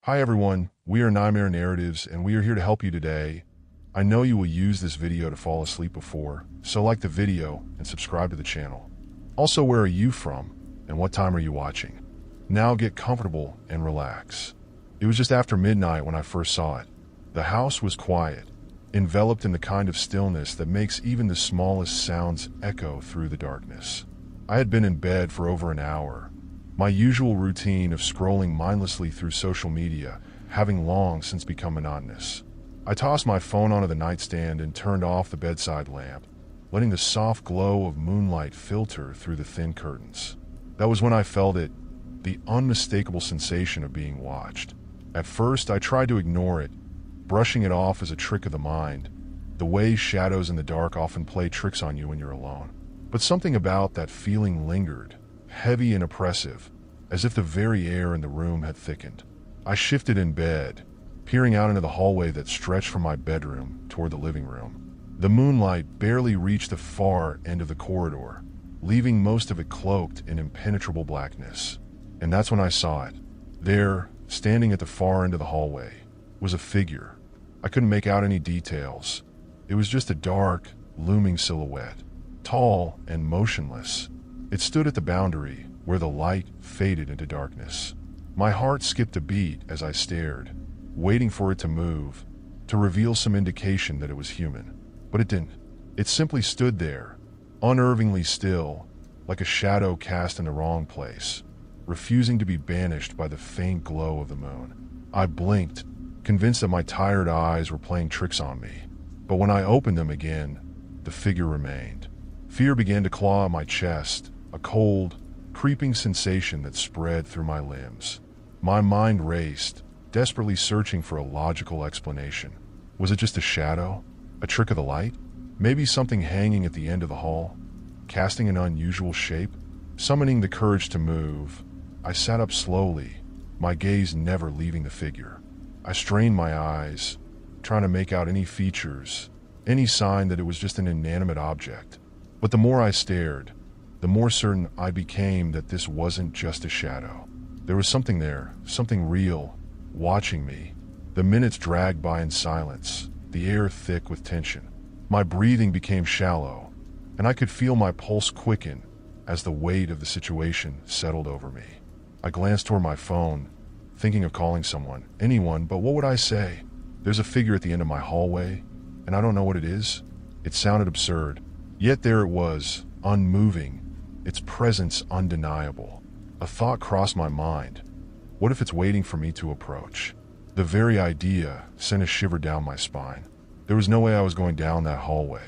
Hi everyone, we are Nightmare Narratives and we are here to help you today. I know you will use this video to fall asleep before, so like the video and subscribe to the channel. Also, where are you from and what time are you watching? Now get comfortable and relax. It was just after midnight when I first saw it. The house was quiet, enveloped in the kind of stillness that makes even the smallest sounds echo through the darkness. I had been in bed for over an hour, my usual routine of scrolling mindlessly through social media having long since become monotonous. I tossed my phone onto the nightstand and turned off the bedside lamp, letting the soft glow of moonlight filter through the thin curtains. That was when I felt it, the unmistakable sensation of being watched. At first, I tried to ignore it, brushing it off as a trick of the mind, the way shadows in the dark often play tricks on you when you're alone. But something about that feeling lingered, heavy and oppressive, as if the very air in the room had thickened. I shifted in bed, peering out into the hallway that stretched from my bedroom toward the living room. The moonlight barely reached the far end of the corridor, leaving most of it cloaked in impenetrable blackness. And that's when I saw it. There, standing at the far end of the hallway, was a figure. I couldn't make out any details. It was just a dark, looming silhouette, tall and motionless. It stood at the boundary where the light faded into darkness. My heart skipped a beat as I stared, waiting for it to move, to reveal some indication that it was human. But it didn't. It simply stood there, unnervingly still, like a shadow cast in the wrong place, refusing to be banished by the faint glow of the moon. I blinked, convinced that my tired eyes were playing tricks on me. But when I opened them again, the figure remained. Fear began to claw at my chest, a cold, creeping sensation that spread through my limbs. My mind raced, desperately searching for a logical explanation. Was it just a shadow? A trick of the light? Maybe something hanging at the end of the hall, casting an unusual shape? Summoning the courage to move, I sat up slowly, my gaze never leaving the figure. I strained my eyes, trying to make out any features, any sign that it was just an inanimate object. But the more I stared, the more certain I became that this wasn't just a shadow. There was something there, something real, watching me. The minutes dragged by in silence, the air thick with tension. My breathing became shallow, and I could feel my pulse quicken as the weight of the situation settled over me. I glanced toward my phone, thinking of calling someone, anyone, but what would I say? There's a figure at the end of my hallway, and I don't know what it is. It sounded absurd, yet there it was, unmoving, its presence undeniable. A thought crossed my mind. What if it's waiting for me to approach? The very idea sent a shiver down my spine. There was no way I was going down that hallway.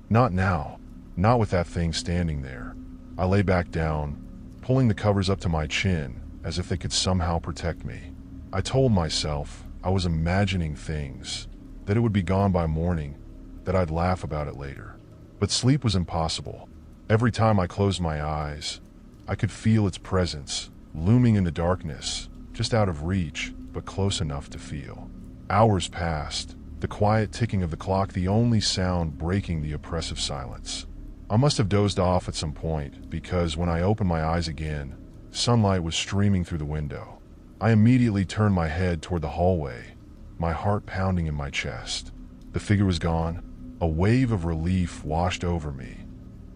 Not now. Not with that thing standing there. I lay back down, pulling the covers up to my chin as if they could somehow protect me. I told myself I was imagining things, that it would be gone by morning, that I'd laugh about it later. But sleep was impossible. Every time I closed my eyes, I could feel its presence, looming in the darkness, just out of reach, but close enough to feel. Hours passed, the quiet ticking of the clock the only sound breaking the oppressive silence. I must have dozed off at some point, because when I opened my eyes again, sunlight was streaming through the window. I immediately turned my head toward the hallway, my heart pounding in my chest. The figure was gone. A wave of relief washed over me,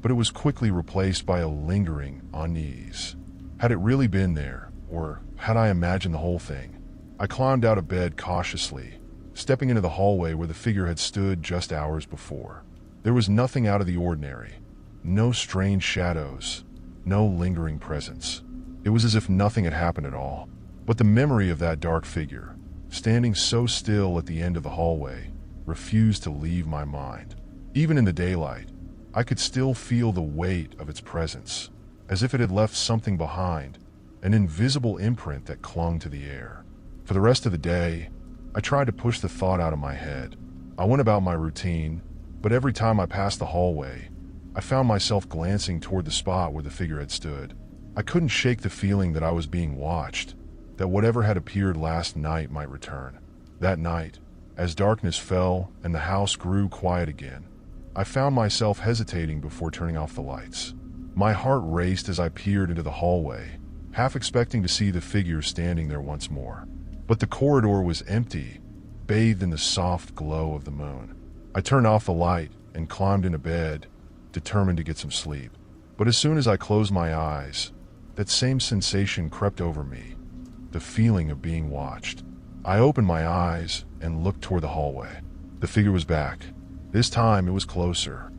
but it was quickly replaced by a lingering unease. Had it really been there, or had I imagined the whole thing? I climbed out of bed cautiously, stepping into the hallway where the figure had stood just hours before. There was nothing out of the ordinary, no strange shadows, no lingering presence. It was as if nothing had happened at all. But the memory of that dark figure, standing so still at the end of the hallway, refused to leave my mind. Even in the daylight, I could still feel the weight of its presence, as if it had left something behind, an invisible imprint that clung to the air. For the rest of the day, I tried to push the thought out of my head. I went about my routine, but every time I passed the hallway, I found myself glancing toward the spot where the figure had stood. I couldn't shake the feeling that I was being watched, that whatever had appeared last night might return. That night, as darkness fell and the house grew quiet again, I found myself hesitating before turning off the lights. My heart raced as I peered into the hallway, half expecting to see the figure standing there once more. But the corridor was empty, bathed in the soft glow of the moon. I turned off the light and climbed into bed, determined to get some sleep. But as soon as I closed my eyes, that same sensation crept over me, the feeling of being watched. I opened my eyes and looked toward the hallway. The figure was back. This time it was closer.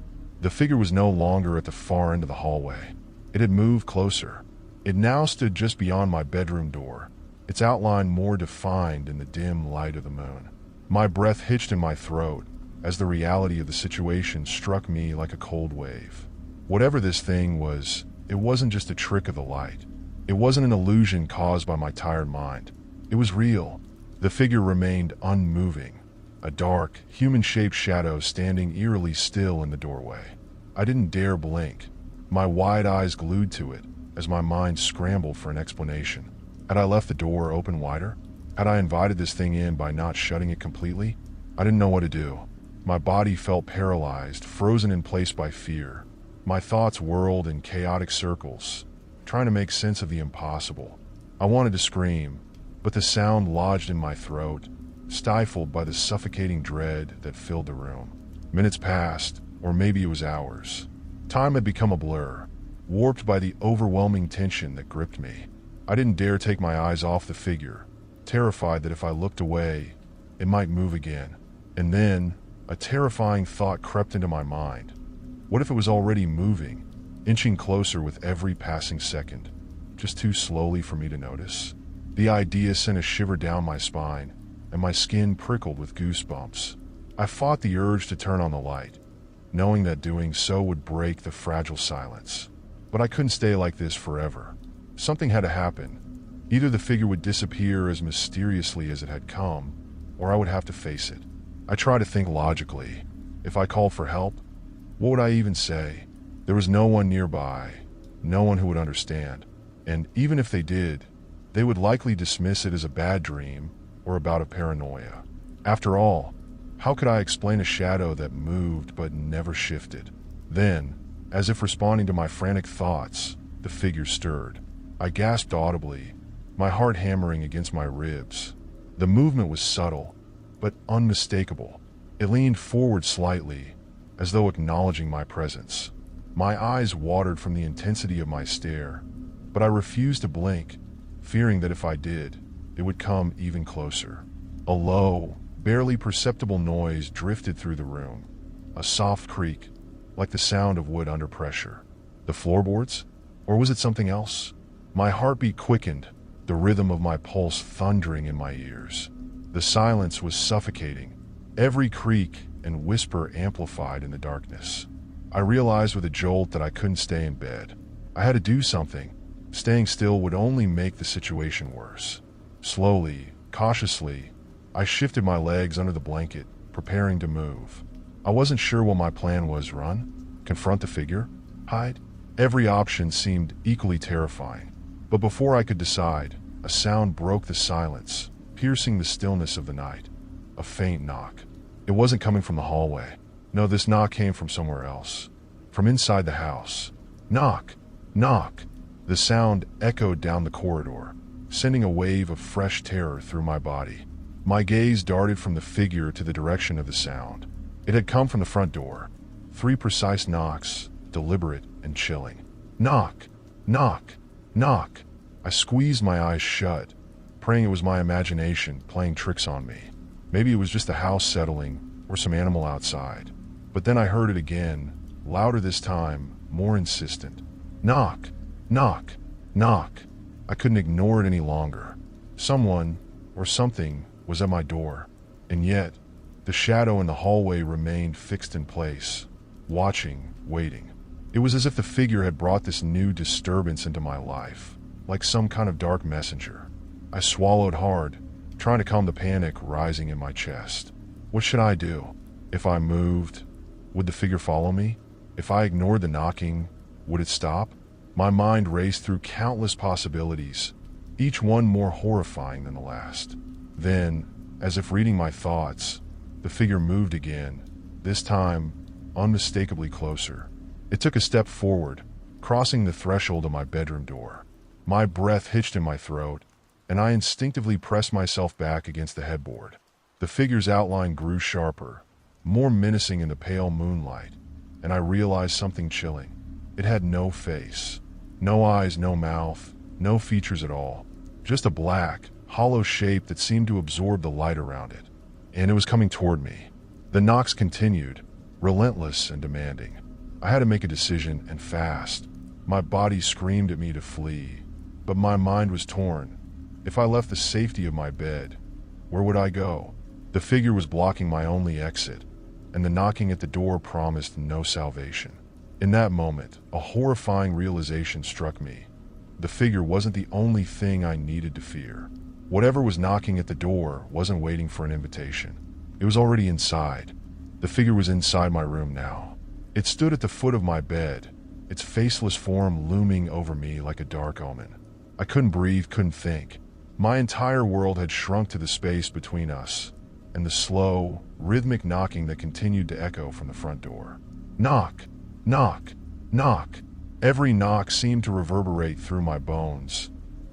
The figure was no longer at the far end of the hallway. It had moved closer. It now stood just beyond my bedroom door, its outline more defined in the dim light of the moon. My breath hitched in my throat as the reality of the situation struck me like a cold wave. Whatever this thing was, it wasn't just a trick of the light. It wasn't an illusion caused by my tired mind. It was real. The figure remained unmoving, a dark, human-shaped shadow standing eerily still in the doorway. I didn't dare blink, my wide eyes glued to it as my mind scrambled for an explanation. Had I left the door open wider? Had I invited this thing in by not shutting it completely? I didn't know what to do. My body felt paralyzed, frozen in place by fear. My thoughts whirled in chaotic circles, trying to make sense of the impossible. I wanted to scream, but the sound lodged in my throat, stifled by the suffocating dread that filled the room. Minutes passed, or maybe it was hours. Time had become a blur, warped by the overwhelming tension that gripped me. I didn't dare take my eyes off the figure, terrified that if I looked away, it might move again. And then, a terrifying thought crept into my mind. What if it was already moving, inching closer with every passing second, just too slowly for me to notice? The idea sent a shiver down my spine, and my skin prickled with goosebumps. I fought the urge to turn on the light, knowing that doing so would break the fragile silence. But I couldn't stay like this forever. Something had to happen. Either the figure would disappear as mysteriously as it had come, or I would have to face it. I tried to think logically. If I called for help, what would I even say? There was no one nearby, no one who would understand. And even if they did, they would likely dismiss it as a bad dream or a bout of paranoia. After all, how could I explain a shadow that moved but never shifted? Then, as if responding to my frantic thoughts, the figure stirred. I gasped audibly, my heart hammering against my ribs. The movement was subtle, but unmistakable. It leaned forward slightly, as though acknowledging my presence. My eyes watered from the intensity of my stare, but I refused to blink, fearing that if I did, it would come even closer. A low, barely perceptible noise drifted through the room, a soft creak, like the sound of wood under pressure. The floorboards? Or was it something else? My heartbeat quickened, the rhythm of my pulse thundering in my ears. The silence was suffocating, every creak and whisper amplified in the darkness. I realized with a jolt that I couldn't stay in bed. I had to do something. Staying still would only make the situation worse. Slowly, cautiously, I shifted my legs under the blanket, preparing to move. I wasn't sure what my plan was. Run? Confront the figure? Hide? Every option seemed equally terrifying. But before I could decide, a sound broke the silence, piercing the stillness of the night. A faint knock. It wasn't coming from the hallway. No, this knock came from somewhere else. From inside the house. Knock! Knock! The sound echoed down the corridor, sending a wave of fresh terror through my body. My gaze darted from the figure to the direction of the sound. It had come from the front door. 3 precise knocks, deliberate and chilling. Knock! Knock! Knock! I squeezed my eyes shut, praying it was my imagination playing tricks on me. Maybe it was just the house settling or some animal outside. But then I heard it again, louder this time, more insistent. Knock! Knock! Knock! I couldn't ignore it any longer. Someone, or something, was at my door. And yet, the shadow in the hallway remained fixed in place, watching, waiting. It was as if the figure had brought this new disturbance into my life, like some kind of dark messenger. I swallowed hard, trying to calm the panic rising in my chest. What should I do? If I moved, would the figure follow me? If I ignored the knocking, would it stop? My mind raced through countless possibilities, each one more horrifying than the last. Then, as if reading my thoughts, the figure moved again, this time unmistakably closer. It took a step forward, crossing the threshold of my bedroom door. My breath hitched in my throat, and I instinctively pressed myself back against the headboard. The figure's outline grew sharper, more menacing in the pale moonlight, and I realized something chilling. It had no face, no eyes, no mouth, no features at all. Just a black, hollow shape that seemed to absorb the light around it. And it was coming toward me. The knocks continued, relentless and demanding. I had to make a decision, and fast. My body screamed at me to flee, but my mind was torn. If I left the safety of my bed, where would I go? The figure was blocking my only exit, and the knocking at the door promised no salvation. In that moment, a horrifying realization struck me. The figure wasn't the only thing I needed to fear. Whatever was knocking at the door wasn't waiting for an invitation. It was already inside. The figure was inside my room now. It stood at the foot of my bed, its faceless form looming over me like a dark omen. I couldn't breathe, couldn't think. My entire world had shrunk to the space between us, and the slow, rhythmic knocking that continued to echo from the front door. Knock, knock, knock. Every knock seemed to reverberate through my bones,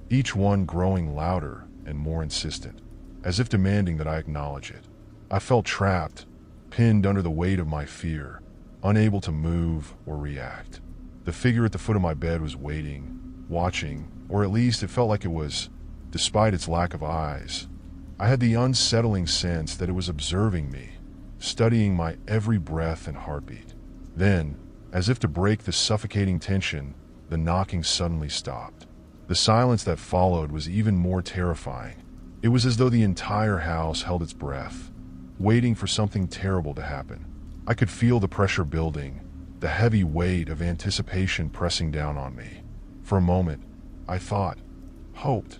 each one growing louder and more insistent, as if demanding that I acknowledge it. I felt trapped, pinned under the weight of my fear, unable to move or react. The figure at the foot of my bed was waiting, watching, or at least it felt like it was, despite its lack of eyes. I had the unsettling sense that it was observing me, studying my every breath and heartbeat. Then, as if to break the suffocating tension, the knocking suddenly stopped. The silence that followed was even more terrifying. It was as though the entire house held its breath, waiting for something terrible to happen. I could feel the pressure building, the heavy weight of anticipation pressing down on me. For a moment, I thought, hoped,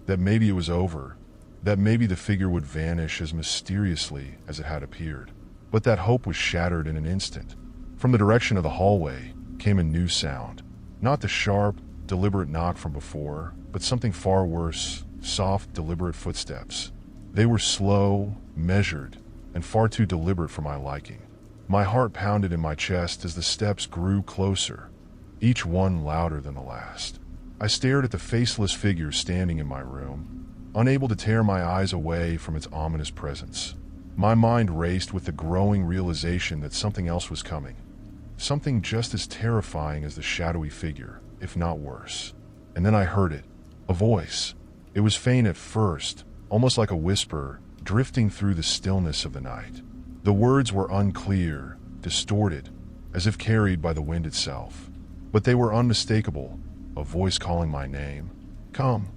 that maybe it was over, that maybe the figure would vanish as mysteriously as it had appeared. But that hope was shattered in an instant. From the direction of the hallway came a new sound. Not the sharp, deliberate knock from before, but something far worse, soft, deliberate footsteps. They were slow, measured, and far too deliberate for my liking. My heart pounded in my chest as the steps grew closer, each one louder than the last. I stared at the faceless figure standing in my room, unable to tear my eyes away from its ominous presence. My mind raced with the growing realization that something else was coming. Something just as terrifying as the shadowy figure, if not worse. And then I heard it, a voice. It was faint at first, almost like a whisper, drifting through the stillness of the night. The words were unclear, distorted, as if carried by the wind itself. But they were unmistakable, a voice calling my name. Come.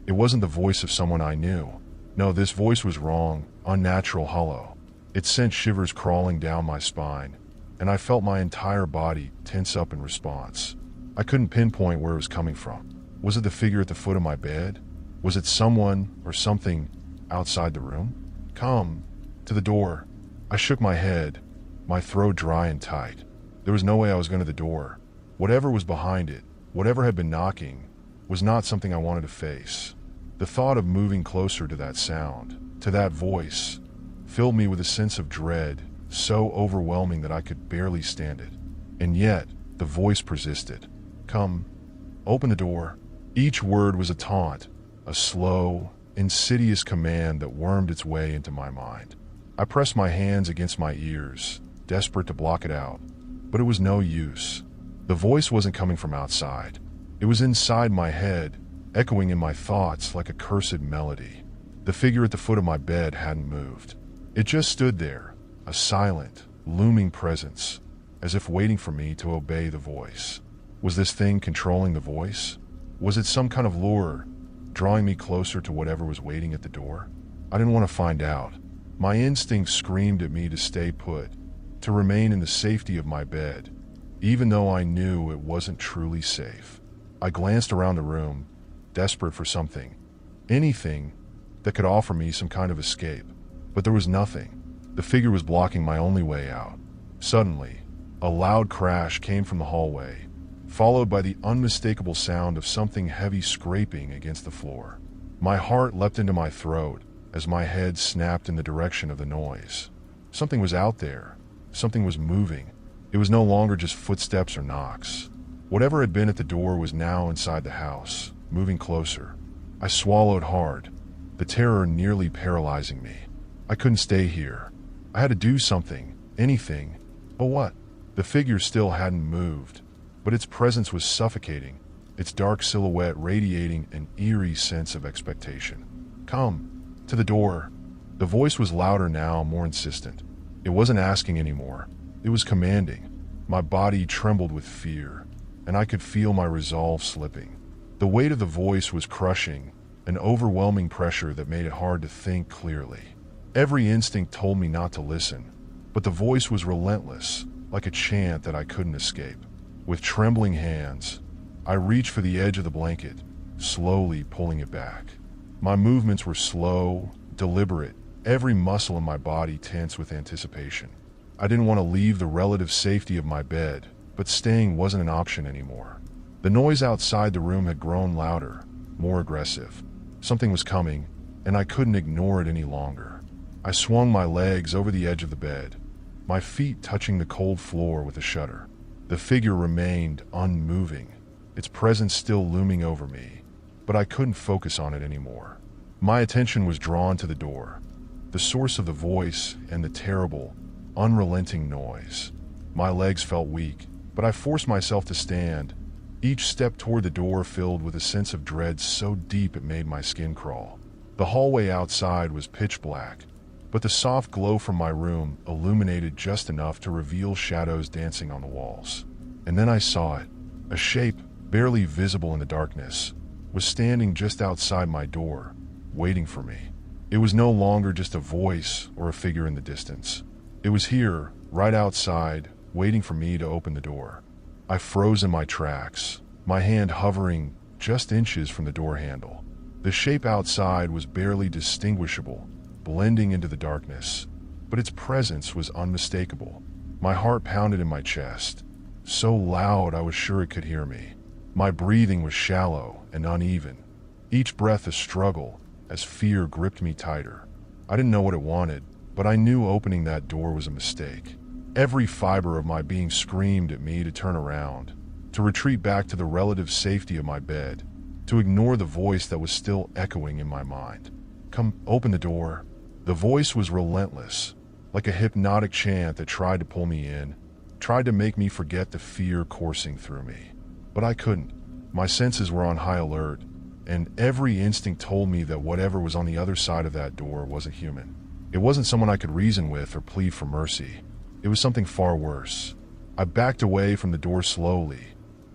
It wasn't the voice of someone I knew. No, this voice was wrong, unnatural, hollow. It sent shivers crawling down my spine, and I felt my entire body tense up in response. I couldn't pinpoint where it was coming from. Was it the figure at the foot of my bed? Was it someone or something outside the room? Come. To the door. I shook my head, my throat dry and tight. There was no way I was going to the door. Whatever was behind it, whatever had been knocking, was not something I wanted to face. The thought of moving closer to that sound, to that voice, filled me with a sense of dread, so overwhelming that I could barely stand it. And yet, the voice persisted. Come. Open the door. Each word was a taunt, a slow, insidious command that wormed its way into my mind. I pressed my hands against my ears, desperate to block it out, but it was no use. The voice wasn't coming from outside. It was inside my head, echoing in my thoughts like a cursed melody. The figure at the foot of my bed hadn't moved. It just stood there, a silent, looming presence, as if waiting for me to obey the voice. Was this thing controlling the voice? Was it some kind of lure, drawing me closer to whatever was waiting at the door? I didn't want to find out. My instincts screamed at me to stay put, to remain in the safety of my bed, even though I knew it wasn't truly safe. I glanced around the room, desperate for something, anything that could offer me some kind of escape. But there was nothing. The figure was blocking my only way out. Suddenly, a loud crash came from the hallway, followed by the unmistakable sound of something heavy scraping against the floor. My heart leapt into my throat as my head snapped in the direction of the noise. Something was out there. Something was moving. It was no longer just footsteps or knocks. Whatever had been at the door was now inside the house, moving closer. I swallowed hard, the terror nearly paralyzing me. I couldn't stay here. I had to do something, anything. But what? The figure still hadn't moved, but its presence was suffocating, its dark silhouette radiating an eerie sense of expectation. Come, to the door. The voice was louder now, more insistent. It wasn't asking anymore. It was commanding. My body trembled with fear, and I could feel my resolve slipping. The weight of the voice was crushing, an overwhelming pressure that made it hard to think clearly. Every instinct told me not to listen, but the voice was relentless, like a chant that I couldn't escape. With trembling hands, I reached for the edge of the blanket, slowly pulling it back. My movements were slow, deliberate, every muscle in my body tense with anticipation. I didn't want to leave the relative safety of my bed, but staying wasn't an option anymore. The noise outside the room had grown louder, more aggressive. Something was coming, and I couldn't ignore it any longer. I swung my legs over the edge of the bed, my feet touching the cold floor with a shudder. The figure remained unmoving, its presence still looming over me, but I couldn't focus on it anymore. My attention was drawn to the door, the source of the voice and the terrible, unrelenting noise. My legs felt weak, but I forced myself to stand, each step toward the door filled with a sense of dread so deep it made my skin crawl. The hallway outside was pitch black, but the soft glow from my room illuminated just enough to reveal shadows dancing on the walls. And then I saw it. A shape, barely visible in the darkness, was standing just outside my door, waiting for me. It was no longer just a voice or a figure in the distance. It was here, right outside, waiting for me to open the door. I froze in my tracks, my hand hovering just inches from the door handle. The shape outside was barely distinguishable, blending into the darkness, but its presence was unmistakable. My heart pounded in my chest, so loud I was sure it could hear me. My breathing was shallow and uneven, each breath a struggle as fear gripped me tighter. I didn't know what it wanted, but I knew opening that door was a mistake. Every fiber of my being screamed at me to turn around, to retreat back to the relative safety of my bed, to ignore the voice that was still echoing in my mind. Come, open the door. The voice was relentless, like a hypnotic chant that tried to pull me in, tried to make me forget the fear coursing through me. But I couldn't. My senses were on high alert, and every instinct told me that whatever was on the other side of that door wasn't human. It wasn't someone I could reason with or plead for mercy. It was something far worse. I backed away from the door slowly,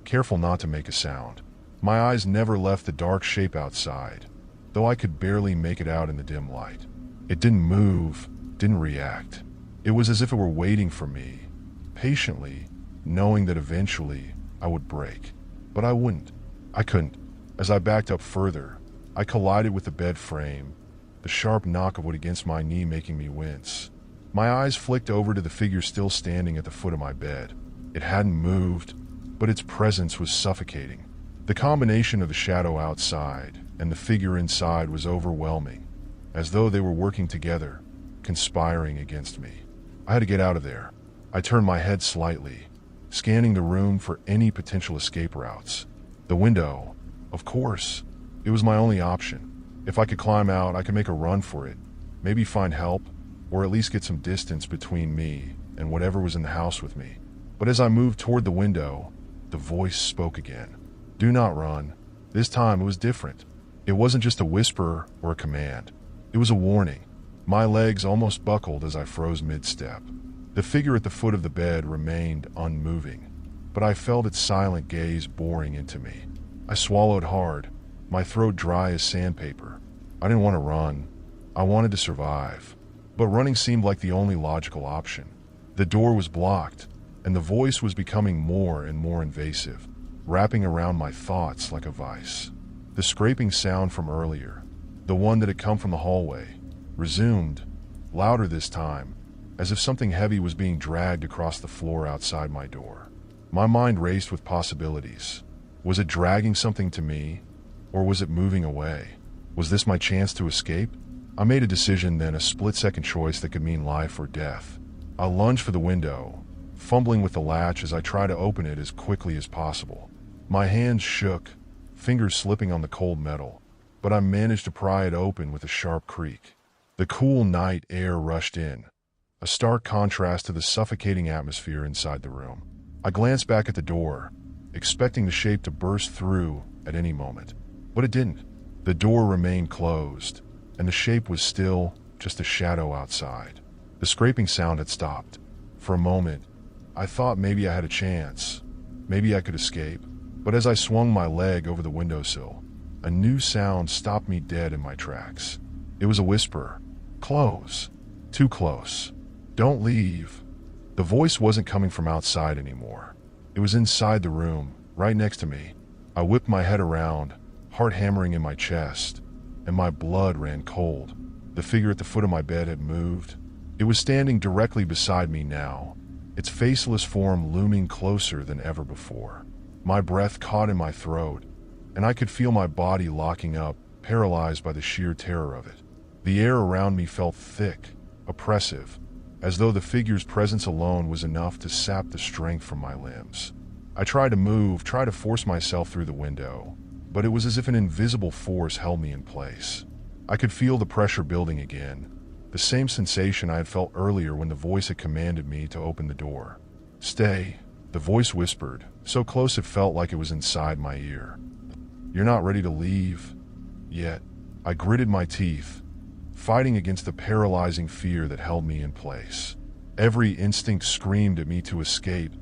careful not to make a sound. My eyes never left the dark shape outside, though I could barely make it out in the dim light. It didn't move, didn't react. It was as if it were waiting for me, patiently, knowing that eventually I would break. But I wouldn't. I couldn't. As I backed up further, I collided with the bed frame, the sharp knock of wood against my knee making me wince. My eyes flicked over to the figure still standing at the foot of my bed. It hadn't moved, but its presence was suffocating. The combination of the shadow outside and the figure inside was overwhelming, as though they were working together, conspiring against me. I had to get out of there. I turned my head slightly, scanning the room for any potential escape routes. The window, of course. It was my only option. If I could climb out, I could make a run for it, maybe find help, or at least get some distance between me and whatever was in the house with me. But as I moved toward the window, the voice spoke again. Do not run. This time it was different. It wasn't just a whisper or a command. It was a warning. My legs almost buckled as I froze mid-step. The figure at the foot of the bed remained unmoving, but I felt its silent gaze boring into me. I swallowed hard, my throat dry as sandpaper. I didn't want to run. I wanted to survive. But running seemed like the only logical option. The door was blocked, and the voice was becoming more and more invasive, wrapping around my thoughts like a vice. The scraping sound from earlier, the one that had come from the hallway, resumed, louder this time, as if something heavy was being dragged across the floor outside my door. My mind raced with possibilities. Was it dragging something to me, or was it moving away? Was this my chance to escape? I made a decision then, a split-second choice that could mean life or death. I lunged for the window, fumbling with the latch as I tried to open it as quickly as possible. My hands shook, fingers slipping on the cold metal, but I managed to pry it open with a sharp creak. The cool night air rushed in, a stark contrast to the suffocating atmosphere inside the room. I glanced back at the door, expecting the shape to burst through at any moment, but it didn't. The door remained closed, and the shape was still just a shadow outside. The scraping sound had stopped. For a moment, I thought maybe I had a chance. Maybe I could escape. But as I swung my leg over the windowsill, a new sound stopped me dead in my tracks. It was a whisper. Close. Too close. Don't leave. The voice wasn't coming from outside anymore. It was inside the room, right next to me. I whipped my head around, heart hammering in my chest, and my blood ran cold. The figure at the foot of my bed had moved. It was standing directly beside me now, its faceless form looming closer than ever before. My breath caught in my throat, and I could feel my body locking up, paralyzed by the sheer terror of it. The air around me felt thick, oppressive, as though the figure's presence alone was enough to sap the strength from my limbs. I tried to move, tried to force myself through the window, but it was as if an invisible force held me in place. I could feel the pressure building again, the same sensation I had felt earlier when the voice had commanded me to open the door. Stay, the voice whispered, so close it felt like it was inside my ear. You're not ready to leave yet. I gritted my teeth, fighting against the paralyzing fear that held me in place. Every instinct screamed at me to escape,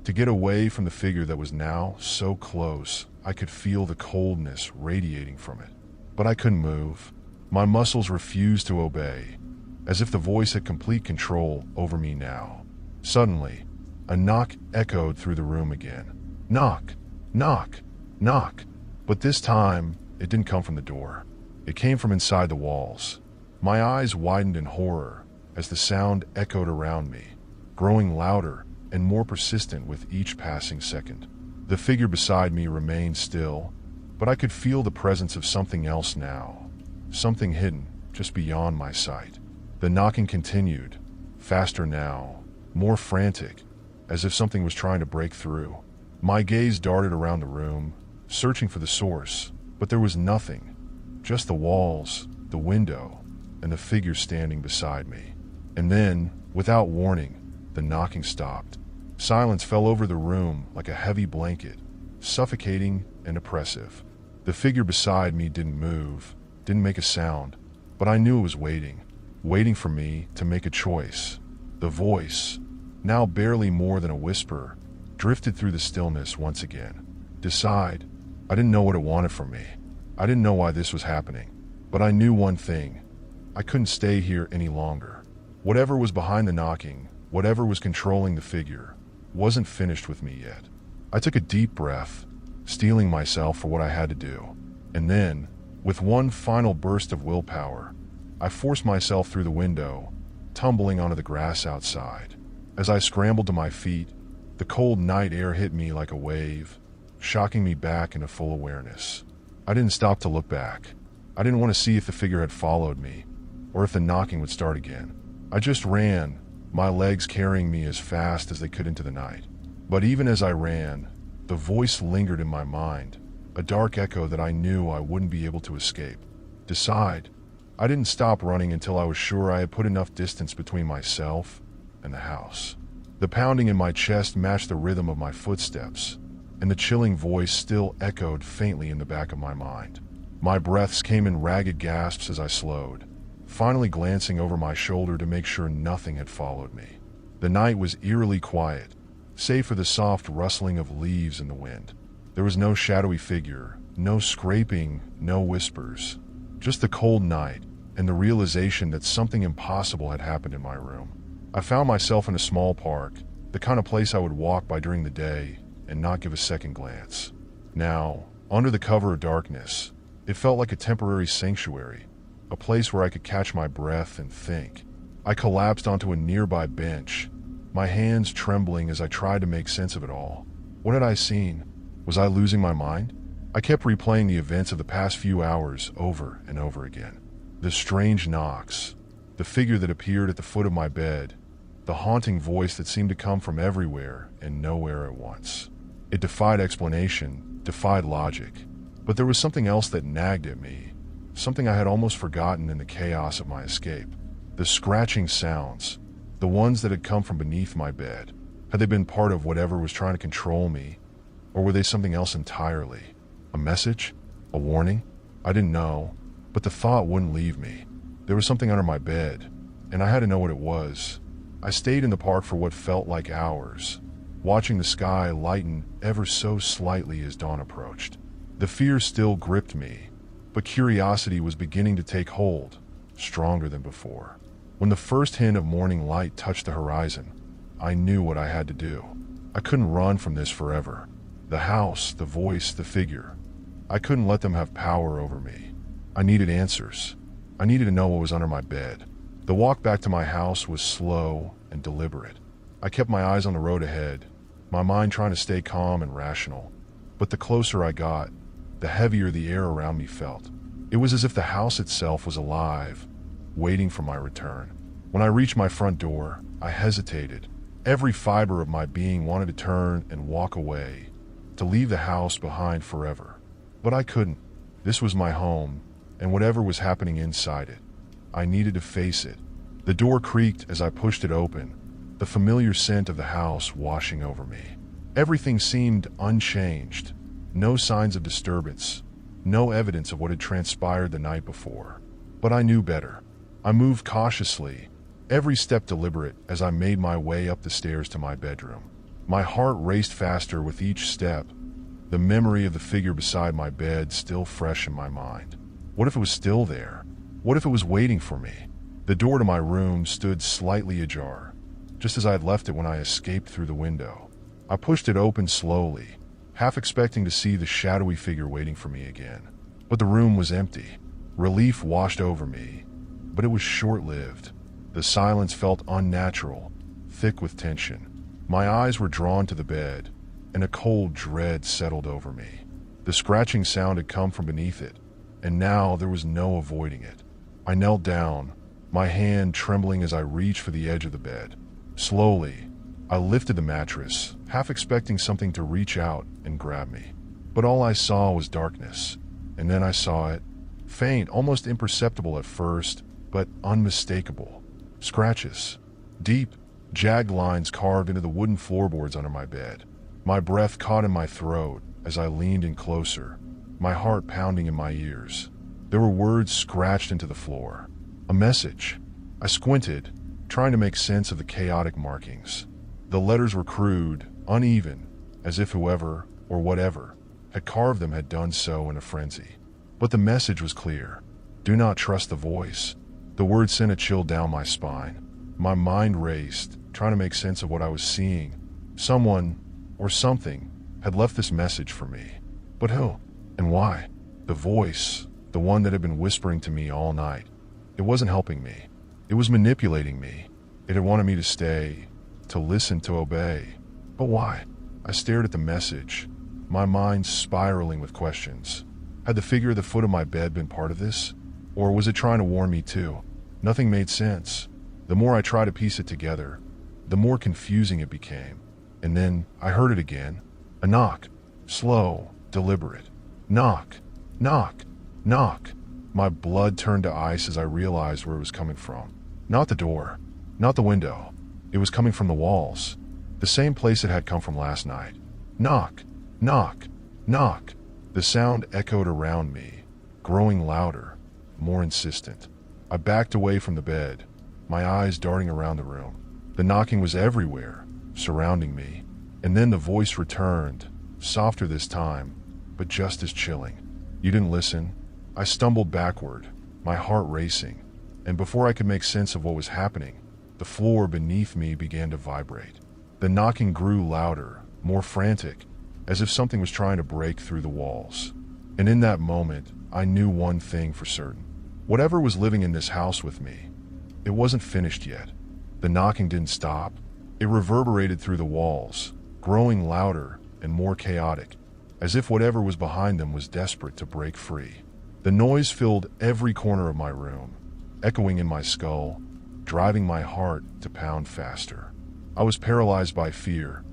to get away from the figure that was now so close. I could feel the coldness radiating from it, but I couldn't move. My muscles refused to obey, as if the voice had complete control over me now. Suddenly, a knock echoed through the room again. Knock, knock, knock. But this time, it didn't come from the door. It came from inside the walls. My eyes widened in horror as the sound echoed around me, growing louder and more persistent with each passing second. The figure beside me remained still, but I could feel the presence of something else now, something hidden just beyond my sight. The knocking continued, faster now, more frantic, as if something was trying to break through. My gaze darted around the room, searching for the source, but there was nothing, just the walls, the window, and the figure standing beside me. And then, without warning, the knocking stopped. Silence fell over the room like a heavy blanket, suffocating and oppressive. The figure beside me didn't move, didn't make a sound, but I knew it was waiting for me to make a choice. The voice, now barely more than a whisper, drifted through the stillness once again. Decide. I didn't know what it wanted from me. I didn't know why this was happening, but I knew one thing. I couldn't stay here any longer. Whatever was behind the knocking, whatever was controlling the figure, wasn't finished with me yet. I took a deep breath, steeling myself for what I had to do. And then, with one final burst of willpower, I forced myself through the window, tumbling onto the grass outside. As I scrambled to my feet, the cold night air hit me like a wave, shocking me back into full awareness. I didn't stop to look back. I didn't want to see if the figure had followed me, or if the knocking would start again. I just ran, my legs carrying me as fast as they could into the night. But even as I ran, the voice lingered in my mind, a dark echo that I knew I wouldn't be able to escape. Decide. I didn't stop running until I was sure I had put enough distance between myself and the house. The pounding in my chest matched the rhythm of my footsteps, and the chilling voice still echoed faintly in the back of my mind. My breaths came in ragged gasps as I slowed, finally glancing over my shoulder to make sure nothing had followed me. The night was eerily quiet, save for the soft rustling of leaves in the wind. There was no shadowy figure, no scraping, no whispers, just the cold night and the realization that something impossible had happened in my room. I found myself in a small park, the kind of place I would walk by during the day and not give a second glance. Now, under the cover of darkness, it felt like a temporary sanctuary, a place where I could catch my breath and think. I collapsed onto a nearby bench, my hands trembling as I tried to make sense of it all. What had I seen? Was I losing my mind? I kept replaying the events of the past few hours over and over again. The strange knocks, the figure that appeared at the foot of my bed, the haunting voice that seemed to come from everywhere and nowhere at once. It defied explanation, defied logic, but there was something else that nagged at me, something I had almost forgotten in the chaos of my escape. The scratching sounds, the ones that had come from beneath my bed. Had they been part of whatever was trying to control me, or were they something else entirely? A message? A warning? I didn't know, but the thought wouldn't leave me. There was something under my bed, and I had to know what it was. I stayed in the park for what felt like hours, watching the sky lighten ever so slightly as dawn approached. The fear still gripped me, but curiosity was beginning to take hold, stronger than before. When the first hint of morning light touched the horizon, I knew what I had to do. I couldn't run from this forever. The house, the voice, the figure. I couldn't let them have power over me. I needed answers. I needed to know what was under my bed. The walk back to my house was slow and deliberate. I kept my eyes on the road ahead, my mind trying to stay calm and rational. But the closer I got, the heavier the air around me felt. It was as if the house itself was alive, waiting for my return. When I reached my front door, I hesitated. Every fiber of my being wanted to turn and walk away, to leave the house behind forever. But I couldn't. This was my home, and whatever was happening inside it, I needed to face it. The door creaked as I pushed it open, the familiar scent of the house washing over me. Everything seemed unchanged. No signs of disturbance, no evidence of what had transpired the night before. But I knew better. I moved cautiously, every step deliberate as I made my way up the stairs to my bedroom. My heart raced faster with each step, the memory of the figure beside my bed still fresh in my mind. What if it was still there? What if it was waiting for me? The door to my room stood slightly ajar, just as I had left it when I escaped through the window. I pushed it open slowly, half expecting to see the shadowy figure waiting for me again. But the room was empty. Relief washed over me, but it was short-lived. The silence felt unnatural, thick with tension. My eyes were drawn to the bed, and a cold dread settled over me. The scratching sound had come from beneath it, and now there was no avoiding it. I knelt down, my hand trembling as I reached for the edge of the bed. Slowly, I lifted the mattress, half expecting something to reach out and grab me. But all I saw was darkness, and then I saw it, faint, almost imperceptible at first, but unmistakable. Scratches. Deep, jagged lines carved into the wooden floorboards under my bed. My breath caught in my throat as I leaned in closer, my heart pounding in my ears. There were words scratched into the floor. A message. I squinted, trying to make sense of the chaotic markings. The letters were crude, uneven, as if whoever, or whatever, had carved them had done so in a frenzy. But the message was clear. Do not trust the voice. The words sent a chill down my spine. My mind raced, trying to make sense of what I was seeing. Someone, or something, had left this message for me. But who? And why? The voice, the one that had been whispering to me all night. It wasn't helping me. It was manipulating me. It had wanted me to stay, to listen, to obey. But why? I stared at the message, my mind spiraling with questions. Had the figure at the foot of my bed been part of this? Or was it trying to warn me too? Nothing made sense. The more I tried to piece it together, the more confusing it became. And then I heard it again. A knock. Slow, deliberate. Knock, knock, knock. My blood turned to ice as I realized where it was coming from. Not the door, not the window. It was coming from the walls, the same place it had come from last night. Knock, knock, knock. The sound echoed around me, growing louder, more insistent. I backed away from the bed, my eyes darting around the room. The knocking was everywhere, surrounding me. And then the voice returned, softer this time, but just as chilling. You didn't listen. I stumbled backward, my heart racing, and before I could make sense of what was happening, the floor beneath me began to vibrate. The knocking grew louder, more frantic, as if something was trying to break through the walls. And in that moment, I knew one thing for certain. Whatever was living in this house with me, it wasn't finished yet. The knocking didn't stop. It reverberated through the walls, growing louder and more chaotic, as if whatever was behind them was desperate to break free. The noise filled every corner of my room, echoing in my skull, driving my heart to pound faster. I was paralyzed by fear,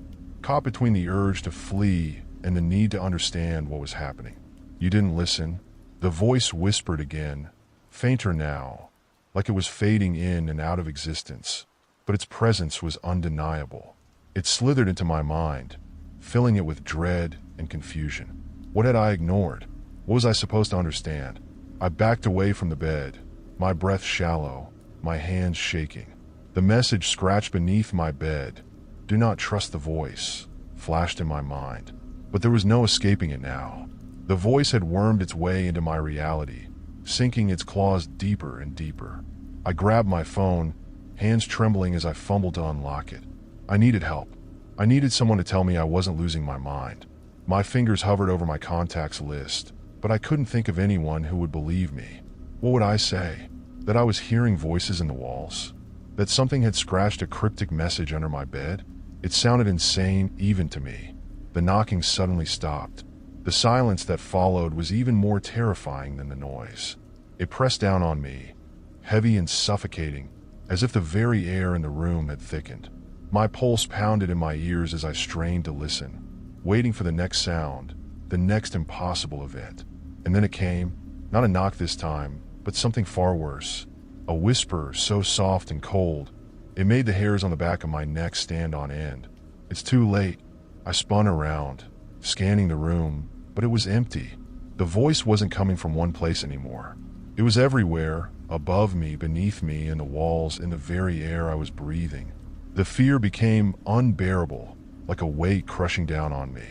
caught between the urge to flee and the need to understand what was happening. You didn't listen. The voice whispered again, fainter now, like it was fading in and out of existence, but its presence was undeniable. It slithered into my mind, filling it with dread and confusion. What had I ignored? What was I supposed to understand? I backed away from the bed, my breath shallow, my hands shaking. The message scratched beneath my bed, "Do not trust the voice," flashed in my mind. But there was no escaping it now. The voice had wormed its way into my reality, sinking its claws deeper and deeper. I grabbed my phone, hands trembling as I fumbled to unlock it. I needed help. I needed someone to tell me I wasn't losing my mind. My fingers hovered over my contacts list, but I couldn't think of anyone who would believe me. What would I say? That I was hearing voices in the walls? That something had scratched a cryptic message under my bed? It sounded insane even to me. The knocking suddenly stopped. The silence that followed was even more terrifying than the noise. It pressed down on me, heavy and suffocating, as if the very air in the room had thickened. My pulse pounded in my ears as I strained to listen, waiting for the next sound, the next impossible event. And then it came, not a knock this time, but something far worse. A whisper so soft and cold, it made the hairs on the back of my neck stand on end. "It's too late." I spun around, scanning the room, but it was empty. The voice wasn't coming from one place anymore. It was everywhere, above me, beneath me, in the walls, in the very air I was breathing. The fear became unbearable, like a weight crushing down on me.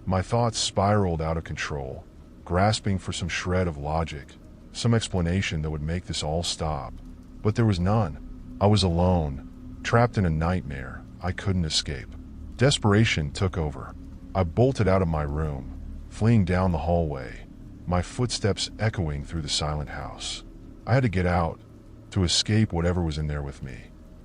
My thoughts spiraled out of control, grasping for some shred of logic, some explanation that would make this all stop. But there was none. I was alone, trapped in a nightmare I couldn't escape. Desperation took over. I bolted out of my room, fleeing down the hallway, my footsteps echoing through the silent house. I had to get out, to escape whatever was in there with me.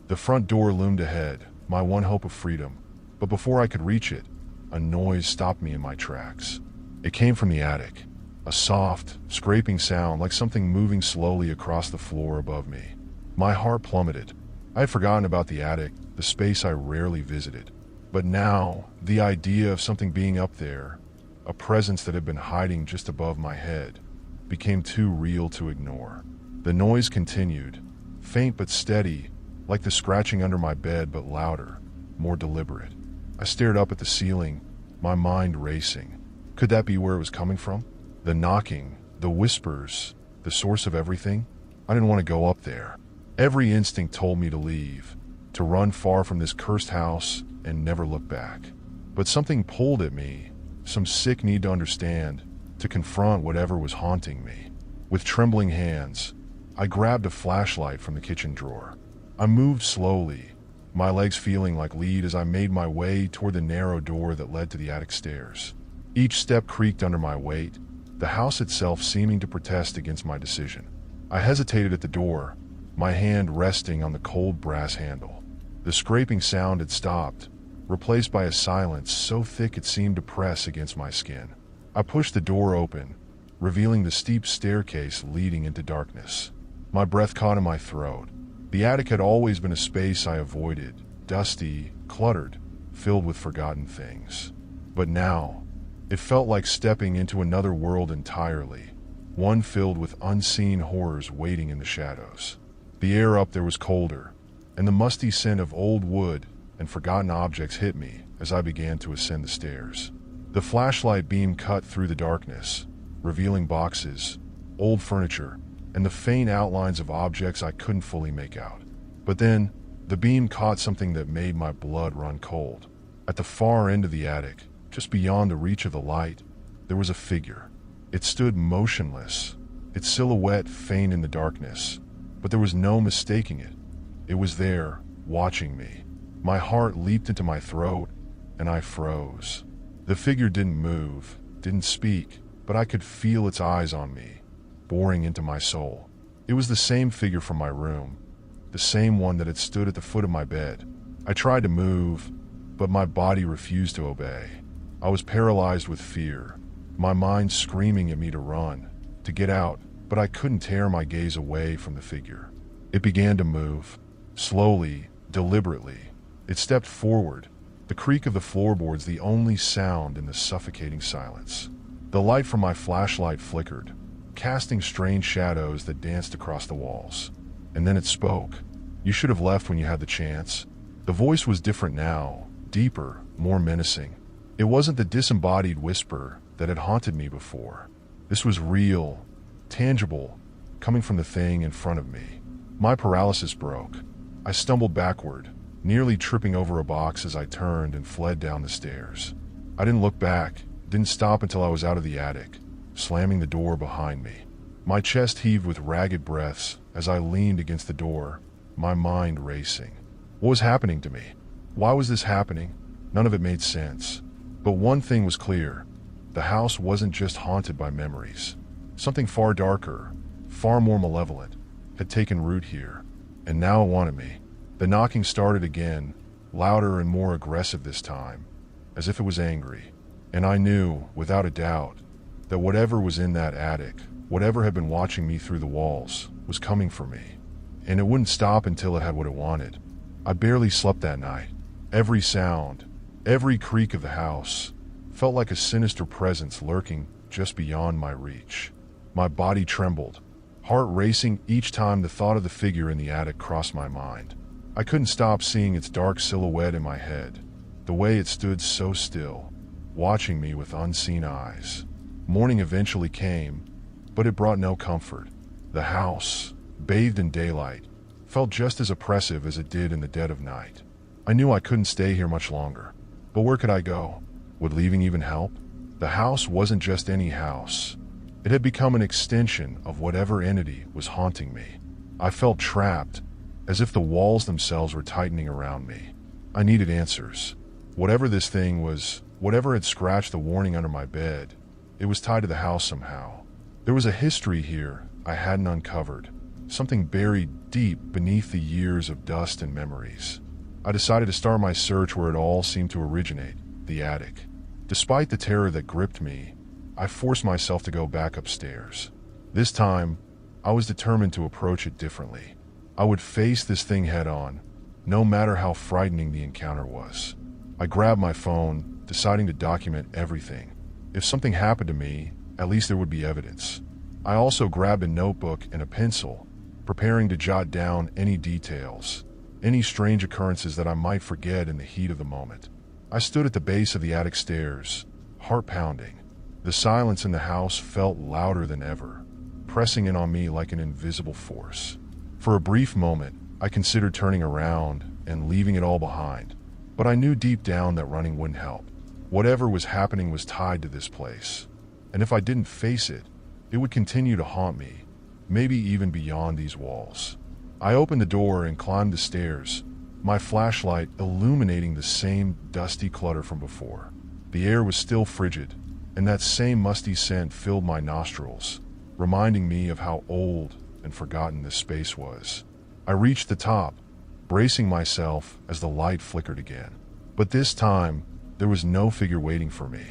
The front door loomed ahead, my one hope of freedom, but before I could reach it, a noise stopped me in my tracks. It came from the attic, a soft, scraping sound like something moving slowly across the floor above me. My heart plummeted. I had forgotten about the attic, the space I rarely visited. But now, the idea of something being up there, a presence that had been hiding just above my head, became too real to ignore. The noise continued, faint but steady, like the scratching under my bed but louder, more deliberate. I stared up at the ceiling, my mind racing. Could that be where it was coming from? The knocking, the whispers, the source of everything? I didn't want to go up there. Every instinct told me to leave, to run far from this cursed house and never look back. But something pulled at me, some sick need to understand, to confront whatever was haunting me. With trembling hands, I grabbed a flashlight from the kitchen drawer. I moved slowly, my legs feeling like lead as I made my way toward the narrow door that led to the attic stairs. Each step creaked under my weight, the house itself seeming to protest against my decision. I hesitated at the door, my hand resting on the cold brass handle. The scraping sound had stopped, replaced by a silence so thick it seemed to press against my skin. I pushed the door open, revealing the steep staircase leading into darkness. My breath caught in my throat. The attic had always been a space I avoided, dusty, cluttered, filled with forgotten things. But now, it felt like stepping into another world entirely, one filled with unseen horrors waiting in the shadows. The air up there was colder, and the musty scent of old wood and forgotten objects hit me as I began to ascend the stairs. The flashlight beam cut through the darkness, revealing boxes, old furniture, and the faint outlines of objects I couldn't fully make out. But then, the beam caught something that made my blood run cold. At the far end of the attic, just beyond the reach of the light, there was a figure. It stood motionless, its silhouette faint in the darkness, but there was no mistaking it. It was there, watching me. My heart leaped into my throat, and I froze. The figure didn't move, didn't speak, but I could feel its eyes on me, boring into my soul. It was the same figure from my room, the same one that had stood at the foot of my bed. I tried to move, but my body refused to obey. I was paralyzed with fear, my mind screaming at me to run, to get out, but I couldn't tear my gaze away from the figure. It began to move, slowly, deliberately. It stepped forward, the creak of the floorboards the only sound in the suffocating silence. The light from my flashlight flickered, casting strange shadows that danced across the walls. And then it spoke. "You should have left when you had the chance." The voice was different now, deeper, more menacing. It wasn't the disembodied whisper that had haunted me before. This was real, tangible, coming from the thing in front of me. My paralysis broke. I stumbled backward, nearly tripping over a box as I turned and fled down the stairs. I didn't look back, didn't stop until I was out of the attic, slamming the door behind me. My chest heaved with ragged breaths as I leaned against the door, my mind racing. What was happening to me? Why was this happening? None of it made sense. But one thing was clear. The house wasn't just haunted by memories. Something far darker, far more malevolent, had taken root here, and now it wanted me. The knocking started again, louder and more aggressive this time, as if it was angry. And I knew, without a doubt, that whatever was in that attic, whatever had been watching me through the walls, was coming for me. And it wouldn't stop until it had what it wanted. I barely slept that night. Every sound, every creak of the house, felt like a sinister presence lurking just beyond my reach. My body trembled, heart racing each time the thought of the figure in the attic crossed my mind. I couldn't stop seeing its dark silhouette in my head, the way it stood so still, watching me with unseen eyes. Morning eventually came, but it brought no comfort. The house, bathed in daylight, felt just as oppressive as it did in the dead of night. I knew I couldn't stay here much longer, but where could I go? Would leaving even help? The house wasn't just any house. It had become an extension of whatever entity was haunting me. I felt trapped, as if the walls themselves were tightening around me. I needed answers. Whatever this thing was, whatever had scratched the warning under my bed, it was tied to the house somehow. There was a history here I hadn't uncovered, something buried deep beneath the years of dust and memories. I decided to start my search where it all seemed to originate, the attic. Despite the terror that gripped me, I forced myself to go back upstairs. This time, I was determined to approach it differently. I would face this thing head on, no matter how frightening the encounter was. I grabbed my phone, deciding to document everything. If something happened to me, at least there would be evidence. I also grabbed a notebook and a pencil, preparing to jot down any details, any strange occurrences that I might forget in the heat of the moment. I stood at the base of the attic stairs, heart pounding. The silence in the house felt louder than ever, pressing in on me like an invisible force. For a brief moment, I considered turning around and leaving it all behind, but I knew deep down that running wouldn't help. Whatever was happening was tied to this place, and if I didn't face it, it would continue to haunt me, maybe even beyond these walls. I opened the door and climbed the stairs, my flashlight illuminating the same dusty clutter from before. The air was still frigid, and that same musty scent filled my nostrils, reminding me of how old and forgotten this space was. I reached the top, bracing myself as the light flickered again. But this time, there was no figure waiting for me.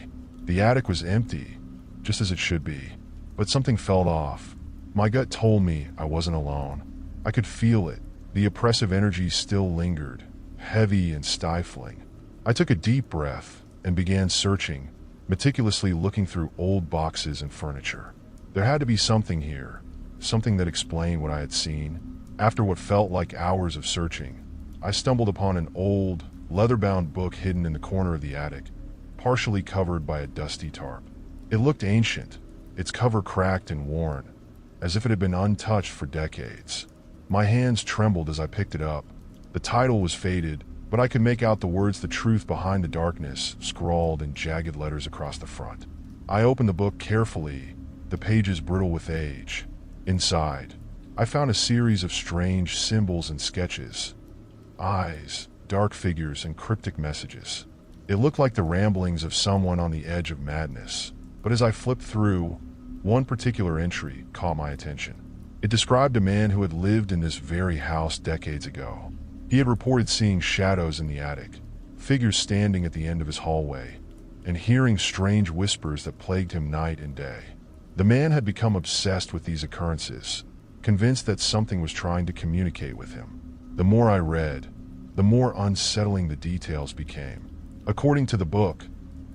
The attic was empty, just as it should be, but something felt off. My gut told me I wasn't alone. I could feel it. The oppressive energy still lingered, heavy and stifling. I took a deep breath and began searching, meticulously looking through old boxes and furniture. There had to be something here, something that explained what I had seen. After what felt like hours of searching, I stumbled upon an old, leather-bound book hidden in the corner of the attic, partially covered by a dusty tarp. It looked ancient, its cover cracked and worn, as if it had been untouched for decades. My hands trembled as I picked it up. The title was faded, but I could make out the words "The Truth Behind the Darkness" scrawled in jagged letters across the front. I opened the book carefully, the pages brittle with age. Inside, I found a series of strange symbols and sketches. Eyes, dark figures, and cryptic messages. It looked like the ramblings of someone on the edge of madness, but as I flipped through, one particular entry caught my attention. It described a man who had lived in this very house decades ago. He had reported seeing shadows in the attic, figures standing at the end of his hallway, and hearing strange whispers that plagued him night and day. The man had become obsessed with these occurrences, convinced that something was trying to communicate with him. The more I read, the more unsettling the details became. According to the book,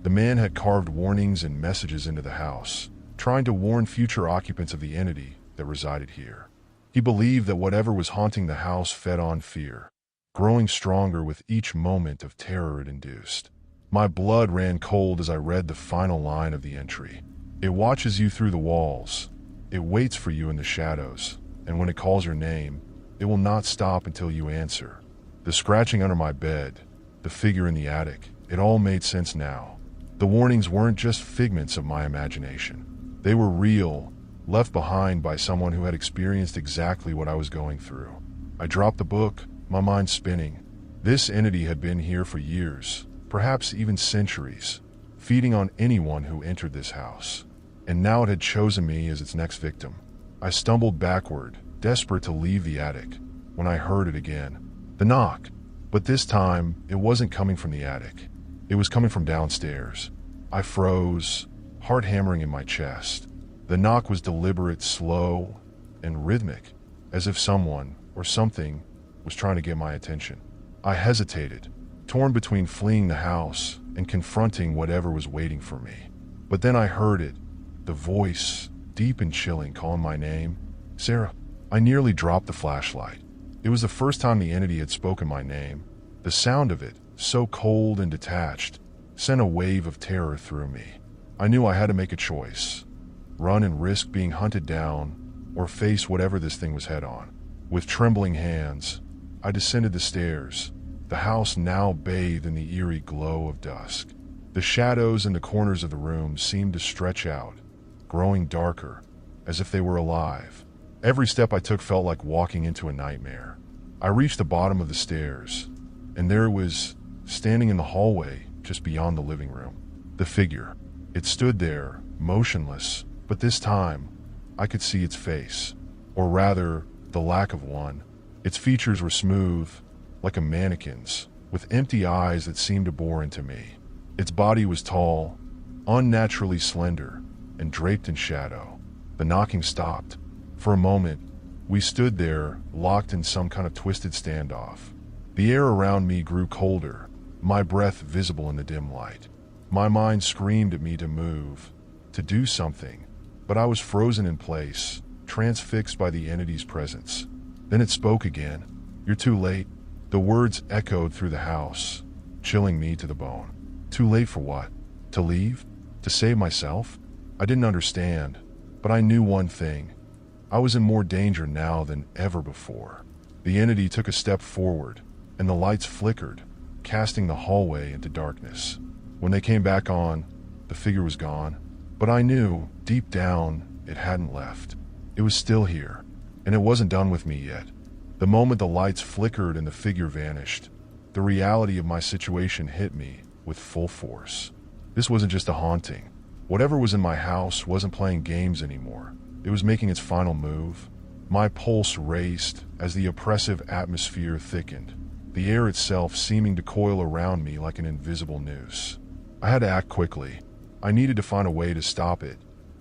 the man had carved warnings and messages into the house, trying to warn future occupants of the entity that resided here. He believed that whatever was haunting the house fed on fear, growing stronger with each moment of terror it induced. My blood ran cold as I read the final line of the entry. It watches you through the walls. It waits for you in the shadows, and when it calls your name, it will not stop until you answer. The scratching under my bed, the figure in the attic, it all made sense now. The warnings weren't just figments of my imagination. They were real, left behind by someone who had experienced exactly what I was going through. I dropped the book, my mind spinning. This entity had been here for years, perhaps even centuries, feeding on anyone who entered this house. And now it had chosen me as its next victim. I stumbled backward, desperate to leave the attic, when I heard it again. The knock. But this time, it wasn't coming from the attic. It was coming from downstairs. I froze, heart hammering in my chest. The knock was deliberate, slow, and rhythmic, as if someone or something was trying to get my attention. I hesitated, torn between fleeing the house and confronting whatever was waiting for me. But then I heard it, the voice, deep and chilling, calling my name. Sarah. I nearly dropped the flashlight. It was the first time the entity had spoken my name. The sound of it, so cold and detached, sent a wave of terror through me. I knew I had to make a choice. Run and risk being hunted down, or face whatever this thing was head on. With trembling hands, I descended the stairs, the house now bathed in the eerie glow of dusk. The shadows in the corners of the room seemed to stretch out, growing darker, as if they were alive. Every step I took felt like walking into a nightmare. I reached the bottom of the stairs, and there it was, standing in the hallway just beyond the living room. The figure. It stood there, motionless, but this time, I could see its face, or rather, the lack of one. Its features were smooth, like a mannequin's, with empty eyes that seemed to bore into me. Its body was tall, unnaturally slender, and draped in shadow. The knocking stopped. For a moment, we stood there, locked in some kind of twisted standoff. The air around me grew colder, my breath visible in the dim light. My mind screamed at me to move, to do something, but I was frozen in place, transfixed by the entity's presence. Then it spoke again. "You're too late." The words echoed through the house, chilling me to the bone. Too late for what? To leave? To save myself? I didn't understand, but I knew one thing. I was in more danger now than ever before. The entity took a step forward, and the lights flickered, casting the hallway into darkness. When they came back on, the figure was gone. But I knew, deep down, it hadn't left. It was still here, and it wasn't done with me yet. The moment the lights flickered and the figure vanished, the reality of my situation hit me with full force. This wasn't just a haunting. Whatever was in my house wasn't playing games anymore. It was making its final move. My pulse raced as the oppressive atmosphere thickened, the air itself seeming to coil around me like an invisible noose. I had to act quickly. I needed to find a way to stop it,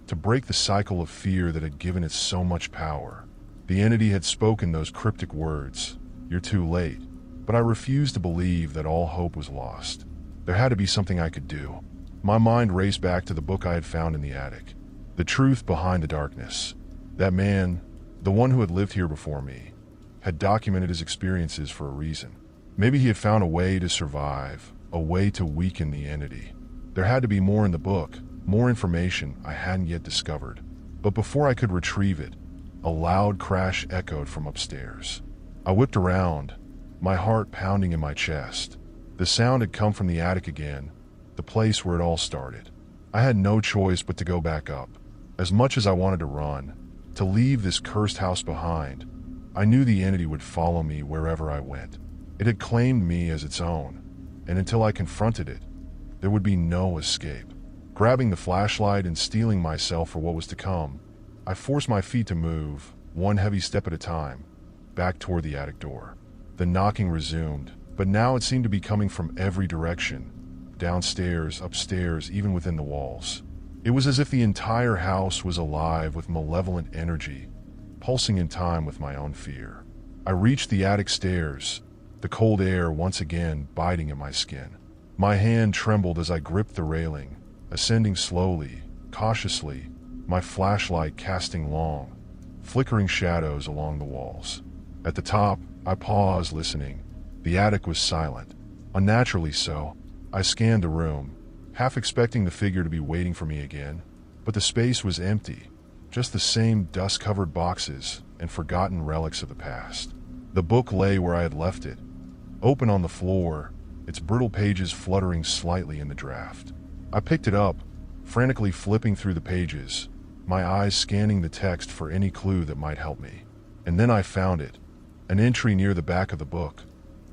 to break the cycle of fear that had given it so much power. The entity had spoken those cryptic words, "You're too late," but I refused to believe that all hope was lost. There had to be something I could do. My mind raced back to the book I had found in the attic. The truth behind the darkness. That man, the one who had lived here before me, had documented his experiences for a reason. Maybe he had found a way to survive, a way to weaken the entity. There had to be more in the book, more information I hadn't yet discovered. But before I could retrieve it, a loud crash echoed from upstairs. I whipped around, my heart pounding in my chest. The sound had come from the attic again, the place where it all started. I had no choice but to go back up. As much as I wanted to run, to leave this cursed house behind, I knew the entity would follow me wherever I went. It had claimed me as its own, and until I confronted it, there would be no escape. Grabbing the flashlight and steeling myself for what was to come, I forced my feet to move, one heavy step at a time, back toward the attic door. The knocking resumed, but now it seemed to be coming from every direction. Downstairs, upstairs, even within the walls. It was as if the entire house was alive with malevolent energy, pulsing in time with my own fear. I reached the attic stairs, the cold air once again biting at my skin. My hand trembled as I gripped the railing, ascending slowly, cautiously, my flashlight casting long, flickering shadows along the walls. At the top, I paused, listening. The attic was silent, unnaturally so. I scanned the room, half expecting the figure to be waiting for me again, but the space was empty, just the same dust-covered boxes and forgotten relics of the past. The book lay where I had left it, open on the floor, its brittle pages fluttering slightly in the draft. I picked it up, frantically flipping through the pages, my eyes scanning the text for any clue that might help me. And then I found it, an entry near the back of the book,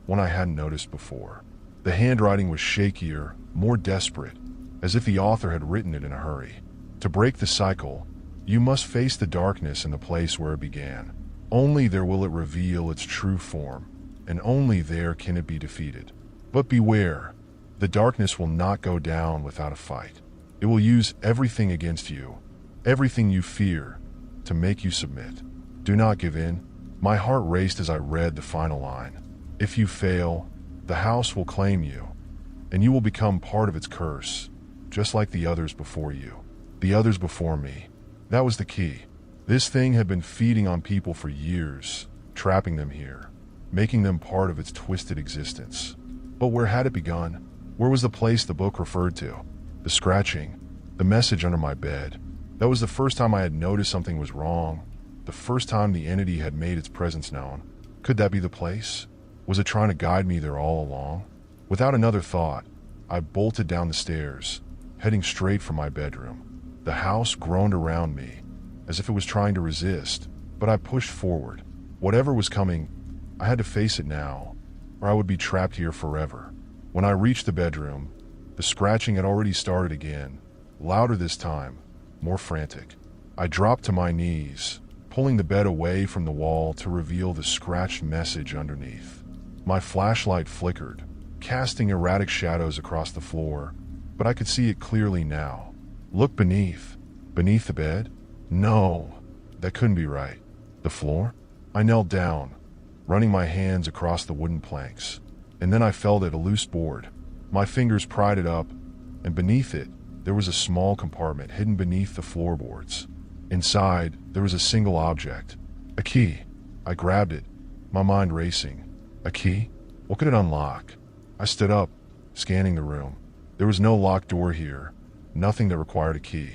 one I hadn't noticed before. The handwriting was shakier, more desperate, as if the author had written it in a hurry. To break the cycle, you must face the darkness in the place where it began. Only there will it reveal its true form, and only there can it be defeated. But beware, the darkness will not go down without a fight. It will use everything against you, everything you fear, to make you submit. Do not give in. My heart raced as I read the final line. If you fail, the house will claim you, and you will become part of its curse, just like the others before you. The others before me. That was the key. This thing had been feeding on people for years, trapping them here, making them part of its twisted existence. But where had it begun? Where was the place the book referred to? The scratching, the message under my bed. That was the first time I had noticed something was wrong, the first time the entity had made its presence known. Could that be the place? Was it trying to guide me there all along? Without another thought, I bolted down the stairs, heading straight for my bedroom. The house groaned around me, as if it was trying to resist, but I pushed forward. Whatever was coming, I had to face it now, or I would be trapped here forever. When I reached the bedroom, the scratching had already started again, louder this time, more frantic. I dropped to my knees, pulling the bed away from the wall to reveal the scratched message underneath. My flashlight flickered, casting erratic shadows across the floor, but I could see it clearly now. Look beneath. Beneath the bed? No, that couldn't be right. The floor? I knelt down, running my hands across the wooden planks, and then I felt it, a loose board. My fingers pried it up, and beneath it, there was a small compartment hidden beneath the floorboards. Inside, there was a single object, a key. I grabbed it, my mind racing. A key? What could it unlock? I stood up, scanning the room. There was no locked door here, nothing that required a key.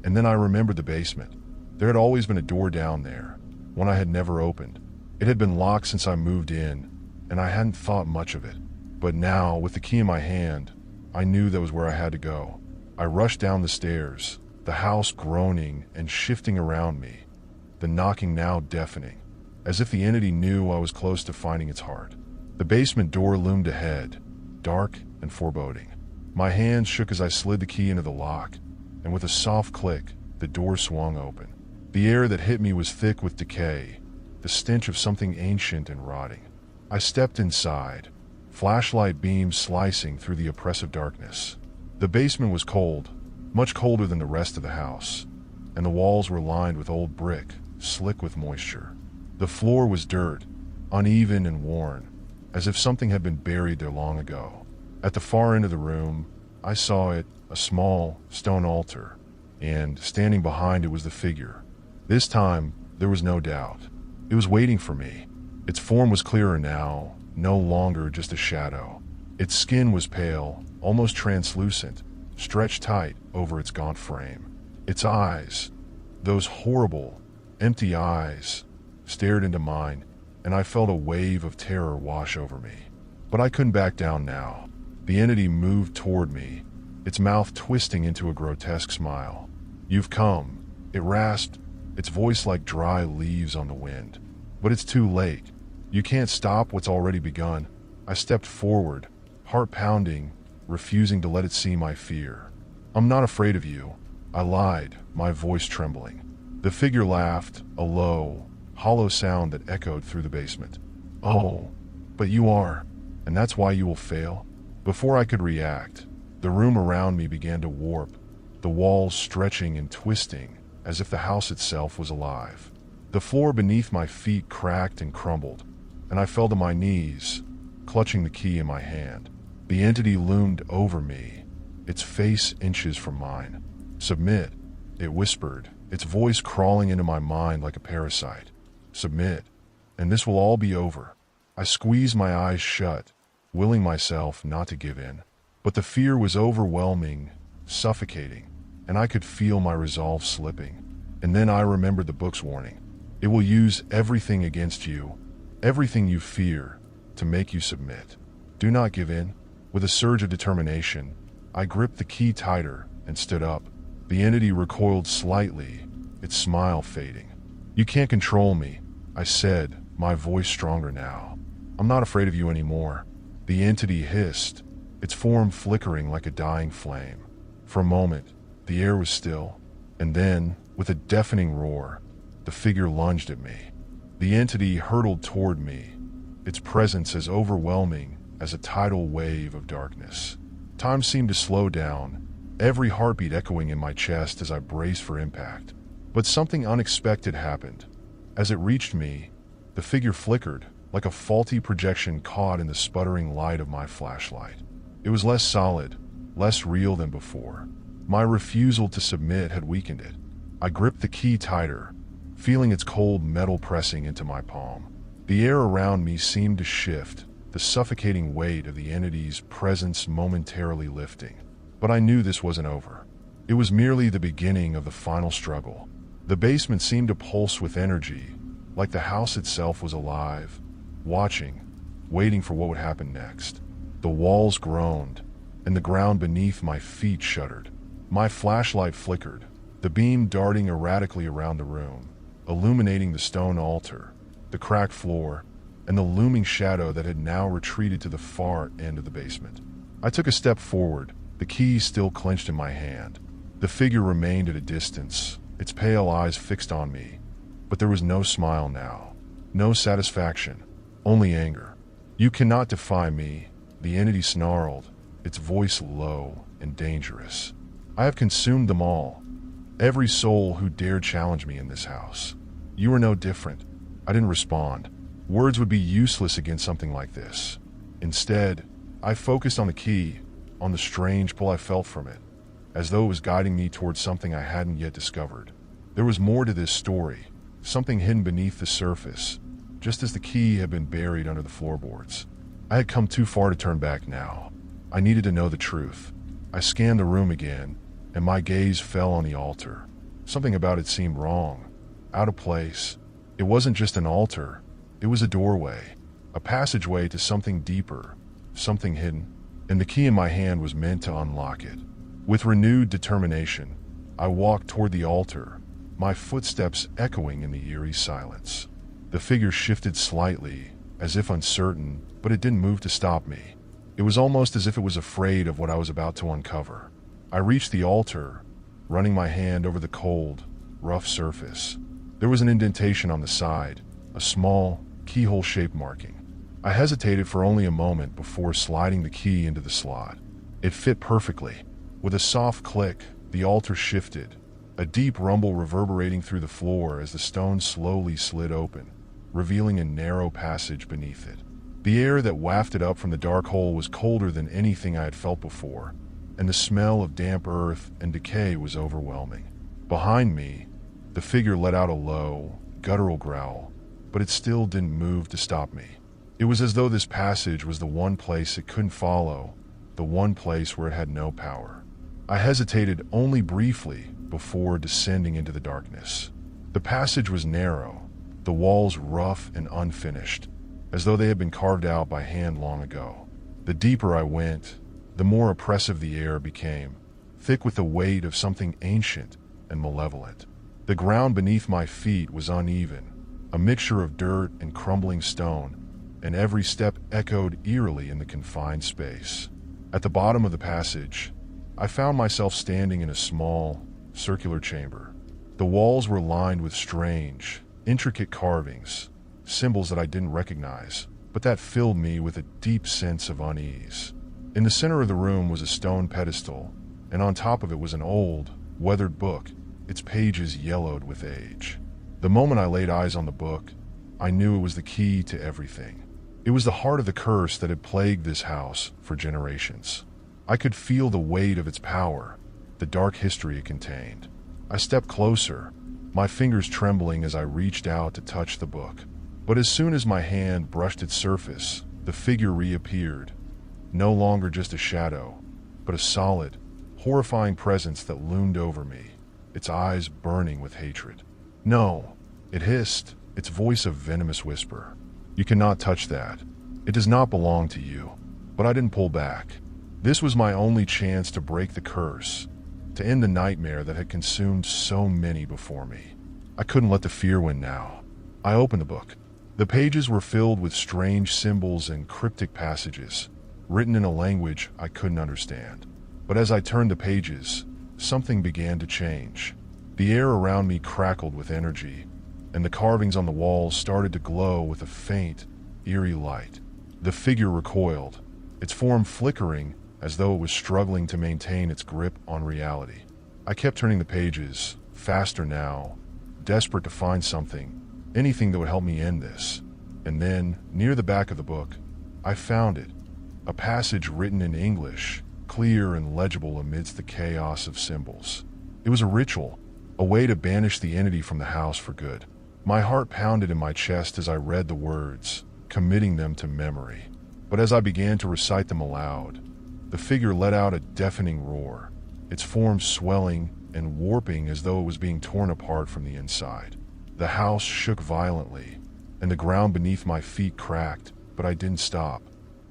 And then I remembered the basement. There had always been a door down there, one I had never opened. It had been locked since I moved in, and I hadn't thought much of it. But now, with the key in my hand, I knew that was where I had to go. I rushed down the stairs, the house groaning and shifting around me, the knocking now deafening, as if the entity knew I was close to finding its heart. The basement door loomed ahead, dark and foreboding. My hands shook as I slid the key into the lock, and with a soft click, the door swung open. The air that hit me was thick with decay, the stench of something ancient and rotting. I stepped inside, flashlight beams slicing through the oppressive darkness. The basement was cold, much colder than the rest of the house, and the walls were lined with old brick, slick with moisture. The floor was dirt, uneven and worn, as if something had been buried there long ago. At the far end of the room, I saw it, a small stone altar, and standing behind it was the figure. This time, there was no doubt. It was waiting for me. Its form was clearer now, no longer just a shadow. Its skin was pale, almost translucent, stretched tight over its gaunt frame. Its eyes, those horrible, empty eyes, stared into mine, and I felt a wave of terror wash over me. But I couldn't back down now. The entity moved toward me, its mouth twisting into a grotesque smile. "You've come," it rasped, its voice like dry leaves on the wind. "But it's too late. You can't stop what's already begun." I stepped forward, heart pounding, refusing to let it see my fear. "I'm not afraid of you," I lied, my voice trembling. The figure laughed, a low, hollow sound that echoed through the basement. "Oh, but you are, and that's why you will fail." Before I could react, the room around me began to warp, the walls stretching and twisting as if the house itself was alive. The floor beneath my feet cracked and crumbled, and I fell to my knees, clutching the key in my hand. The entity loomed over me, its face inches from mine. "Submit," it whispered, its voice crawling into my mind like a parasite. Submit, and this will all be over. I squeezed my eyes shut, willing myself not to give in. But the fear was overwhelming, suffocating, and I could feel my resolve slipping. And then I remembered the book's warning. It will use everything against you, everything you fear, to make you submit. Do not give in. With a surge of determination, I gripped the key tighter and stood up. The entity recoiled slightly, its smile fading. You can't control me, I said, my voice stronger now. I'm not afraid of you anymore. The entity hissed, its form flickering like a dying flame. For a moment, the air was still, and then, with a deafening roar, the figure lunged at me. The entity hurtled toward me, its presence as overwhelming as a tidal wave of darkness. Time seemed to slow down, every heartbeat echoing in my chest as I braced for impact. But something unexpected happened. As it reached me, the figure flickered, like a faulty projection caught in the sputtering light of my flashlight. It was less solid, less real than before. My refusal to submit had weakened it. I gripped the key tighter, feeling its cold metal pressing into my palm. The air around me seemed to shift, the suffocating weight of the entity's presence momentarily lifting. But I knew this wasn't over. It was merely the beginning of the final struggle. The basement seemed to pulse with energy, like the house itself was alive, watching, waiting for what would happen next. The walls groaned, and the ground beneath my feet shuddered. My flashlight flickered, the beam darting erratically around the room, illuminating the stone altar, the cracked floor, and the looming shadow that had now retreated to the far end of the basement. I took a step forward, the key still clenched in my hand. The figure remained at a distance, its pale eyes fixed on me, but there was no smile now, no satisfaction, only anger. You cannot defy me, the entity snarled, its voice low and dangerous. I have consumed them all, every soul who dared challenge me in this house. You are no different. I didn't respond. Words would be useless against something like this. Instead, I focused on the key, on the strange pull I felt from it, as though it was guiding me towards something I hadn't yet discovered. There was more to this story, something hidden beneath the surface, just as the key had been buried under the floorboards. I had come too far to turn back now. I needed to know the truth. I scanned the room again, and my gaze fell on the altar. Something about it seemed wrong, out of place. It wasn't just an altar, it was a doorway, a passageway to something deeper, something hidden, and the key in my hand was meant to unlock it. With renewed determination, I walked toward the altar, my footsteps echoing in the eerie silence. The figure shifted slightly, as if uncertain, but it didn't move to stop me. It was almost as if it was afraid of what I was about to uncover. I reached the altar, running my hand over the cold, rough surface. There was an indentation on the side, a small, keyhole-shaped marking. I hesitated for only a moment before sliding the key into the slot. It fit perfectly. With a soft click, the altar shifted, a deep rumble reverberating through the floor as the stone slowly slid open, revealing a narrow passage beneath it. The air that wafted up from the dark hole was colder than anything I had felt before, and the smell of damp earth and decay was overwhelming. Behind me, the figure let out a low, guttural growl, but it still didn't move to stop me. It was as though this passage was the one place it couldn't follow, the one place where it had no power. I hesitated only briefly before descending into the darkness. The passage was narrow, the walls rough and unfinished, as though they had been carved out by hand long ago. The deeper I went, the more oppressive the air became, thick with the weight of something ancient and malevolent. The ground beneath my feet was uneven, a mixture of dirt and crumbling stone, and every step echoed eerily in the confined space. At the bottom of the passage, I found myself standing in a small, circular chamber. The walls were lined with strange, intricate carvings, symbols that I didn't recognize, but that filled me with a deep sense of unease. In the center of the room was a stone pedestal, and on top of it was an old, weathered book, its pages yellowed with age. The moment I laid eyes on the book, I knew it was the key to everything. It was the heart of the curse that had plagued this house for generations. I could feel the weight of its power, the dark history it contained. I stepped closer, my fingers trembling as I reached out to touch the book. But as soon as my hand brushed its surface, the figure reappeared, no longer just a shadow, but a solid, horrifying presence that loomed over me, its eyes burning with hatred. "No," it hissed, its voice a venomous whisper. "You cannot touch that. It does not belong to you." But I didn't pull back. This was my only chance to break the curse, to end the nightmare that had consumed so many before me. I couldn't let the fear win now. I opened the book. The pages were filled with strange symbols and cryptic passages, written in a language I couldn't understand. But as I turned the pages, something began to change. The air around me crackled with energy, and the carvings on the walls started to glow with a faint, eerie light. The figure recoiled, its form flickering as though it was struggling to maintain its grip on reality. I kept turning the pages, faster now, desperate to find something, anything that would help me end this. And then, near the back of the book, I found it, a passage written in English, clear and legible amidst the chaos of symbols. It was a ritual, a way to banish the entity from the house for good. My heart pounded in my chest as I read the words, committing them to memory. But as I began to recite them aloud, the figure let out a deafening roar, its form swelling and warping as though it was being torn apart from the inside. The house shook violently, and the ground beneath my feet cracked, but I didn't stop.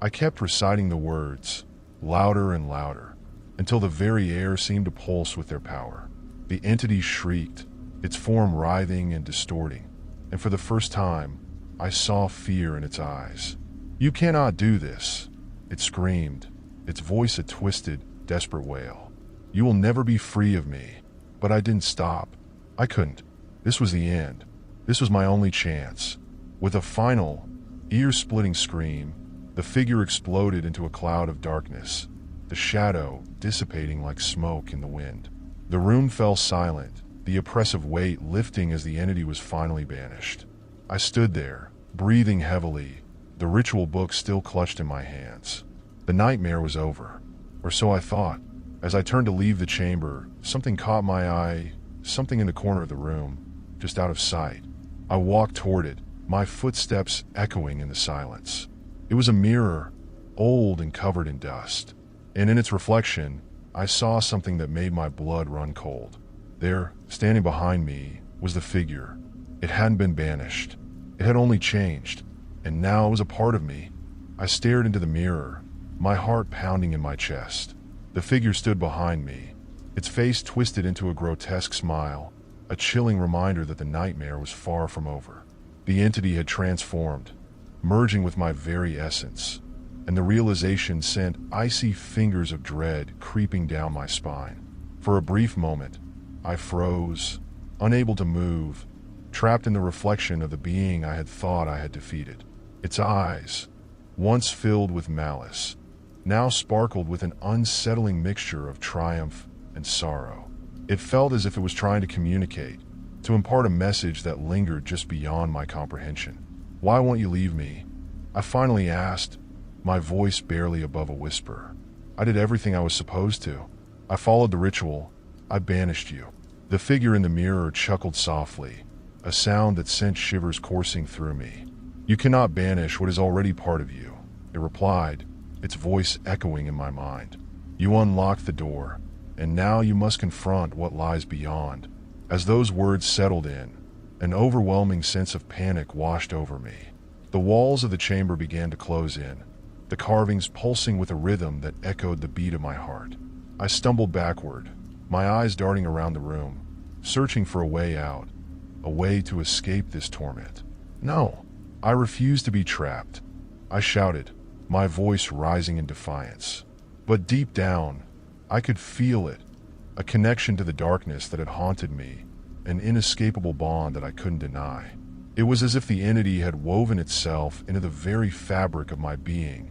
I kept reciting the words, louder and louder, until the very air seemed to pulse with their power. The entity shrieked, its form writhing and distorting, and for the first time, I saw fear in its eyes. "You cannot do this," it screamed, its voice a twisted, desperate wail. "You will never be free of me." But I didn't stop. I couldn't. This was the end. This was my only chance. With a final, ear-splitting scream, the figure exploded into a cloud of darkness, the shadow dissipating like smoke in the wind. The room fell silent, the oppressive weight lifting as the entity was finally banished. I stood there, breathing heavily, the ritual book still clutched in my hands. The nightmare was over, or so I thought. As I turned to leave the chamber, something caught my eye, something in the corner of the room, just out of sight. I walked toward it, my footsteps echoing in the silence. It was a mirror, old and covered in dust, and in its reflection, I saw something that made my blood run cold. There, standing behind me, was the figure. It hadn't been banished. It had only changed, and now it was a part of me. I stared into the mirror, my heart pounding in my chest. The figure stood behind me, its face twisted into a grotesque smile, a chilling reminder that the nightmare was far from over. The entity had transformed, merging with my very essence, and the realization sent icy fingers of dread creeping down my spine. For a brief moment, I froze, unable to move, trapped in the reflection of the being I had thought I had defeated. Its eyes, once filled with malice, now sparkled with an unsettling mixture of triumph and sorrow. It felt as if it was trying to communicate, to impart a message that lingered just beyond my comprehension. "Why won't you leave me?" I finally asked, my voice barely above a whisper. "I did everything I was supposed to. I followed the ritual. I banished you." The figure in the mirror chuckled softly, a sound that sent shivers coursing through me. "You cannot banish what is already part of you," it replied, its voice echoing in my mind. "You unlocked the door, and now you must confront what lies beyond." As those words settled in, an overwhelming sense of panic washed over me. The walls of the chamber began to close in, the carvings pulsing with a rhythm that echoed the beat of my heart. I stumbled backward, my eyes darting around the room, searching for a way out, a way to escape this torment. "No, I refuse to be trapped," I shouted, my voice rising in defiance. But deep down, I could feel it, a connection to the darkness that had haunted me, an inescapable bond that I couldn't deny. It was as if the entity had woven itself into the very fabric of my being,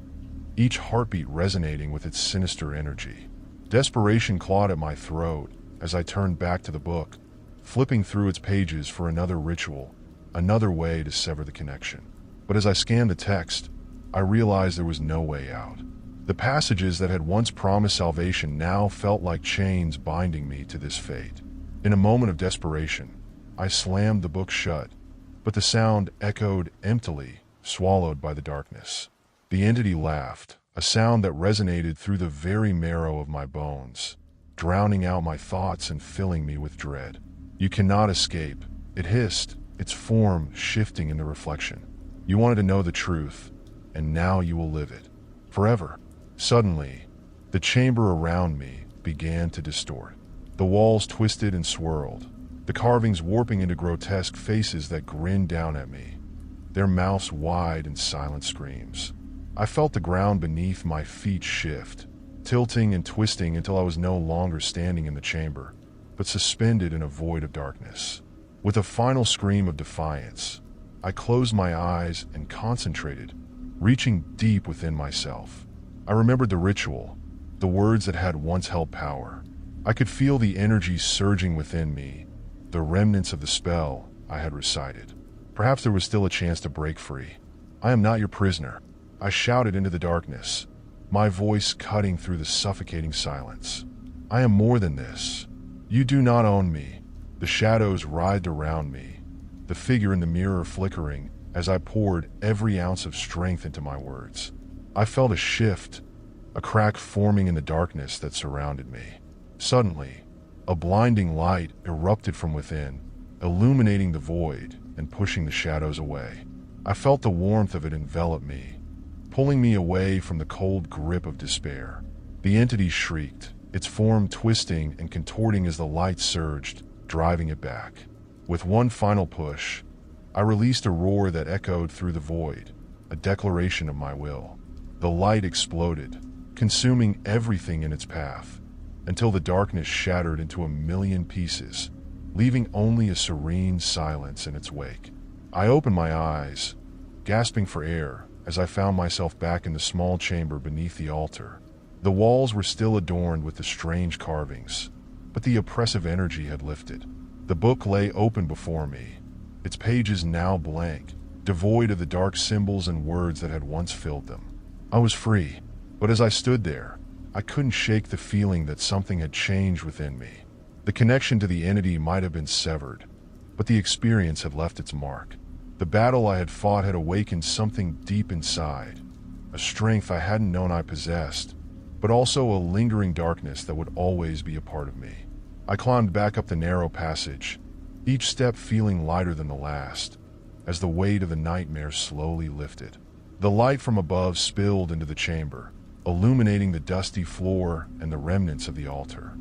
each heartbeat resonating with its sinister energy. Desperation clawed at my throat as I turned back to the book, flipping through its pages for another ritual, another way to sever the connection. But as I scanned the text, I realized there was no way out. The passages that had once promised salvation now felt like chains binding me to this fate. In a moment of desperation, I slammed the book shut, but the sound echoed emptily, swallowed by the darkness. The entity laughed, a sound that resonated through the very marrow of my bones, drowning out my thoughts and filling me with dread. "You cannot escape," it hissed, its form shifting in the reflection. "You wanted to know the truth, and now you will live it. Forever." Suddenly, the chamber around me began to distort. The walls twisted and swirled, the carvings warping into grotesque faces that grinned down at me, their mouths wide in silent screams. I felt the ground beneath my feet shift, tilting and twisting until I was no longer standing in the chamber, but suspended in a void of darkness. With a final scream of defiance, I closed my eyes and concentrated, reaching deep within myself. I remembered the ritual, the words that had once held power. I could feel the energy surging within me, the remnants of the spell I had recited. Perhaps there was still a chance to break free. "I am not your prisoner," I shouted into the darkness, my voice cutting through the suffocating silence. "I am more than this. You do not own me." The shadows writhed around me, the figure in the mirror flickering as I poured every ounce of strength into my words. I felt a shift, a crack forming in the darkness that surrounded me. Suddenly, a blinding light erupted from within, illuminating the void and pushing the shadows away. I felt the warmth of it envelop me, pulling me away from the cold grip of despair. The entity shrieked, its form twisting and contorting as the light surged, driving it back. With one final push, I released a roar that echoed through the void, a declaration of my will. The light exploded, consuming everything in its path, until the darkness shattered into a million pieces, leaving only a serene silence in its wake. I opened my eyes, gasping for air, as I found myself back in the small chamber beneath the altar. The walls were still adorned with the strange carvings, but the oppressive energy had lifted. The book lay open before me, its pages now blank, devoid of the dark symbols and words that had once filled them. I was free, but as I stood there, I couldn't shake the feeling that something had changed within me. The connection to the entity might have been severed, but the experience had left its mark. The battle I had fought had awakened something deep inside, a strength I hadn't known I possessed, but also a lingering darkness that would always be a part of me. I climbed back up the narrow passage, each step feeling lighter than the last, as the weight of the nightmare slowly lifted. The light from above spilled into the chamber, illuminating the dusty floor and the remnants of the altar.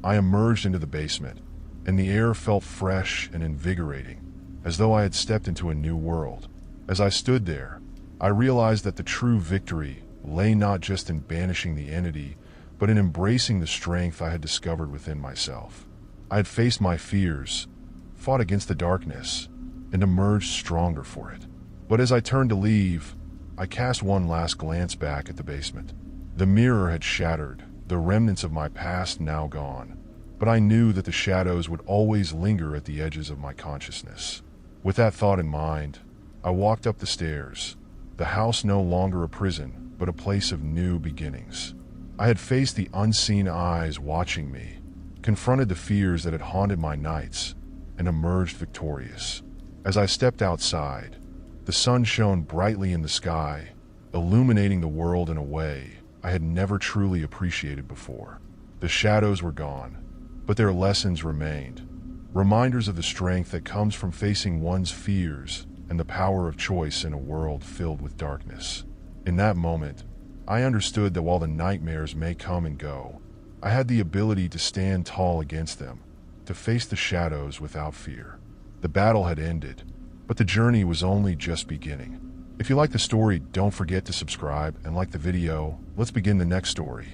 I emerged into the basement, and the air felt fresh and invigorating, as though I had stepped into a new world. As I stood there, I realized that the true victory lay not just in banishing the entity, but in embracing the strength I had discovered within myself. I had faced my fears, fought against the darkness, and emerged stronger for it. But as I turned to leave, I cast one last glance back at the basement. The mirror had shattered, the remnants of my past now gone, but I knew that the shadows would always linger at the edges of my consciousness. With that thought in mind, I walked up the stairs, the house no longer a prison, but a place of new beginnings. I had faced the unseen eyes watching me, confronted the fears that had haunted my nights, and emerged victorious. As I stepped outside, the sun shone brightly in the sky, illuminating the world in a way I had never truly appreciated before. The shadows were gone, but their lessons remained, reminders of the strength that comes from facing one's fears and the power of choice in a world filled with darkness. In that moment, I understood that while the nightmares may come and go, I had the ability to stand tall against them, to face the shadows without fear. The battle had ended, but the journey was only just beginning. If you like the story, don't forget to subscribe and like the video. Let's begin the next story.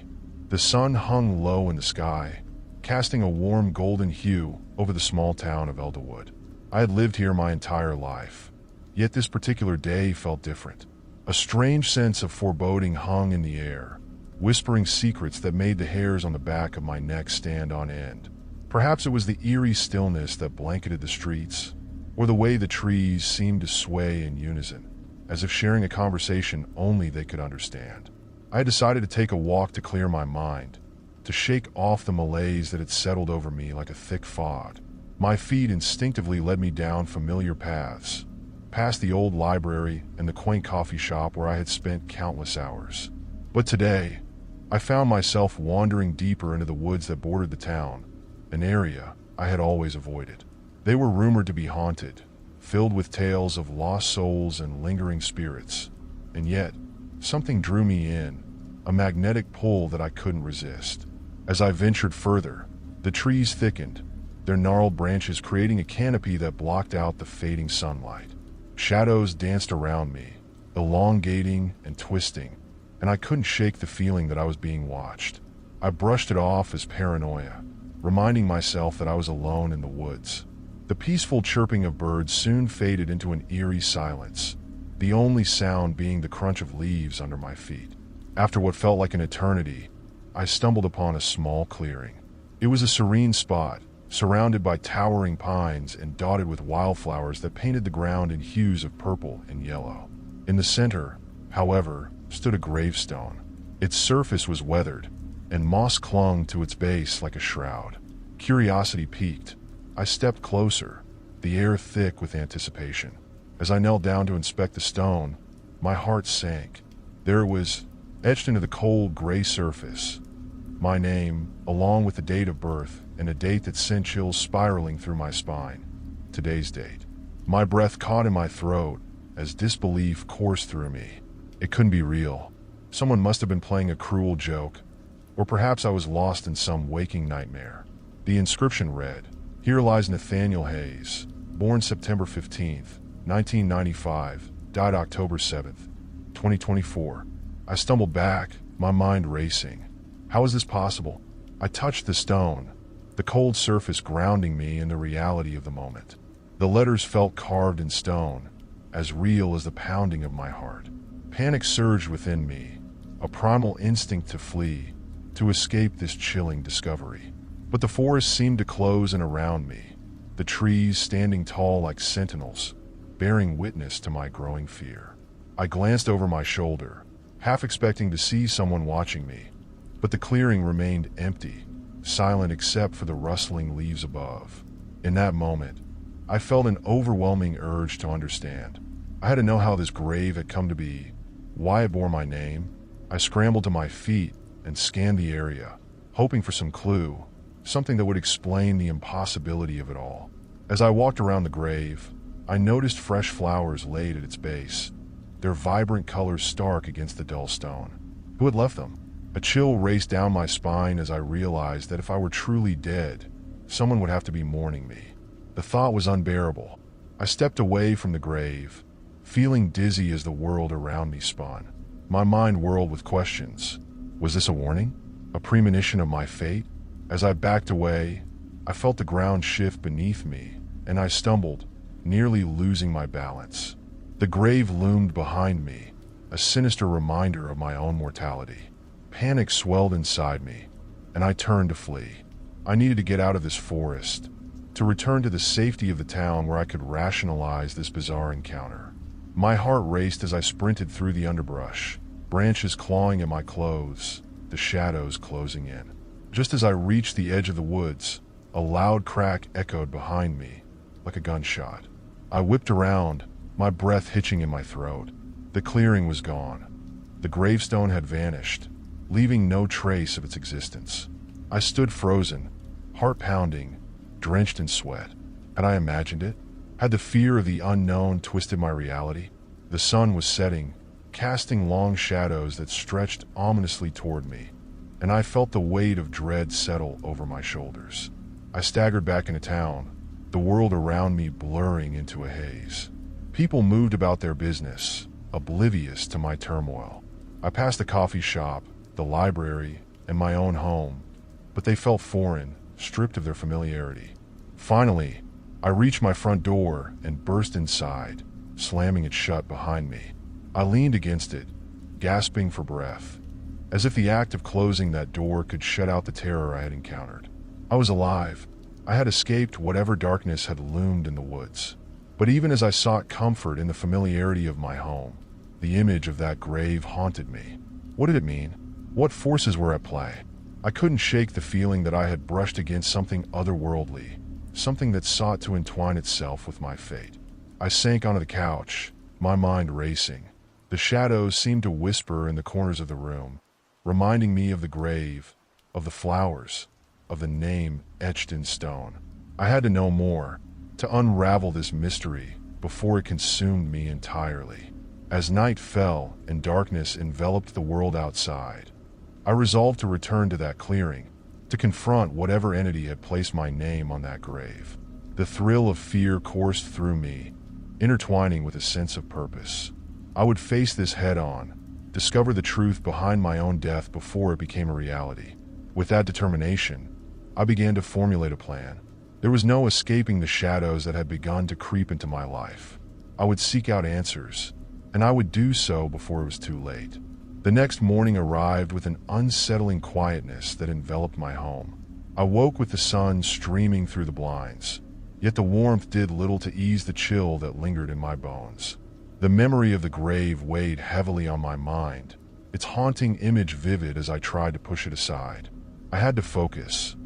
The sun hung low in the sky, casting a warm golden hue over the small town of Elderwood. I had lived here my entire life, yet this particular day felt different. A strange sense of foreboding hung in the air, whispering secrets that made the hairs on the back of my neck stand on end. Perhaps it was the eerie stillness that blanketed the streets, or the way the trees seemed to sway in unison, as if sharing a conversation only they could understand. I had decided to take a walk to clear my mind, to shake off the malaise that had settled over me like a thick fog. My feet instinctively led me down familiar paths, past the old library and the quaint coffee shop where I had spent countless hours. But today, I found myself wandering deeper into the woods that bordered the town, an area I had always avoided. They were rumored to be haunted, filled with tales of lost souls and lingering spirits, and yet, something drew me in, a magnetic pull that I couldn't resist. As I ventured further, the trees thickened, their gnarled branches creating a canopy that blocked out the fading sunlight. Shadows danced around me, elongating and twisting, and I couldn't shake the feeling that I was being watched. I brushed it off as paranoia, reminding myself that I was alone in the woods. The peaceful chirping of birds soon faded into an eerie silence, the only sound being the crunch of leaves under my feet. After what felt like an eternity, I stumbled upon a small clearing. It was a serene spot, surrounded by towering pines and dotted with wildflowers that painted the ground in hues of purple and yellow. In the center, however, stood a gravestone. Its surface was weathered, and moss clung to its base like a shroud. Curiosity piqued. I stepped closer, the air thick with anticipation. As I knelt down to inspect the stone, my heart sank. There it was, etched into the cold gray surface. My name, along with the date of birth, and a date that sent chills spiraling through my spine. Today's date. My breath caught in my throat as disbelief coursed through me. It couldn't be real. Someone must have been playing a cruel joke, or perhaps I was lost in some waking nightmare. The inscription read, "Here lies Nathaniel Hayes, born September 15th, 1995, died October 7th, 2024. I stumbled back, my mind racing. How is this possible? I touched the stone, the cold surface grounding me in the reality of the moment. The letters felt carved in stone, as real as the pounding of my heart. Panic surged within me, a primal instinct to flee, to escape this chilling discovery. But the forest seemed to close in around me, the trees standing tall like sentinels, bearing witness to my growing fear. I glanced over my shoulder, half expecting to see someone watching me, but the clearing remained empty, silent except for the rustling leaves above. In that moment, I felt an overwhelming urge to understand. I had to know how this grave had come to be, why it bore my name. I scrambled to my feet and scanned the area, hoping for some clue, something that would explain the impossibility of it all. As I walked around the grave, I noticed fresh flowers laid at its base, their vibrant colors stark against the dull stone. Who had left them? A chill raced down my spine as I realized that if I were truly dead, someone would have to be mourning me. The thought was unbearable. I stepped away from the grave, feeling dizzy as the world around me spun. My mind whirled with questions. Was this a warning? A premonition of my fate? As I backed away, I felt the ground shift beneath me, and I stumbled, nearly losing my balance. The grave loomed behind me, a sinister reminder of my own mortality. Panic swelled inside me, and I turned to flee. I needed to get out of this forest, to return to the safety of the town where I could rationalize this bizarre encounter. My heart raced as I sprinted through the underbrush, branches clawing at my clothes, the shadows closing in. Just as I reached the edge of the woods, a loud crack echoed behind me, like a gunshot. I whipped around, my breath hitching in my throat. The clearing was gone. The gravestone had vanished, leaving no trace of its existence. I stood frozen, heart pounding, drenched in sweat. Had I imagined it? Had the fear of the unknown twisted my reality? The sun was setting, casting long shadows that stretched ominously toward me, and I felt the weight of dread settle over my shoulders. I staggered back into town, the world around me blurring into a haze. People moved about their business, oblivious to my turmoil. I passed the coffee shop, the library, and my own home, but they felt foreign, stripped of their familiarity. Finally, I reached my front door and burst inside, slamming it shut behind me. I leaned against it, gasping for breath, as if the act of closing that door could shut out the terror I had encountered. I was alive. I had escaped whatever darkness had loomed in the woods. But even as I sought comfort in the familiarity of my home, the image of that grave haunted me. What did it mean? What forces were at play? I couldn't shake the feeling that I had brushed against something otherworldly, something that sought to entwine itself with my fate. I sank onto the couch, my mind racing. The shadows seemed to whisper in the corners of the room, reminding me of the grave, of the flowers, of the name etched in stone. I had to know more, to unravel this mystery before it consumed me entirely. As night fell and darkness enveloped the world outside, I resolved to return to that clearing, to confront whatever entity had placed my name on that grave. The thrill of fear coursed through me, intertwining with a sense of purpose. I would face this head-on, discover the truth behind my own death before it became a reality. With that determination, I began to formulate a plan. There was no escaping the shadows that had begun to creep into my life. I would seek out answers, and I would do so before it was too late. The next morning arrived with an unsettling quietness that enveloped my home. I woke with the sun streaming through the blinds, yet the warmth did little to ease the chill that lingered in my bones. The memory of the grave weighed heavily on my mind, its haunting image vivid as I tried to push it aside. I had to focus.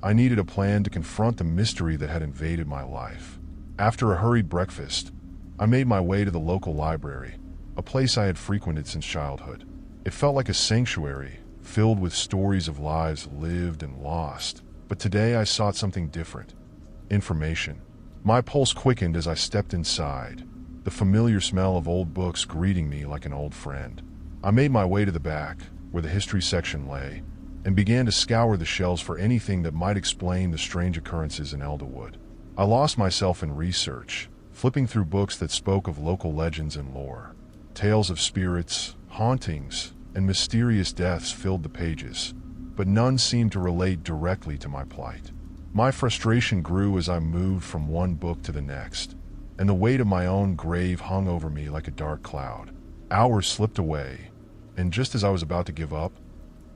I needed a plan to confront the mystery that had invaded my life. After a hurried breakfast, I made my way to the local library, a place I had frequented since childhood. It felt like a sanctuary, filled with stories of lives lived and lost. But today I sought something different. Information. My pulse quickened as I stepped inside, the familiar smell of old books greeting me like an old friend. I made my way to the back, where the history section lay, and began to scour the shelves for anything that might explain the strange occurrences in Elderwood. I lost myself in research, flipping through books that spoke of local legends and lore. Tales of spirits, hauntings, and mysterious deaths filled the pages, but none seemed to relate directly to my plight. My frustration grew as I moved from one book to the next, and the weight of my own grave hung over me like a dark cloud. Hours slipped away, and just as I was about to give up,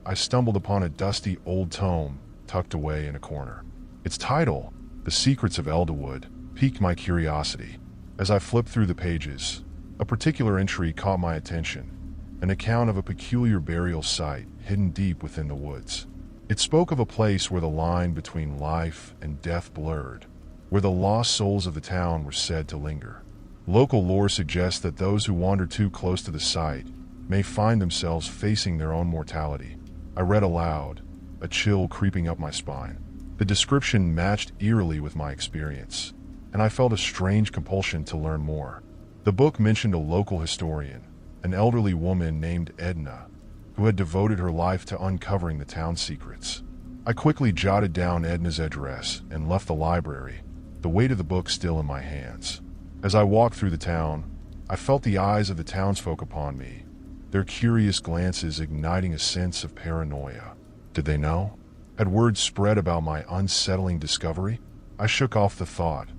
I stumbled upon a dusty old tome tucked away in a corner. Its title, The Secrets of Elderwood, piqued my curiosity. As I flipped through the pages, a particular entry caught my attention, an account of a peculiar burial site hidden deep within the woods. It spoke of a place where the line between life and death blurred, where the lost souls of the town were said to linger. Local lore suggests that those who wander too close to the site may find themselves facing their own mortality. I read aloud, a chill creeping up my spine. The description matched eerily with my experience, and I felt a strange compulsion to learn more. The book mentioned a local historian, an elderly woman named Edna, who had devoted her life to uncovering the town's secrets. I quickly jotted down Edna's address and left the library, the weight of the book still in my hands. As I walked through the town, I felt the eyes of the townsfolk upon me, their curious glances igniting a sense of paranoia. Did they know? Had word spread about my unsettling discovery? I shook off the thought,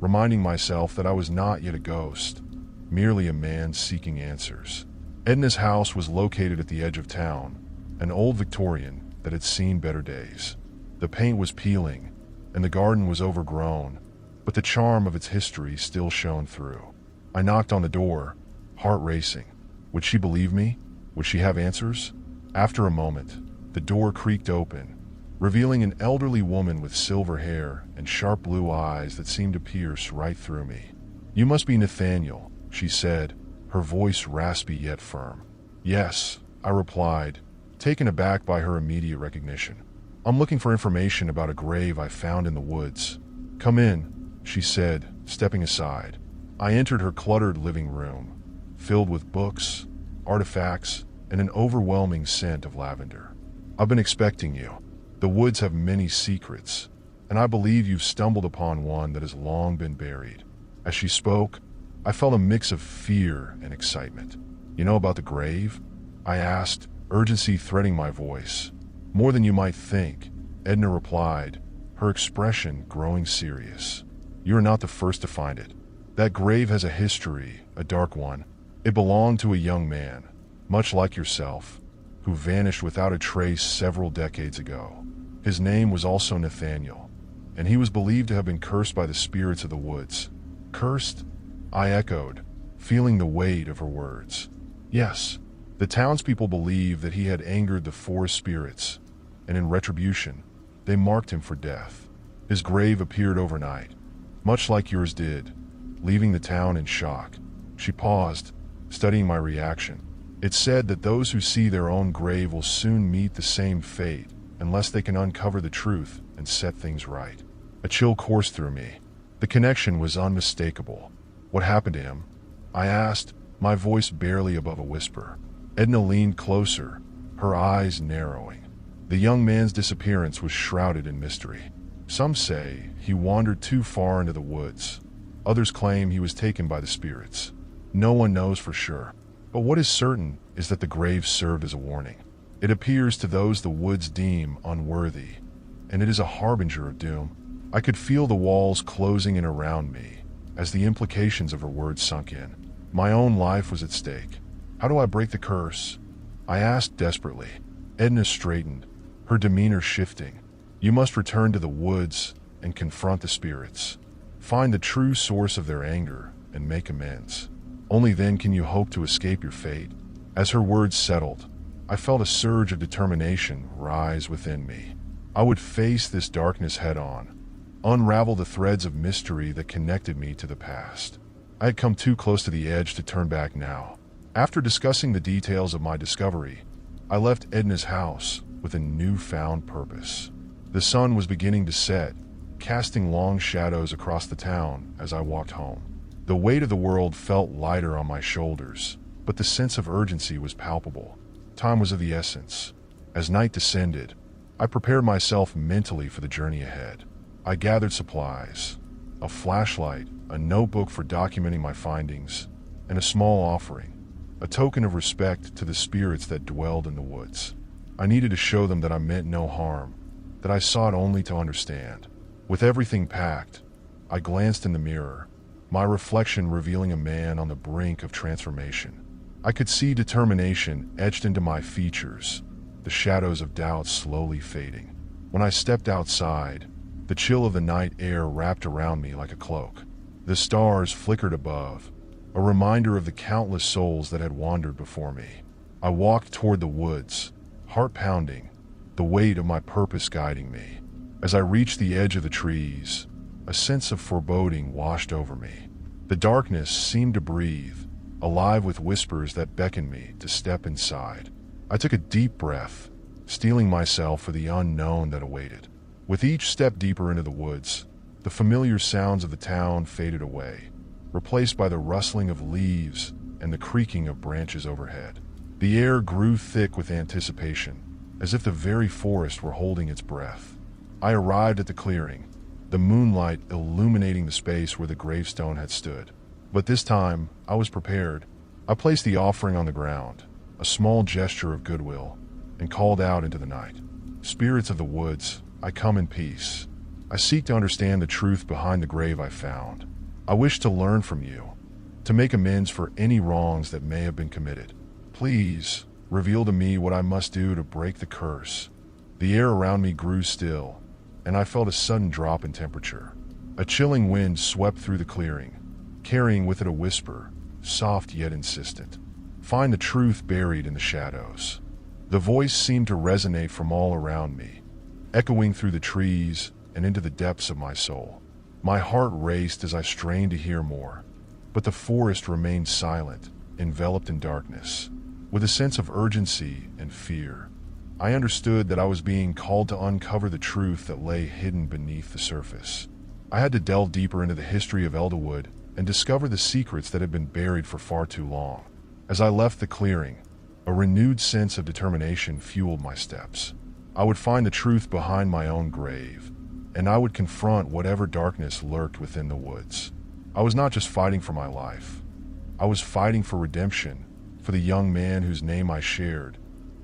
reminding myself that I was not yet a ghost, merely a man seeking answers. Edna's house was located at the edge of town, an old Victorian that had seen better days. The paint was peeling, and the garden was overgrown, but the charm of its history still shone through. I knocked on the door, heart racing. Would she believe me? Would she have answers? After a moment, the door creaked open, revealing an elderly woman with silver hair and sharp blue eyes that seemed to pierce right through me. "You must be Nathaniel," she said, her voice raspy yet firm. "Yes," I replied, taken aback by her immediate recognition. "I'm looking for information about a grave I found in the woods." "Come in," she said, stepping aside. I entered her cluttered living room, filled with books, artifacts, and an overwhelming scent of lavender. "I've been expecting you. The woods have many secrets, and I believe you've stumbled upon one that has long been buried." As she spoke, I felt a mix of fear and excitement. "You know about the grave?" I asked, urgency threading my voice. "More than you might think," Edna replied, her expression growing serious. "You are not the first to find it. That grave has a history, a dark one. It belonged to a young man, much like yourself, who vanished without a trace several decades ago. His name was also Nathaniel, and he was believed to have been cursed by the spirits of the woods." "Cursed?" I echoed, feeling the weight of her words. "Yes, the townspeople believe that he had angered the forest spirits, and in retribution, they marked him for death. His grave appeared overnight, much like yours did, leaving the town in shock. She paused, studying my reaction. It said that those who see their own grave will soon meet the same fate unless they can uncover the truth and set things right. A chill coursed through me. The connection was unmistakable. What happened to him? I asked, my voice barely above a whisper. Edna leaned closer, her eyes narrowing. The young man's disappearance was shrouded in mystery. Some say he wandered too far into the woods. Others claim he was taken by the spirits. No one knows for sure. But what is certain is that the grave served as a warning. It appears to those the woods deem unworthy, and it is a harbinger of doom. I could feel the walls closing in around me as the implications of her words sunk in. My own life was at stake. How do I break the curse? I asked desperately. Edna straightened, her demeanor shifting. You must return to the woods and confront the spirits. Find the true source of their anger and make amends. Only then can you hope to escape your fate. As her words settled, I felt a surge of determination rise within me. I would face this darkness head-on, unravel the threads of mystery that connected me to the past. I had come too close to the edge to turn back now. After discussing the details of my discovery, I left Edna's house with a newfound purpose. The sun was beginning to set, casting long shadows across the town as I walked home. The weight of the world felt lighter on my shoulders, but the sense of urgency was palpable. Time was of the essence. As night descended, I prepared myself mentally for the journey ahead. I gathered supplies, a flashlight, a notebook for documenting my findings, and a small offering, a token of respect to the spirits that dwelled in the woods. I needed to show them that I meant no harm, that I sought only to understand. With everything packed, I glanced in the mirror, my reflection revealing a man on the brink of transformation. I could see determination etched into my features, the shadows of doubt slowly fading. When I stepped outside, the chill of the night air wrapped around me like a cloak. The stars flickered above, a reminder of the countless souls that had wandered before me. I walked toward the woods, heart pounding, the weight of my purpose guiding me. As I reached the edge of the trees, a sense of foreboding washed over me. The darkness seemed to breathe, alive with whispers that beckoned me to step inside. I took a deep breath, steeling myself for the unknown that awaited. With each step deeper into the woods, the familiar sounds of the town faded away, replaced by the rustling of leaves and the creaking of branches overhead. The air grew thick with anticipation, as if the very forest were holding its breath. I arrived at the clearing, the moonlight illuminating the space where the gravestone had stood. But this time, I was prepared. I placed the offering on the ground, a small gesture of goodwill, and called out into the night. Spirits of the woods, I come in peace. I seek to understand the truth behind the grave I found. I wish to learn from you, to make amends for any wrongs that may have been committed. Please, reveal to me what I must do to break the curse. The air around me grew still, and I felt a sudden drop in temperature. A chilling wind swept through the clearing, carrying with it a whisper, soft yet insistent. Find the truth buried in the shadows. The voice seemed to resonate from all around me, echoing through the trees and into the depths of my soul. My heart raced as I strained to hear more, but the forest remained silent, enveloped in darkness. With a sense of urgency and fear, I understood that I was being called to uncover the truth that lay hidden beneath the surface. I had to delve deeper into the history of Elderwood and discover the secrets that had been buried for far too long. As I left the clearing, a renewed sense of determination fueled my steps. I would find the truth behind my own grave, and I would confront whatever darkness lurked within the woods. I was not just fighting for my life. I was fighting for redemption, for the young man whose name I shared,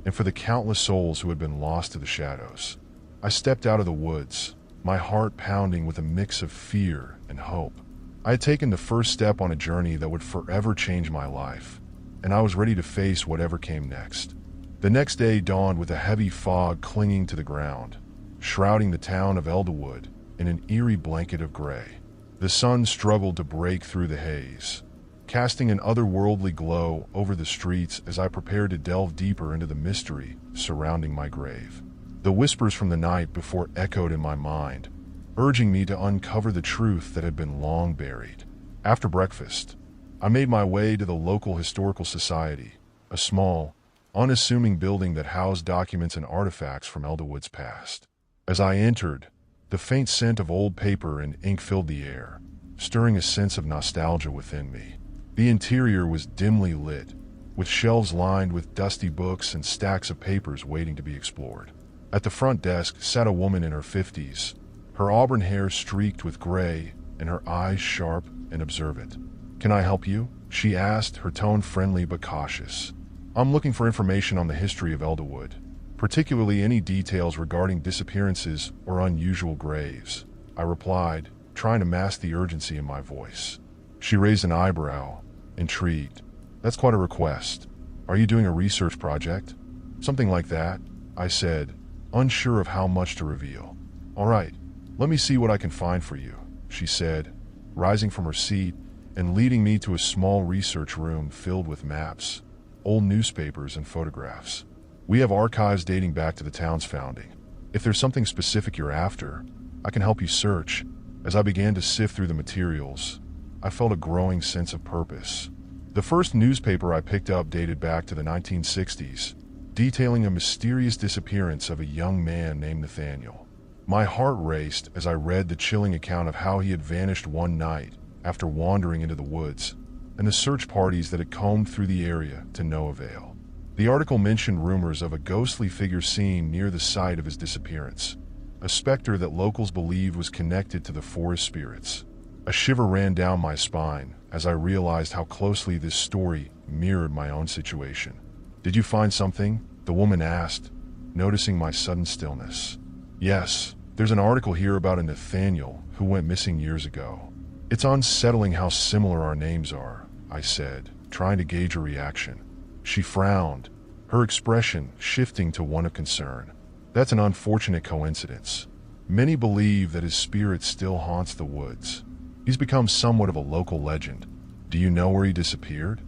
and for the countless souls who had been lost to the shadows. I stepped out of the woods, my heart pounding with a mix of fear and hope. I had taken the first step on a journey that would forever change my life, and I was ready to face whatever came next. The next day dawned with a heavy fog clinging to the ground, shrouding the town of Elderwood in an eerie blanket of gray. The sun struggled to break through the haze, casting an otherworldly glow over the streets as I prepared to delve deeper into the mystery surrounding my grave. The whispers from the night before echoed in my mind, urging me to uncover the truth that had been long buried. After breakfast, I made my way to the local historical society, a small, unassuming building that housed documents and artifacts from Elderwood's past. As I entered, the faint scent of old paper and ink filled the air, stirring a sense of nostalgia within me. The interior was dimly lit, with shelves lined with dusty books and stacks of papers waiting to be explored. At the front desk sat a woman in her 50s, her auburn hair streaked with gray and her eyes sharp and observant. "Can I help you?" she asked, her tone friendly but cautious. "I'm looking for information on the history of Elderwood, particularly any details regarding disappearances or unusual graves," I replied, trying to mask the urgency in my voice. She raised an eyebrow, intrigued. "That's quite a request. Are you doing a research project?" "Something like that," I said, unsure of how much to reveal. "All right, let me see what I can find for you," she said, rising from her seat and leading me to a small research room filled with maps, old newspapers, and photographs. "We have archives dating back to the town's founding. If there's something specific you're after, I can help you search." As I began to sift through the materials, I felt a growing sense of purpose. The first newspaper I picked up dated back to the 1960s, detailing a mysterious disappearance of a young man named Nathaniel. My heart raced as I read the chilling account of how he had vanished one night after wandering into the woods, and the search parties that had combed through the area to no avail. The article mentioned rumors of a ghostly figure seen near the site of his disappearance, a specter that locals believed was connected to the forest spirits. A shiver ran down my spine as I realized how closely this story mirrored my own situation. "Did you find something?" the woman asked, noticing my sudden stillness. "Yes, there's an article here about a Nathaniel who went missing years ago. It's unsettling how similar our names are," I said, trying to gauge her reaction. She frowned, her expression shifting to one of concern. "That's an unfortunate coincidence. Many believe that his spirit still haunts the woods. He's become somewhat of a local legend." "Do you know where he disappeared?"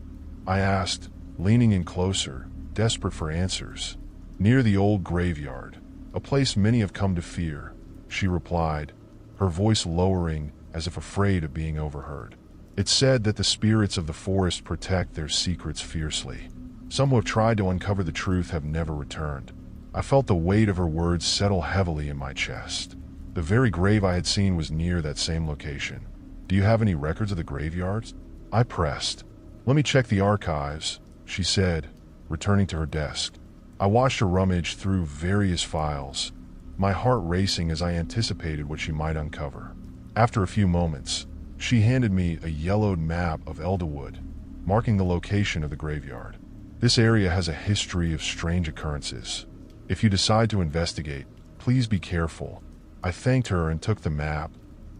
I asked, leaning in closer, desperate for answers. "Near the old graveyard, a place many have come to fear," she replied, her voice lowering as if afraid of being overheard. "It's said that the spirits of the forest protect their secrets fiercely. Some who have tried to uncover the truth have never returned." I felt the weight of her words settle heavily in my chest. The very grave I had seen was near that same location. "Do you have any records of the graveyards?" I pressed. "Let me check the archives," she said, returning to her desk. I watched her rummage through various files, my heart racing as I anticipated what she might uncover. After a few moments, she handed me a yellowed map of Elderwood, marking the location of the graveyard. "This area has a history of strange occurrences. If you decide to investigate, please be careful." I thanked her and took the map,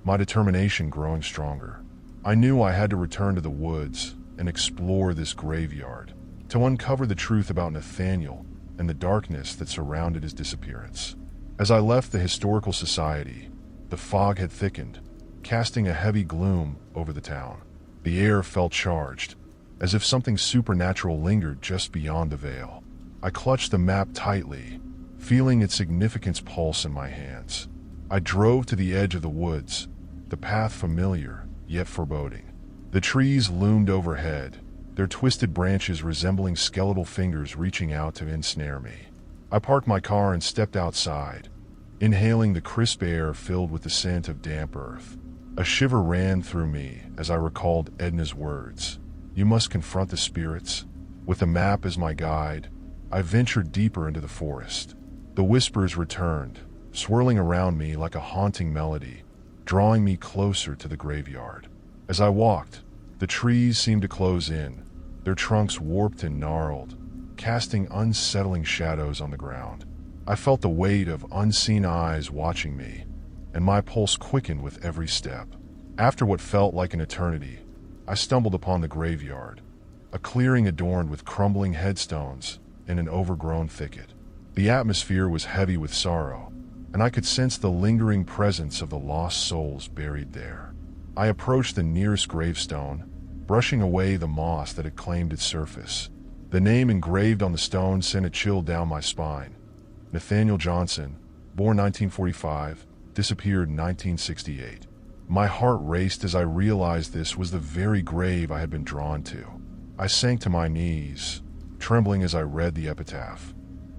my determination growing stronger. I knew I had to return to the woods and explore this graveyard to uncover the truth about Nathaniel and the darkness that surrounded his disappearance. As I left the historical society, the fog had thickened, casting a heavy gloom over the town. The air felt charged, as if something supernatural lingered just beyond the veil. I clutched the map tightly, feeling its significance pulse in my hands. I drove to the edge of the woods, the path familiar, yet foreboding. The trees loomed overhead, their twisted branches resembling skeletal fingers reaching out to ensnare me. I parked my car and stepped outside, inhaling the crisp air filled with the scent of damp earth. A shiver ran through me as I recalled Edna's words. "You must confront the spirits." With the map as my guide, I ventured deeper into the forest. The whispers returned, swirling around me like a haunting melody, drawing me closer to the graveyard. As I walked, the trees seemed to close in, their trunks warped and gnarled, casting unsettling shadows on the ground. I felt the weight of unseen eyes watching me, and my pulse quickened with every step. After what felt like an eternity, I stumbled upon the graveyard, a clearing adorned with crumbling headstones and an overgrown thicket. The atmosphere was heavy with sorrow, and I could sense the lingering presence of the lost souls buried there. I approached the nearest gravestone, brushing away the moss that had claimed its surface. The name engraved on the stone sent a chill down my spine. Nathaniel Johnson, born 1945, disappeared in 1968. My heart raced as I realized this was the very grave I had been drawn to. I sank to my knees, trembling as I read the epitaph.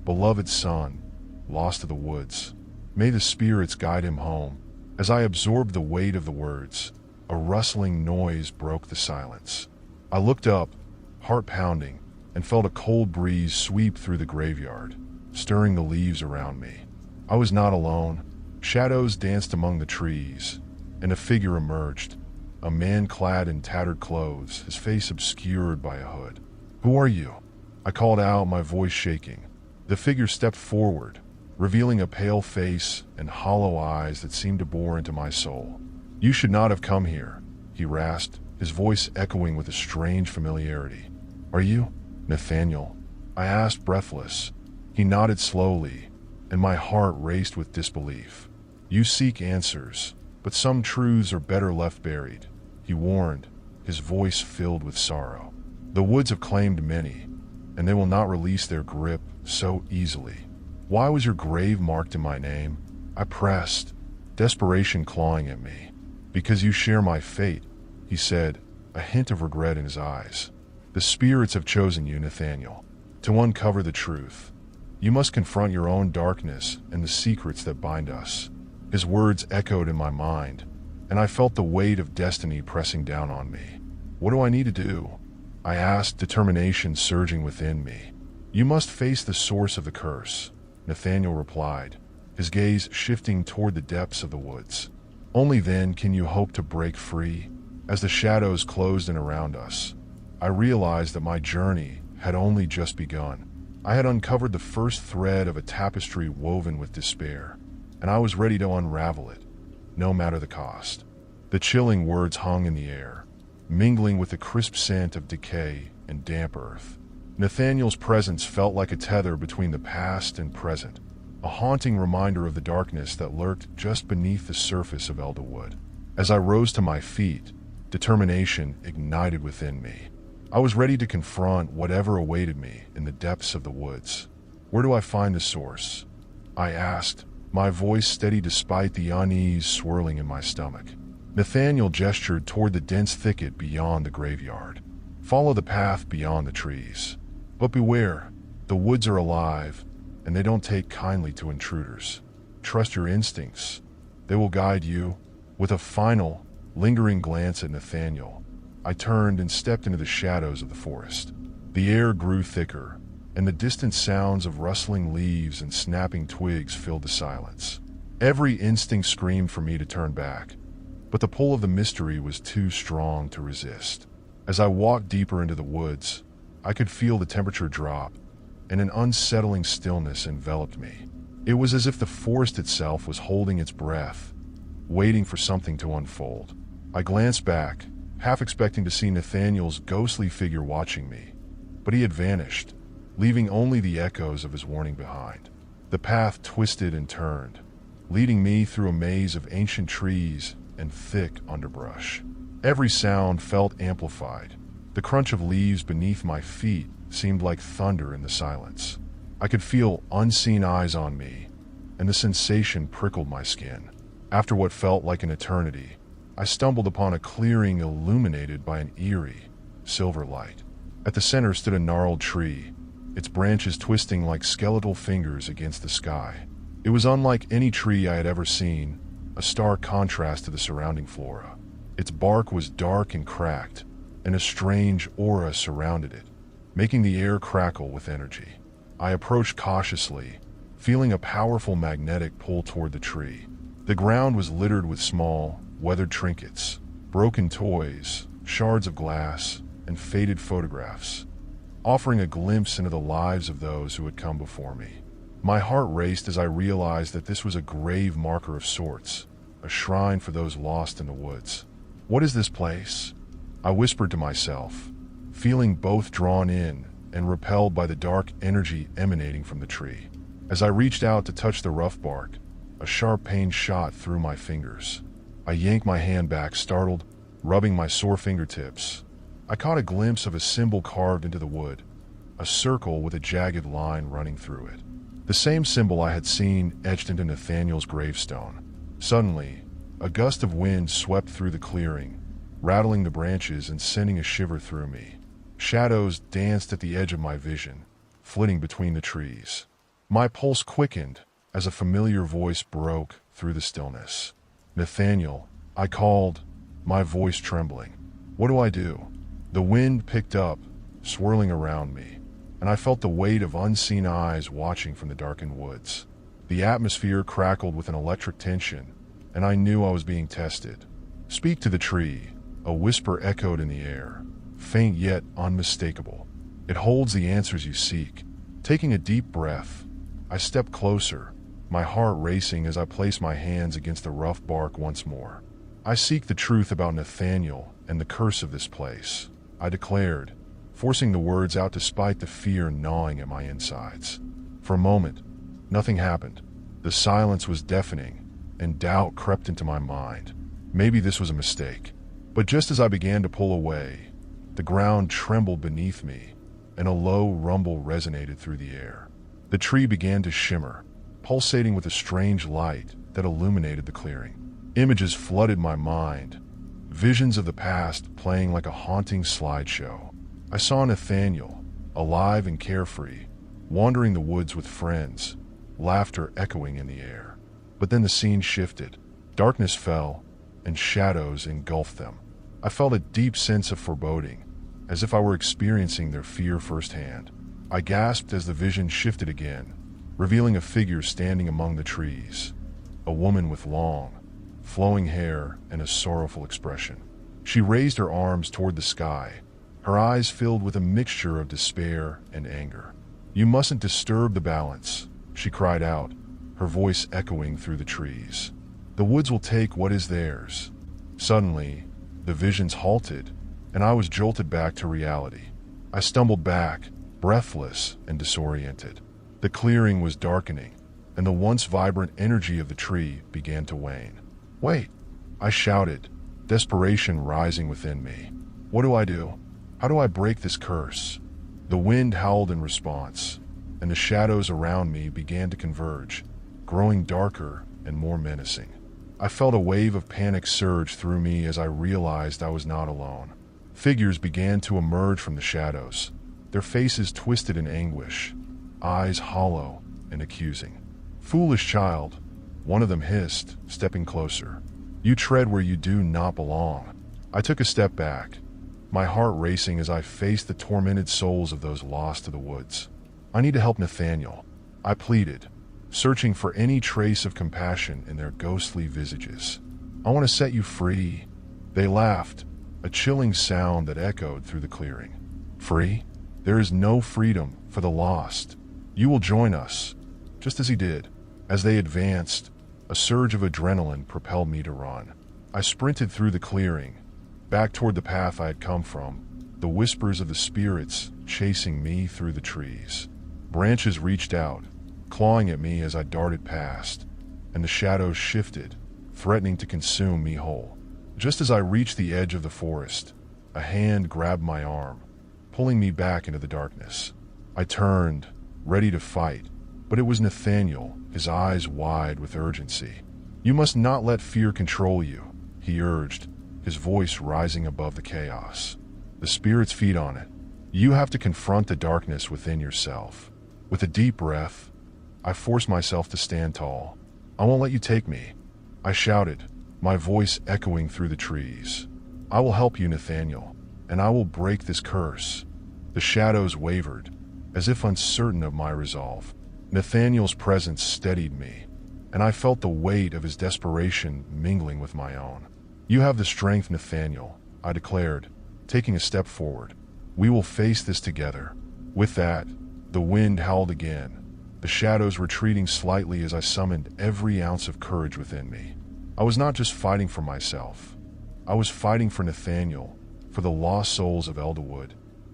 Beloved son, lost to the woods, may the spirits guide him home. As I absorbed the weight of the words, a rustling noise broke the silence. I looked up, heart pounding, and felt a cold breeze sweep through the graveyard, stirring the leaves around me. I was not alone. Shadows danced among the trees, and a figure emerged, a man clad in tattered clothes, his face obscured by a hood. "Who are you?" I called out, my voice shaking. The figure stepped forward, revealing a pale face and hollow eyes that seemed to bore into my soul. "You should not have come here," he rasped, his voice echoing with a strange familiarity. "Are you Nathaniel?" I asked, breathless. He nodded slowly, and my heart raced with disbelief. "You seek answers, but some truths are better left buried," he warned, his voice filled with sorrow. "The woods have claimed many, and they will not release their grip so easily." "Why was your grave marked in my name?" I pressed, desperation clawing at me. "Because you share my fate," he said, a hint of regret in his eyes. "The spirits have chosen you, Nathaniel, to uncover the truth. You must confront your own darkness and the secrets that bind us." His words echoed in my mind, and I felt the weight of destiny pressing down on me. "What do I need to do?" I asked, determination surging within me. "You must face the source of the curse," Nathaniel replied, his gaze shifting toward the depths of the woods. "Only then can you hope to break free." As the shadows closed in around us, I realized that my journey had only just begun. I had uncovered the first thread of a tapestry woven with despair, and I was ready to unravel it, no matter the cost. The chilling words hung in the air, mingling with the crisp scent of decay and damp earth. Nathaniel's presence felt like a tether between the past and present, a haunting reminder of the darkness that lurked just beneath the surface of Elderwood. As I rose to my feet, determination ignited within me. I was ready to confront whatever awaited me in the depths of the woods. "Where do I find the source?" I asked, my voice steady despite the unease swirling in my stomach. Nathaniel gestured toward the dense thicket beyond the graveyard. "Follow the path beyond the trees. But beware, the woods are alive, and they don't take kindly to intruders. Trust your instincts. They will guide you." With a final, lingering glance at Nathaniel, I turned and stepped into the shadows of the forest. The air grew thicker, and the distant sounds of rustling leaves and snapping twigs filled the silence. Every instinct screamed for me to turn back, but the pull of the mystery was too strong to resist. As I walked deeper into the woods, I could feel the temperature drop, and an unsettling stillness enveloped me. It was as if the forest itself was holding its breath, waiting for something to unfold. I glanced back, half expecting to see Nathaniel's ghostly figure watching me, but he had vanished, leaving only the echoes of his warning behind. The path twisted and turned, leading me through a maze of ancient trees and thick underbrush. Every sound felt amplified. The crunch of leaves beneath my feet seemed like thunder in the silence. I could feel unseen eyes on me, and the sensation prickled my skin. After what felt like an eternity, I stumbled upon a clearing illuminated by an eerie, silver light. At the center stood a gnarled tree, its branches twisting like skeletal fingers against the sky. It was unlike any tree I had ever seen, a stark contrast to the surrounding flora. Its bark was dark and cracked, and a strange aura surrounded it, making the air crackle with energy. I approached cautiously, feeling a powerful magnetic pull toward the tree. The ground was littered with small, weathered trinkets, broken toys, shards of glass, and faded photographs, offering a glimpse into the lives of those who had come before me. My heart raced as I realized that this was a grave marker of sorts, a shrine for those lost in the woods. "What is this place?" I whispered to myself, feeling both drawn in and repelled by the dark energy emanating from the tree. As I reached out to touch the rough bark, a sharp pain shot through my fingers. I yanked my hand back, startled, rubbing my sore fingertips. I caught a glimpse of a symbol carved into the wood, a circle with a jagged line running through it. The same symbol I had seen etched into Nathaniel's gravestone. Suddenly, a gust of wind swept through the clearing, rattling the branches and sending a shiver through me. Shadows danced at the edge of my vision, flitting between the trees. My pulse quickened as a familiar voice broke through the stillness. "Nathaniel," I called, my voice trembling. "What do I do?" The wind picked up, swirling around me, and I felt the weight of unseen eyes watching from the darkened woods. The atmosphere crackled with an electric tension, and I knew I was being tested. "Speak to the tree," a whisper echoed in the air, faint yet unmistakable. "It holds the answers you seek." Taking a deep breath, I stepped closer, my heart racing as I placed my hands against the rough bark once more. "I seek the truth about Nathaniel and the curse of this place," I declared, forcing the words out despite the fear gnawing at my insides. For a moment, nothing happened. The silence was deafening, and doubt crept into my mind. Maybe this was a mistake. But just as I began to pull away, the ground trembled beneath me, and a low rumble resonated through the air. The tree began to shimmer, pulsating with a strange light that illuminated the clearing. Images flooded my mind, visions of the past playing like a haunting slideshow. I saw Nathaniel, alive and carefree, wandering the woods with friends, laughter echoing in the air. But then the scene shifted. Darkness fell, and shadows engulfed them. I felt a deep sense of foreboding, as if I were experiencing their fear firsthand. I gasped as the vision shifted again, revealing a figure standing among the trees, a woman with long, flowing hair and a sorrowful expression. She raised her arms toward the sky, her eyes filled with a mixture of despair and anger. "You mustn't disturb the balance," she cried out, her voice echoing through the trees. "The woods will take what is theirs." Suddenly, the visions halted, and I was jolted back to reality. I stumbled back, breathless and disoriented. The clearing was darkening, and the once vibrant energy of the tree began to wane. "Wait!" I shouted, desperation rising within me. "What do I do? How do I break this curse?" The wind howled in response, and the shadows around me began to converge, growing darker and more menacing. I felt a wave of panic surge through me as I realized I was not alone. Figures began to emerge from the shadows, their faces twisted in anguish, eyes hollow and accusing. "Foolish child," one of them hissed, stepping closer. "You tread where you do not belong." I took a step back, my heart racing as I faced the tormented souls of those lost to the woods. "I need to help Nathaniel," I pleaded, searching for any trace of compassion in their ghostly visages. "I want to set you free." They laughed, a chilling sound that echoed through the clearing. "Free? There is no freedom for the lost. You will join us." Just as he did, as they advanced, a surge of adrenaline propelled me to run. I sprinted through the clearing, back toward the path I had come from, the whispers of the spirits chasing me through the trees. Branches reached out, clawing at me as I darted past, and the shadows shifted, threatening to consume me whole. Just as I reached the edge of the forest, a hand grabbed my arm, pulling me back into the darkness. I turned, ready to fight, but it was Nathaniel, his eyes wide with urgency. "You must not let fear control you," he urged, his voice rising above the chaos. "The spirits feed on it. You have to confront the darkness within yourself." With a deep breath, I forced myself to stand tall. "I won't let you take me," I shouted, my voice echoing through the trees. "I will help you, Nathaniel, and I will break this curse." The shadows wavered, as if uncertain of my resolve. Nathaniel's presence steadied me, and I felt the weight of his desperation mingling with my own. "You have the strength, Nathaniel," I declared, taking a step forward. "We will face this together." With that, the wind howled again, the shadows retreating slightly as I summoned every ounce of courage within me. I was not just fighting for myself. I was fighting for Nathaniel, for the lost souls of Elderwood,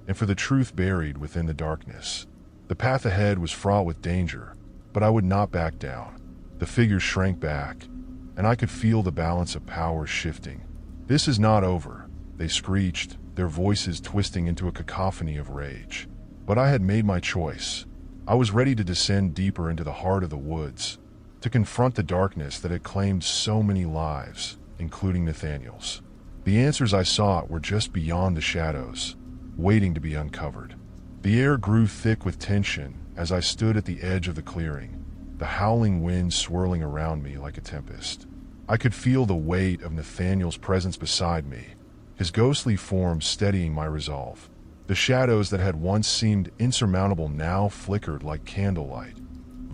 and for the truth buried within the darkness. The path ahead was fraught with danger, but I would not back down. The figures shrank back, and I could feel the balance of power shifting. "This is not over," they screeched, their voices twisting into a cacophony of rage. But I had made my choice. I was ready to descend deeper into the heart of the woods, to confront the darkness that had claimed so many lives, including Nathaniel's. The answers I sought were just beyond the shadows, waiting to be uncovered. The air grew thick with tension as I stood at the edge of the clearing, the howling wind swirling around me like a tempest. I could feel the weight of Nathaniel's presence beside me, his ghostly form steadying my resolve. The shadows that had once seemed insurmountable now flickered like candlelight,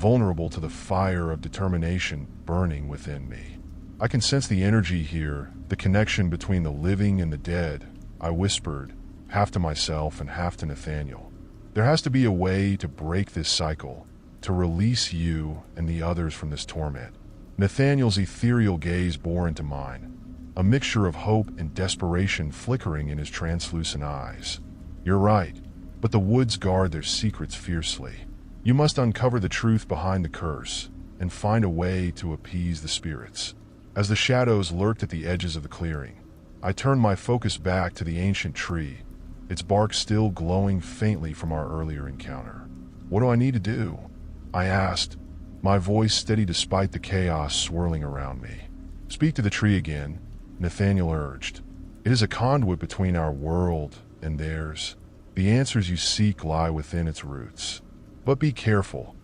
vulnerable to the fire of determination burning within me. I can sense the energy here, the connection between the living and the dead, I whispered, half to myself and half to Nathaniel. There has to be a way to break this cycle, to release you and the others from this torment. Nathaniel's ethereal gaze bore into mine, a mixture of hope and desperation flickering in his translucent eyes. You're right, but the woods guard their secrets fiercely. You must uncover the truth behind the curse and find a way to appease the spirits. As the shadows lurked at the edges of the clearing, I turned my focus back to the ancient tree, its bark still glowing faintly from our earlier encounter. What do I need to do? I asked, my voice steady despite the chaos swirling around me. Speak to the tree again, Nathaniel urged. It is a conduit between our world and theirs. The answers you seek lie within its roots. But be careful.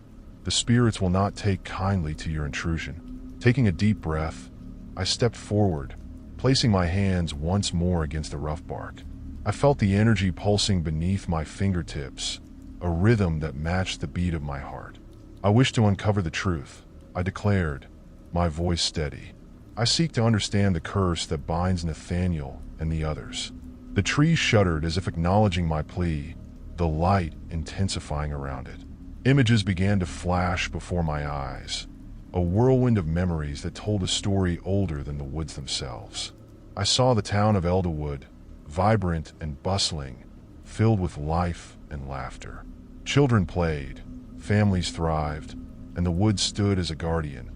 The spirits will not take kindly to your intrusion. Taking a deep breath, I stepped forward, placing my hands once more against the rough bark. I felt the energy pulsing beneath my fingertips, a rhythm that matched the beat of my heart. I wish to uncover the truth, I declared, my voice steady. I seek to understand the curse that binds Nathaniel and the others. The tree shuddered as if acknowledging my plea, the light intensifying around it. Images began to flash before my eyes, a whirlwind of memories that told a story older than the woods themselves. I saw the town of Elderwood, vibrant and bustling, filled with life and laughter. Children played, families thrived, and the woods stood as a guardian,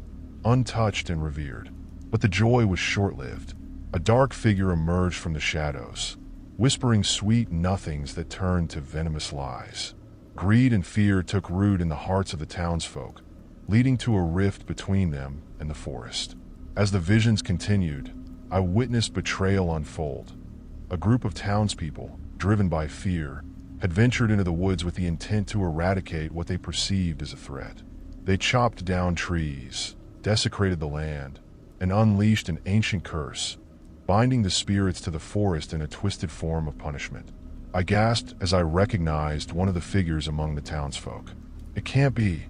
untouched and revered. But the joy was short-lived. A dark figure emerged from the shadows, whispering sweet nothings that turned to venomous lies. Greed and fear took root in the hearts of the townsfolk, leading to a rift between them and the forest. As the visions continued, I witnessed betrayal unfold. A group of townspeople, driven by fear, had ventured into the woods with the intent to eradicate what they perceived as a threat. They chopped down trees, desecrated the land, and unleashed an ancient curse, binding the spirits to the forest in a twisted form of punishment. I gasped as I recognized one of the figures among the townsfolk. It can't be,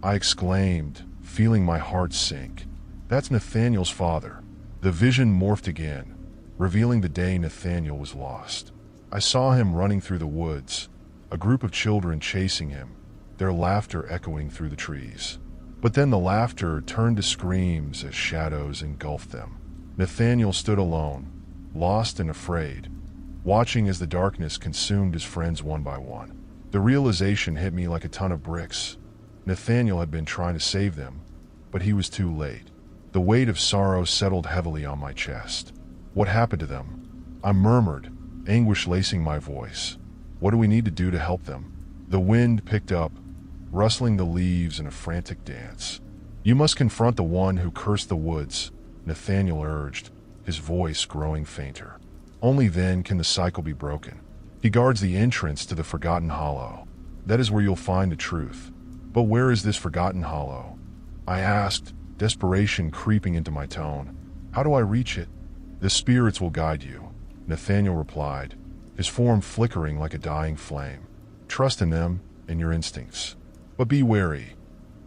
I exclaimed, feeling my heart sink. That's Nathaniel's father. The vision morphed again, revealing the day Nathaniel was lost. I saw him running through the woods, a group of children chasing him, their laughter echoing through the trees. But then the laughter turned to screams as shadows engulfed them. Nathaniel stood alone, lost and afraid, watching as the darkness consumed his friends one by one. The realization hit me like a ton of bricks. Nathaniel had been trying to save them, but he was too late. The weight of sorrow settled heavily on my chest. What happened to them? I murmured, anguish lacing my voice. What do we need to do to help them? The wind picked up, rustling the leaves in a frantic dance. You must confront the one who cursed the woods, Nathaniel urged, his voice growing fainter. Only then can the cycle be broken. He guards the entrance to the Forgotten Hollow. That is where you'll find the truth. But where is this Forgotten Hollow? I asked, desperation creeping into my tone. How do I reach it? The spirits will guide you, Nathaniel replied, his form flickering like a dying flame. Trust in them and your instincts. But be wary.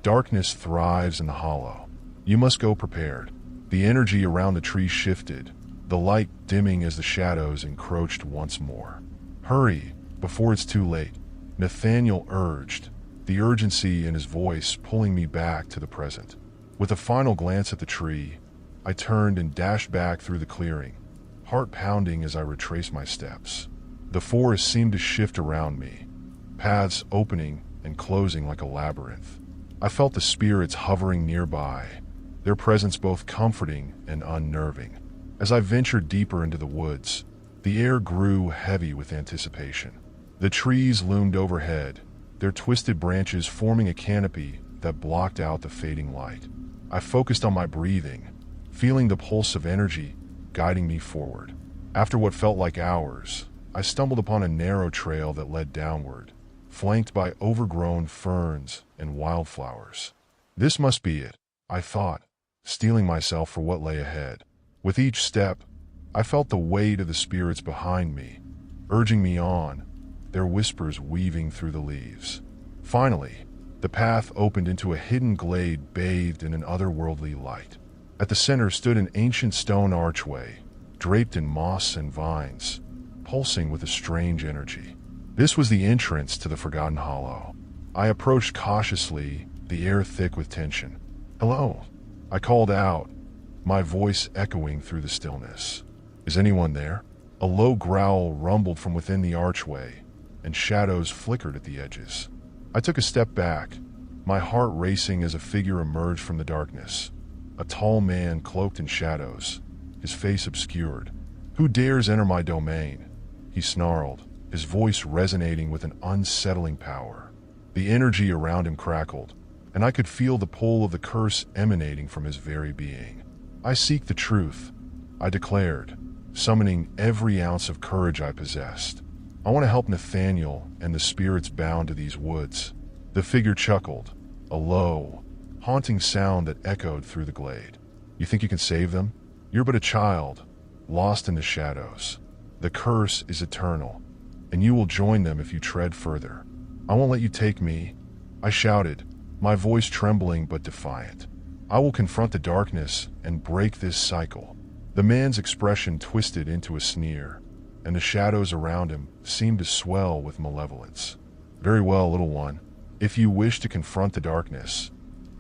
Darkness thrives in the hollow. You must go prepared. The energy around the tree shifted, the light dimming as the shadows encroached once more. Hurry, before it's too late, Nathaniel urged, the urgency in his voice pulling me back to the present. With a final glance at the tree, I turned and dashed back through the clearing, heart pounding as I retraced my steps. The forest seemed to shift around me, paths opening and closing like a labyrinth. I felt the spirits hovering nearby, their presence both comforting and unnerving. As I ventured deeper into the woods, the air grew heavy with anticipation. The trees loomed overhead, their twisted branches forming a canopy that blocked out the fading light. I focused on my breathing, feeling the pulse of energy guiding me forward. After what felt like hours, I stumbled upon a narrow trail that led downward, flanked by overgrown ferns and wildflowers. This must be it, I thought, steeling myself for what lay ahead. With each step, I felt the weight of the spirits behind me, urging me on, their whispers weaving through the leaves. Finally, the path opened into a hidden glade bathed in an otherworldly light. At the center stood an ancient stone archway, draped in moss and vines, pulsing with a strange energy. This was the entrance to the Forgotten Hollow. I approached cautiously, the air thick with tension. "Hello," I called out, my voice echoing through the stillness. "Is anyone there?" A low growl rumbled from within the archway, and shadows flickered at the edges. I took a step back, my heart racing as a figure emerged from the darkness. A tall man cloaked in shadows, his face obscured. "Who dares enter my domain?" he snarled, his voice resonating with an unsettling power. The energy around him crackled, and I could feel the pull of the curse emanating from his very being. "I seek the truth," I declared, summoning every ounce of courage I possessed. "I want to help Nathaniel and the spirits bound to these woods." The figure chuckled, a low, haunting sound that echoed through the glade. "You think you can save them? You're but a child, lost in the shadows. The curse is eternal, and you will join them if you tread further." "I won't let you take me," I shouted, my voice trembling but defiant. "I will confront the darkness and break this cycle." The man's expression twisted into a sneer, and the shadows around him seemed to swell with malevolence. "Very well, little one. If you wish to confront the darkness,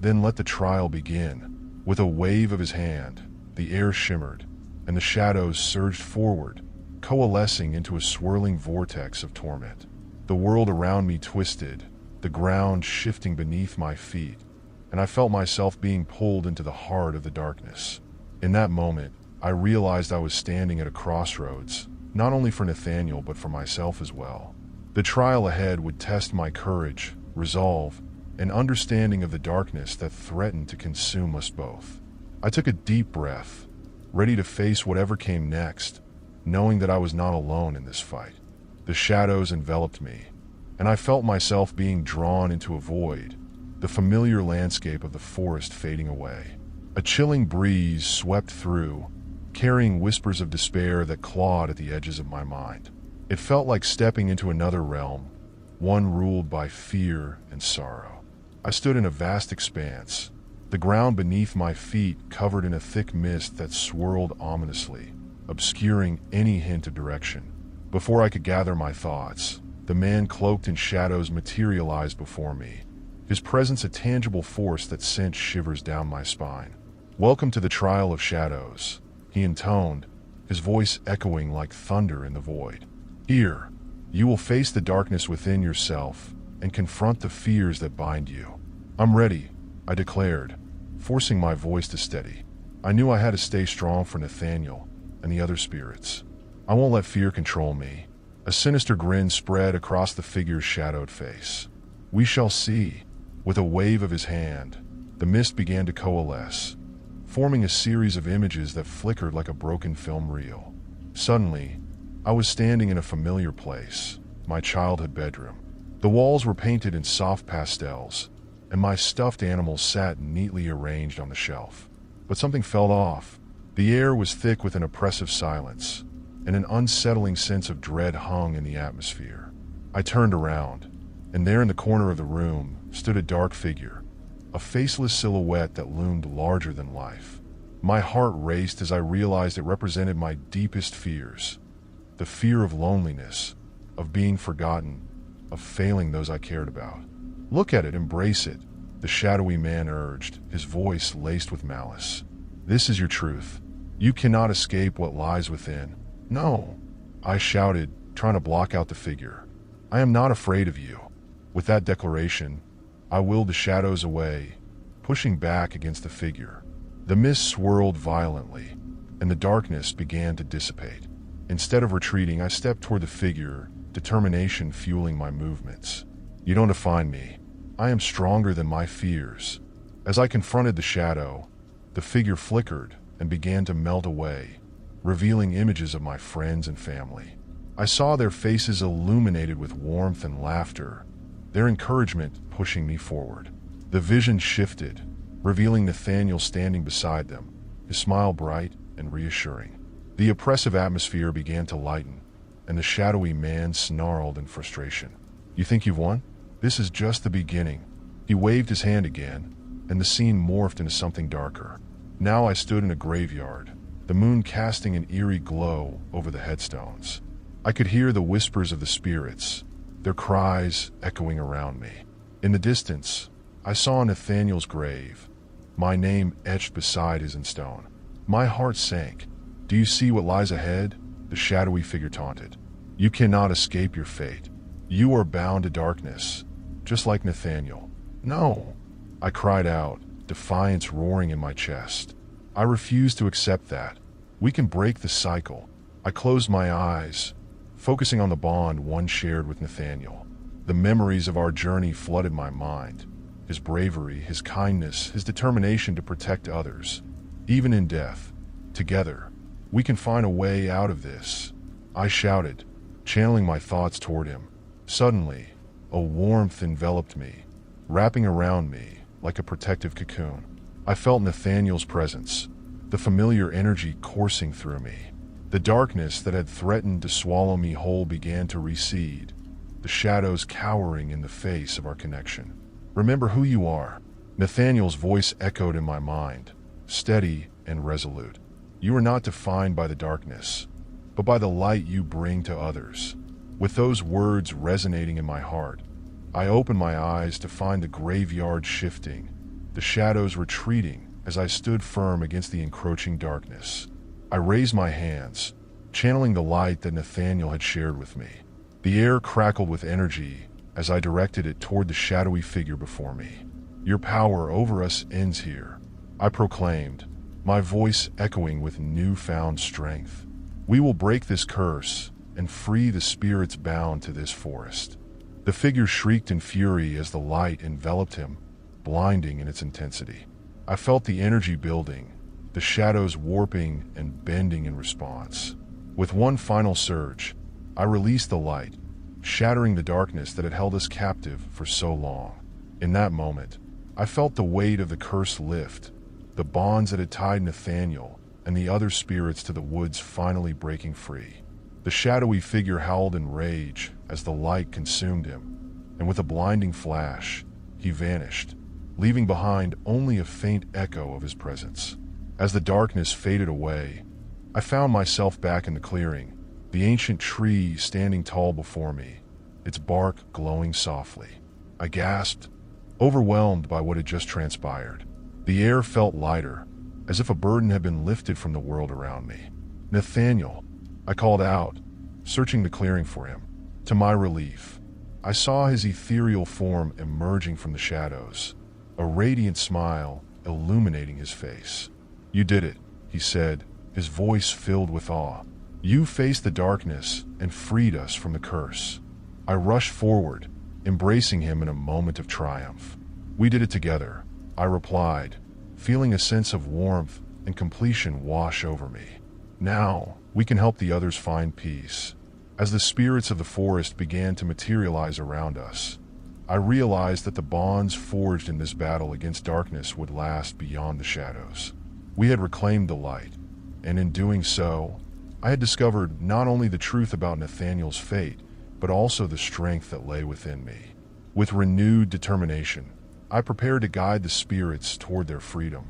then let the trial begin." With a wave of his hand, the air shimmered, and the shadows surged forward, coalescing into a swirling vortex of torment. The world around me twisted, the ground shifting beneath my feet, and I felt myself being pulled into the heart of the darkness. In that moment, I realized I was standing at a crossroads, not only for Nathaniel but for myself as well. The trial ahead would test my courage, resolve, and understanding of the darkness that threatened to consume us both. I took a deep breath, ready to face whatever came next, knowing that I was not alone in this fight. The shadows enveloped me, and I felt myself being drawn into a void, the familiar landscape of the forest fading away. A chilling breeze swept through, carrying whispers of despair that clawed at the edges of my mind. It felt like stepping into another realm, one ruled by fear and sorrow. I stood in a vast expanse, the ground beneath my feet covered in a thick mist that swirled ominously, obscuring any hint of direction. Before I could gather my thoughts, the man cloaked in shadows materialized before me, his presence a tangible force that sent shivers down my spine. "Welcome to the trial of shadows," he intoned, his voice echoing like thunder in the void. "Here, you will face the darkness within yourself and confront the fears that bind you." "I'm ready," I declared, forcing my voice to steady. I knew I had to stay strong for Nathaniel and the other spirits. "I won't let fear control me." A sinister grin spread across the figure's shadowed face. "We shall see." With a wave of his hand, the mist began to coalesce, forming a series of images that flickered like a broken film reel. Suddenly, I was standing in a familiar place, my childhood bedroom. The walls were painted in soft pastels, and my stuffed animals sat neatly arranged on the shelf. But something felt off. The air was thick with an oppressive silence, and an unsettling sense of dread hung in the atmosphere. I turned around, and there in the corner of the room stood a dark figure, a faceless silhouette that loomed larger than life. My heart raced as I realized it represented my deepest fears. The fear of loneliness, of being forgotten, of failing those I cared about. "Look at it, embrace it," the shadowy man urged, his voice laced with malice. "This is your truth. You cannot escape what lies within." "No," I shouted, trying to block out the figure. "I am not afraid of you." With that declaration, I willed the shadows away, pushing back against the figure. The mist swirled violently, and the darkness began to dissipate. Instead of retreating, I stepped toward the figure, determination fueling my movements. "You don't define me. I am stronger than my fears." As I confronted the shadow, the figure flickered and began to melt away, revealing images of my friends and family. I saw their faces illuminated with warmth and laughter, their encouragement pushing me forward. The vision shifted, revealing Nathaniel standing beside them, his smile bright and reassuring. The oppressive atmosphere began to lighten, and the shadowy man snarled in frustration. "You think you've won? This is just the beginning." He waved his hand again, and the scene morphed into something darker. Now I stood in a graveyard, the moon casting an eerie glow over the headstones. I could hear the whispers of the spirits, their cries echoing around me. In the distance, I saw Nathaniel's grave, my name etched beside his in stone. My heart sank. "Do you see what lies ahead?" the shadowy figure taunted. "You cannot escape your fate. You are bound to darkness, just like Nathaniel." "No!" I cried out, defiance roaring in my chest. "I refuse to accept that. We can break the cycle." I closed my eyes, focusing on the bond one shared with Nathaniel. The memories of our journey flooded my mind. His bravery, his kindness, his determination to protect others. Even in death, together, we can find a way out of this, I shouted, channeling my thoughts toward him. Suddenly, a warmth enveloped me, wrapping around me like a protective cocoon. I felt Nathaniel's presence, the familiar energy coursing through me. The darkness that had threatened to swallow me whole began to recede, the shadows cowering in the face of our connection. "Remember who you are," Nathaniel's voice echoed in my mind, steady and resolute. "You are not defined by the darkness, but by the light you bring to others." With those words resonating in my heart, I opened my eyes to find the graveyard shifting, the shadows retreating as I stood firm against the encroaching darkness. I raised my hands, channeling the light that Nathaniel had shared with me. The air crackled with energy as I directed it toward the shadowy figure before me. "Your power over us ends here," I proclaimed, my voice echoing with newfound strength. "We will break this curse and free the spirits bound to this forest." The figure shrieked in fury as the light enveloped him, blinding in its intensity. I felt the energy building, the shadows warping and bending in response. With one final surge, I released the light, shattering the darkness that had held us captive for so long. In that moment, I felt the weight of the curse lift, the bonds that had tied Nathaniel and the other spirits to the woods finally breaking free. The shadowy figure howled in rage as the light consumed him, and with a blinding flash, he vanished, leaving behind only a faint echo of his presence. As the darkness faded away, I found myself back in the clearing, the ancient tree standing tall before me, its bark glowing softly. I gasped, overwhelmed by what had just transpired. The air felt lighter, as if a burden had been lifted from the world around me. "Nathaniel," I called out, searching the clearing for him. To my relief, I saw his ethereal form emerging from the shadows, a radiant smile illuminating his face. "You did it," he said, his voice filled with awe. "You faced the darkness and freed us from the curse." I rushed forward, embracing him in a moment of triumph. "We did it together," I replied, feeling a sense of warmth and completion wash over me. "Now, we can help the others find peace." As the spirits of the forest began to materialize around us, I realized that the bonds forged in this battle against darkness would last beyond the shadows. We had reclaimed the light, and in doing so, I had discovered not only the truth about Nathaniel's fate, but also the strength that lay within me. With renewed determination, I prepared to guide the spirits toward their freedom,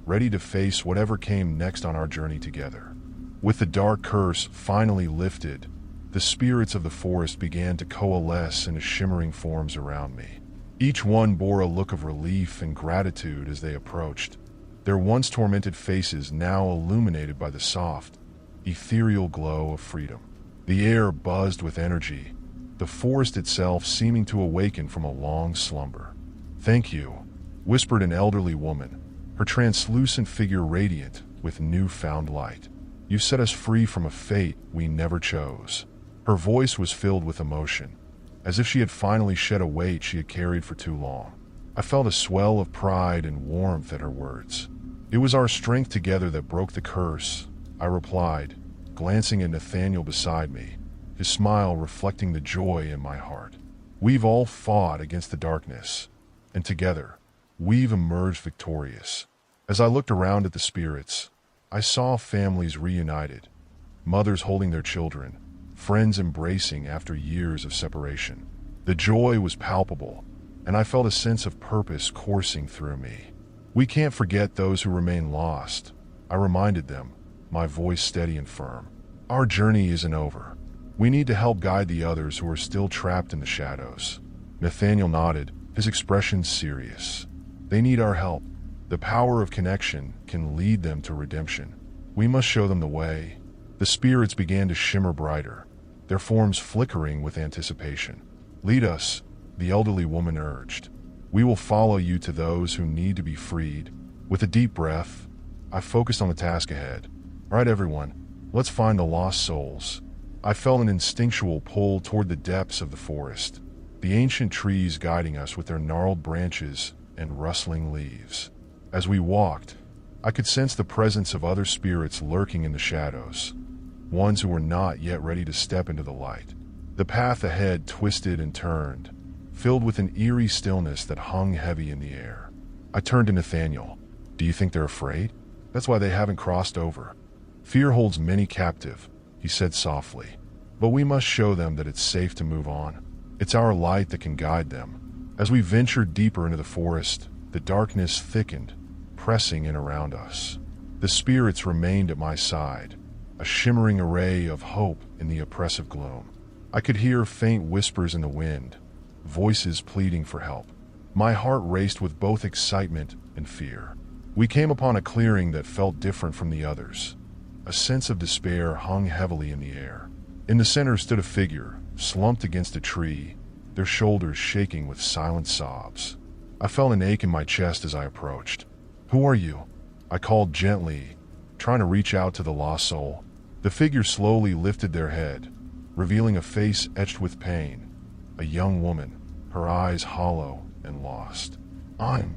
ready to face whatever came next on our journey together. With the dark curse finally lifted, the spirits of the forest began to coalesce into shimmering forms around me. Each one bore a look of relief and gratitude as they approached, their once tormented faces now illuminated by the soft, ethereal glow of freedom. The air buzzed with energy, the forest itself seeming to awaken from a long slumber. "Thank you," whispered an elderly woman, her translucent figure radiant with newfound light. "You set us free from a fate we never chose." Her voice was filled with emotion, as if she had finally shed a weight she had carried for too long. I felt a swell of pride and warmth at her words. "It was our strength together that broke the curse," I replied, glancing at Nathaniel beside me, his smile reflecting the joy in my heart. "We've all fought against the darkness, and together, we've emerged victorious." As I looked around at the spirits, I saw families reunited, mothers holding their children, friends embracing after years of separation. The joy was palpable, and I felt a sense of purpose coursing through me. "We can't forget those who remain lost," I reminded them, my voice steady and firm. "Our journey isn't over. We need to help guide the others who are still trapped in the shadows." Nathaniel nodded, his expression serious. "They need our help. The power of connection can lead them to redemption. We must show them the way." The spirits began to shimmer brighter, their forms flickering with anticipation. "Lead us," the elderly woman urged. "We will follow you to those who need to be freed." With a deep breath, I focused on the task ahead. "All right, everyone, let's find the lost souls." I felt an instinctual pull toward the depths of the forest, the ancient trees guiding us with their gnarled branches and rustling leaves. As we walked, I could sense the presence of other spirits lurking in the shadows, ones who were not yet ready to step into the light. The path ahead twisted and turned, filled with an eerie stillness that hung heavy in the air. I turned to Nathaniel. "Do you think they're afraid? That's why they haven't crossed over." "Fear holds many captive," he said softly, "but we must show them that it's safe to move on. It's our light that can guide them." As we ventured deeper into the forest, the darkness thickened, pressing in around us. The spirits remained at my side, a shimmering array of hope in the oppressive gloom. I could hear faint whispers in the wind, voices pleading for help. My heart raced with both excitement and fear. We came upon a clearing that felt different from the others. A sense of despair hung heavily in the air. In the center stood a figure, slumped against a tree, their shoulders shaking with silent sobs. I felt an ache in my chest as I approached. "Who are you?" I called gently, trying to reach out to the lost soul. The figure slowly lifted their head, revealing a face etched with pain, a young woman, her eyes hollow and lost. I'm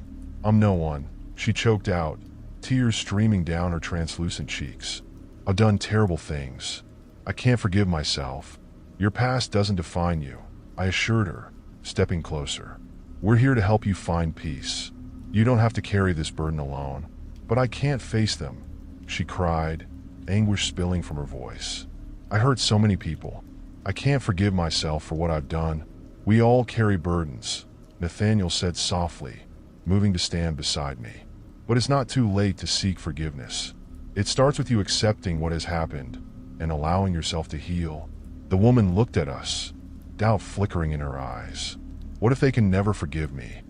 no one," she choked out, tears streaming down her translucent cheeks. "I've done terrible things. I can't forgive myself." "Your past doesn't define you," I assured her, stepping closer. "We're here to help you find peace. You don't have to carry this burden alone." "But I can't face them," she cried, anguish spilling from her voice. "I hurt so many people. I can't forgive myself for what I've done." "We all carry burdens," Nathaniel said softly, moving to stand beside me. "But it's not too late to seek forgiveness. It starts with you accepting what has happened and allowing yourself to heal." The woman looked at us, doubt flickering in her eyes. "What if they can never forgive me?"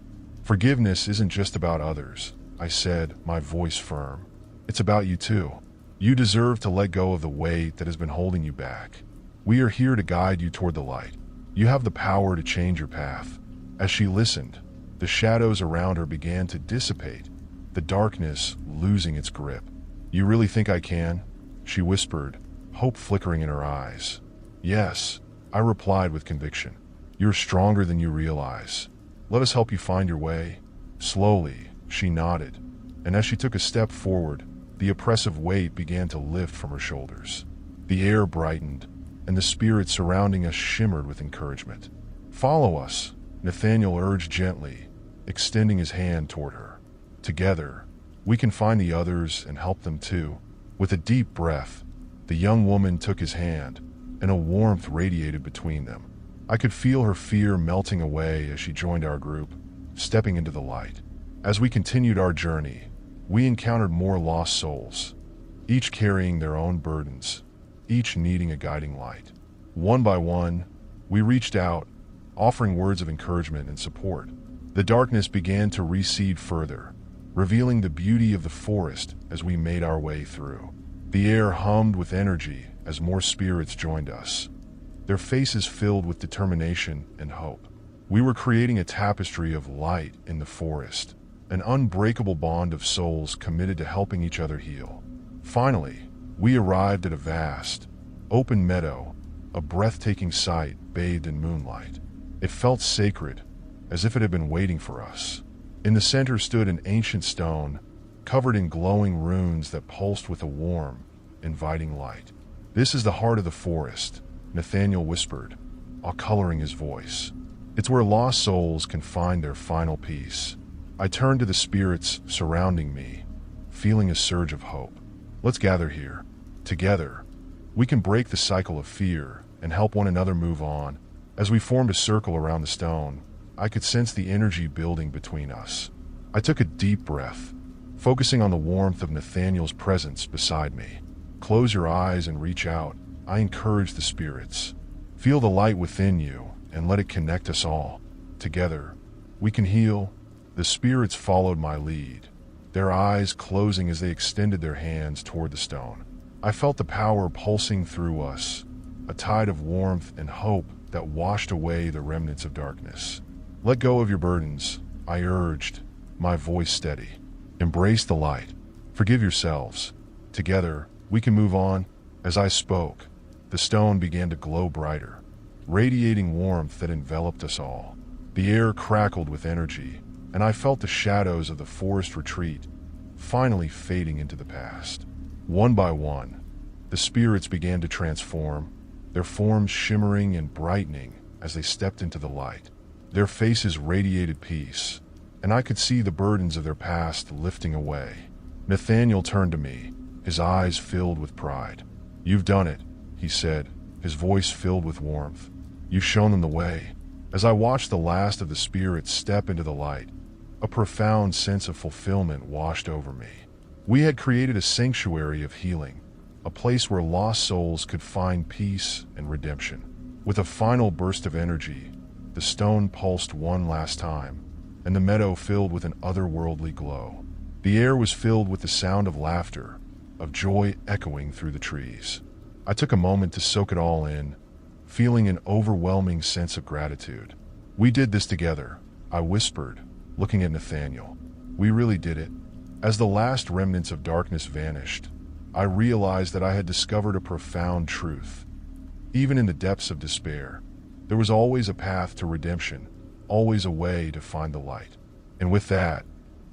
"Forgiveness isn't just about others," I said, my voice firm. "It's about you too. You deserve to let go of the weight that has been holding you back. We are here to guide you toward the light. You have the power to change your path." As she listened, the shadows around her began to dissipate, the darkness losing its grip. "You really think I can?" she whispered, hope flickering in her eyes. "Yes," I replied with conviction. "You're stronger than you realize. Let us help you find your way." Slowly, she nodded, and as she took a step forward, the oppressive weight began to lift from her shoulders. The air brightened, and the spirits surrounding us shimmered with encouragement. "Follow us," Nathaniel urged gently, extending his hand toward her. "Together, we can find the others and help them too." With a deep breath, the young woman took his hand, and a warmth radiated between them. I could feel her fear melting away as she joined our group, stepping into the light. As we continued our journey, we encountered more lost souls, each carrying their own burdens, each needing a guiding light. One by one, we reached out, offering words of encouragement and support. The darkness began to recede further, revealing the beauty of the forest as we made our way through. The air hummed with energy as more spirits joined us, their faces filled with determination and hope. We were creating a tapestry of light in the forest, an unbreakable bond of souls committed to helping each other heal. Finally, we arrived at a vast, open meadow, a breathtaking sight bathed in moonlight. It felt sacred, as if it had been waiting for us. In the center stood an ancient stone, covered in glowing runes that pulsed with a warm, inviting light. "This is the heart of the forest," Nathaniel whispered, while coloring his voice. "It's where lost souls can find their final peace." I turned to the spirits surrounding me, feeling a surge of hope. "Let's gather here. Together, we can break the cycle of fear and help one another move on." As we formed a circle around the stone, I could sense the energy building between us. I took a deep breath, focusing on the warmth of Nathaniel's presence beside me. "Close your eyes and reach out," I encouraged the spirits. "Feel the light within you and let it connect us all. Together, we can heal." The spirits followed my lead, their eyes closing as they extended their hands toward the stone. I felt the power pulsing through us, a tide of warmth and hope that washed away the remnants of darkness. "Let go of your burdens," I urged, my voice steady. "Embrace the light. Forgive yourselves. Together, we can move on." As I spoke, the stone began to glow brighter, radiating warmth that enveloped us all. The air crackled with energy, and I felt the shadows of the forest retreat, finally fading into the past. One by one, the spirits began to transform, their forms shimmering and brightening as they stepped into the light. Their faces radiated peace, and I could see the burdens of their past lifting away. Nathaniel turned to me, his eyes filled with pride. "You've done it," he said, his voice filled with warmth. "You've shown them the way." As I watched the last of the spirits step into the light, a profound sense of fulfillment washed over me. We had created a sanctuary of healing, a place where lost souls could find peace and redemption. With a final burst of energy, the stone pulsed one last time, and the meadow filled with an otherworldly glow. The air was filled with the sound of laughter, of joy echoing through the trees. I took a moment to soak it all in, feeling an overwhelming sense of gratitude. "We did this together," I whispered, looking at Nathaniel. "We really did it." As the last remnants of darkness vanished, I realized that I had discovered a profound truth. Even in the depths of despair, there was always a path to redemption, always a way to find the light. And with that,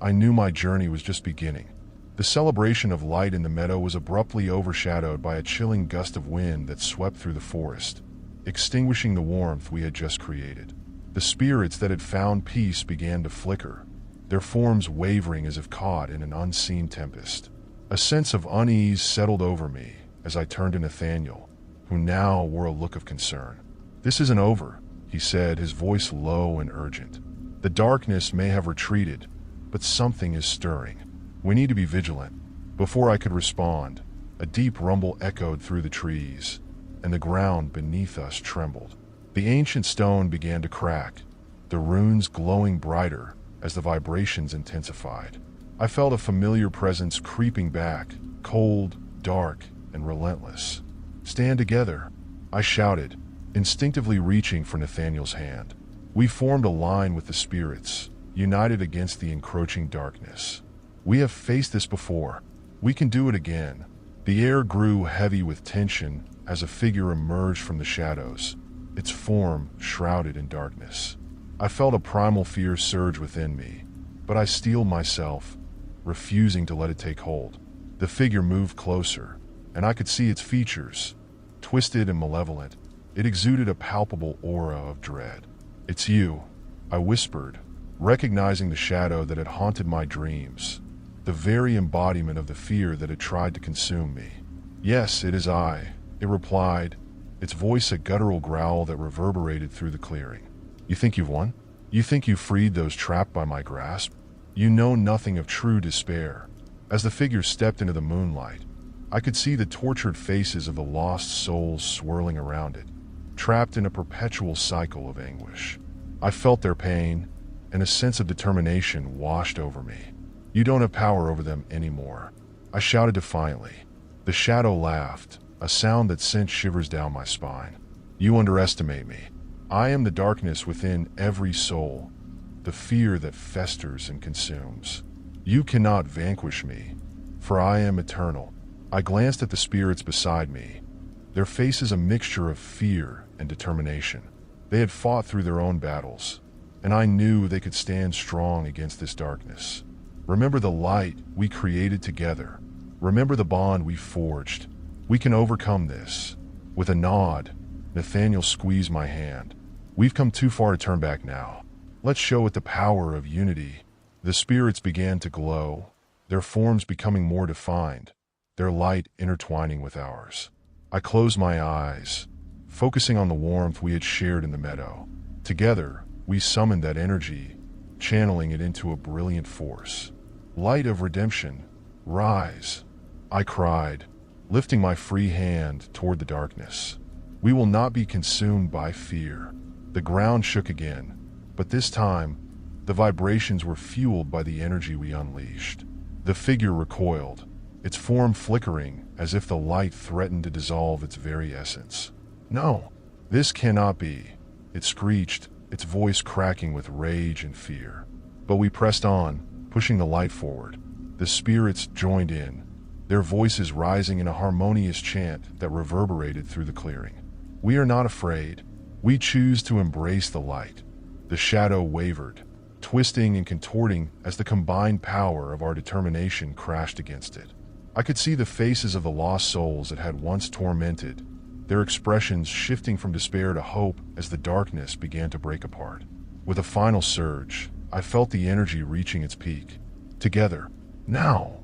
I knew my journey was just beginning. The celebration of light in the meadow was abruptly overshadowed by a chilling gust of wind that swept through the forest, extinguishing the warmth we had just created. The spirits that had found peace began to flicker, their forms wavering as if caught in an unseen tempest. A sense of unease settled over me as I turned to Nathaniel, who now wore a look of concern. "This isn't over," he said, his voice low and urgent. "The darkness may have retreated, but something is stirring. We need to be vigilant." Before I could respond, a deep rumble echoed through the trees, and the ground beneath us trembled. The ancient stone began to crack, the runes glowing brighter as the vibrations intensified. I felt a familiar presence creeping back, cold, dark, and relentless. "Stand together," I shouted, instinctively reaching for Nathaniel's hand. We formed a line with the spirits, united against the encroaching darkness. "We have faced this before. We can do it again." The air grew heavy with tension as a figure emerged from the shadows, its form shrouded in darkness. I felt a primal fear surge within me, but I steeled myself, refusing to let it take hold. The figure moved closer, and I could see its features, twisted and malevolent. It exuded a palpable aura of dread. "It's you," I whispered, recognizing the shadow that had haunted my dreams, the very embodiment of the fear that had tried to consume me. "Yes, it is I," it replied, its voice a guttural growl that reverberated through the clearing. "You think you've won? You think you freed those trapped by my grasp? You know nothing of true despair." As the figure stepped into the moonlight, I could see the tortured faces of the lost souls swirling around it, trapped in a perpetual cycle of anguish. I felt their pain, and a sense of determination washed over me. "You don't have power over them anymore," I shouted defiantly. The shadow laughed, a sound that sent shivers down my spine. "You underestimate me. I am the darkness within every soul, the fear that festers and consumes. You cannot vanquish me, for I am eternal." I glanced at the spirits beside me, their faces a mixture of fear and determination. They had fought through their own battles, and I knew they could stand strong against this darkness. Remember the light we created together. Remember the bond we forged. We can overcome this. With a nod, Nathaniel squeezed my hand. We've come too far to turn back now. Let's show it the power of unity. The spirits began to glow, their forms becoming more defined, their light intertwining with ours. I closed my eyes, focusing on the warmth we had shared in the meadow. Together, we summoned that energy, channeling it into a brilliant force. Light of redemption, rise, I cried, lifting my free hand toward the darkness. We will not be consumed by fear. The ground shook again, but this time, the vibrations were fueled by the energy we unleashed. The figure recoiled, its form flickering as if the light threatened to dissolve its very essence. No, this cannot be, it screeched, its voice cracking with rage and fear. But we pressed on, pushing the light forward. The spirits joined in, their voices rising in a harmonious chant that reverberated through the clearing. We are not afraid. We choose to embrace the light. The shadow wavered, twisting and contorting as the combined power of our determination crashed against it. I could see the faces of the lost souls it had once tormented, their expressions shifting from despair to hope as the darkness began to break apart. With a final surge, I felt the energy reaching its peak. Together, now,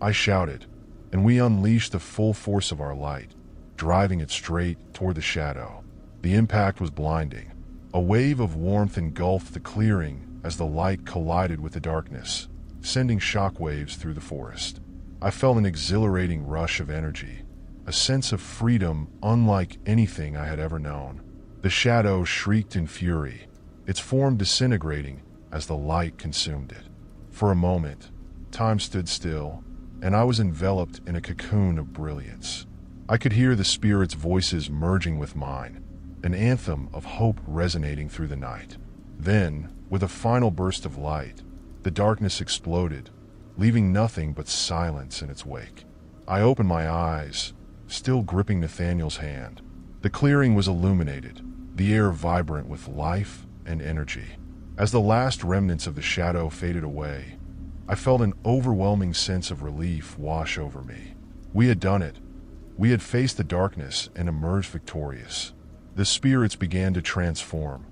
I shouted, and we unleashed the full force of our light, driving it straight toward the shadow. The impact was blinding. A wave of warmth engulfed the clearing as the light collided with the darkness, sending shockwaves through the forest. I felt an exhilarating rush of energy, a sense of freedom unlike anything I had ever known. The shadow shrieked in fury, its form disintegrating as the light consumed it. For a moment, time stood still, and I was enveloped in a cocoon of brilliance. I could hear the spirits' voices merging with mine, an anthem of hope resonating through the night. Then, with a final burst of light, the darkness exploded, leaving nothing but silence in its wake. I opened my eyes, still gripping Nathaniel's hand. The clearing was illuminated, the air vibrant with life and energy. As the last remnants of the shadow faded away, I felt an overwhelming sense of relief wash over me. We had done it. We had faced the darkness and emerged victorious. The spirits began to transform,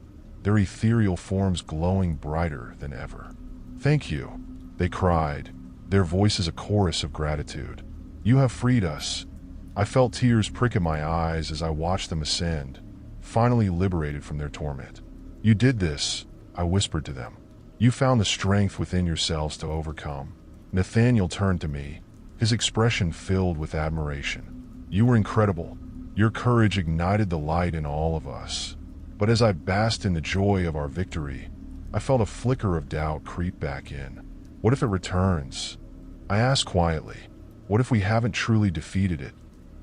their ethereal forms glowing brighter than ever. "Thank you," they cried, their voices a chorus of gratitude. "You have freed us." I felt tears prick in my eyes as I watched them ascend, finally liberated from their torment. "You did this," I whispered to them. "You found the strength within yourselves to overcome." Nathaniel turned to me, his expression filled with admiration. "You were incredible. Your courage ignited the light in all of us." But as I basked in the joy of our victory, I felt a flicker of doubt creep back in. What if it returns? I asked quietly. What if we haven't truly defeated it?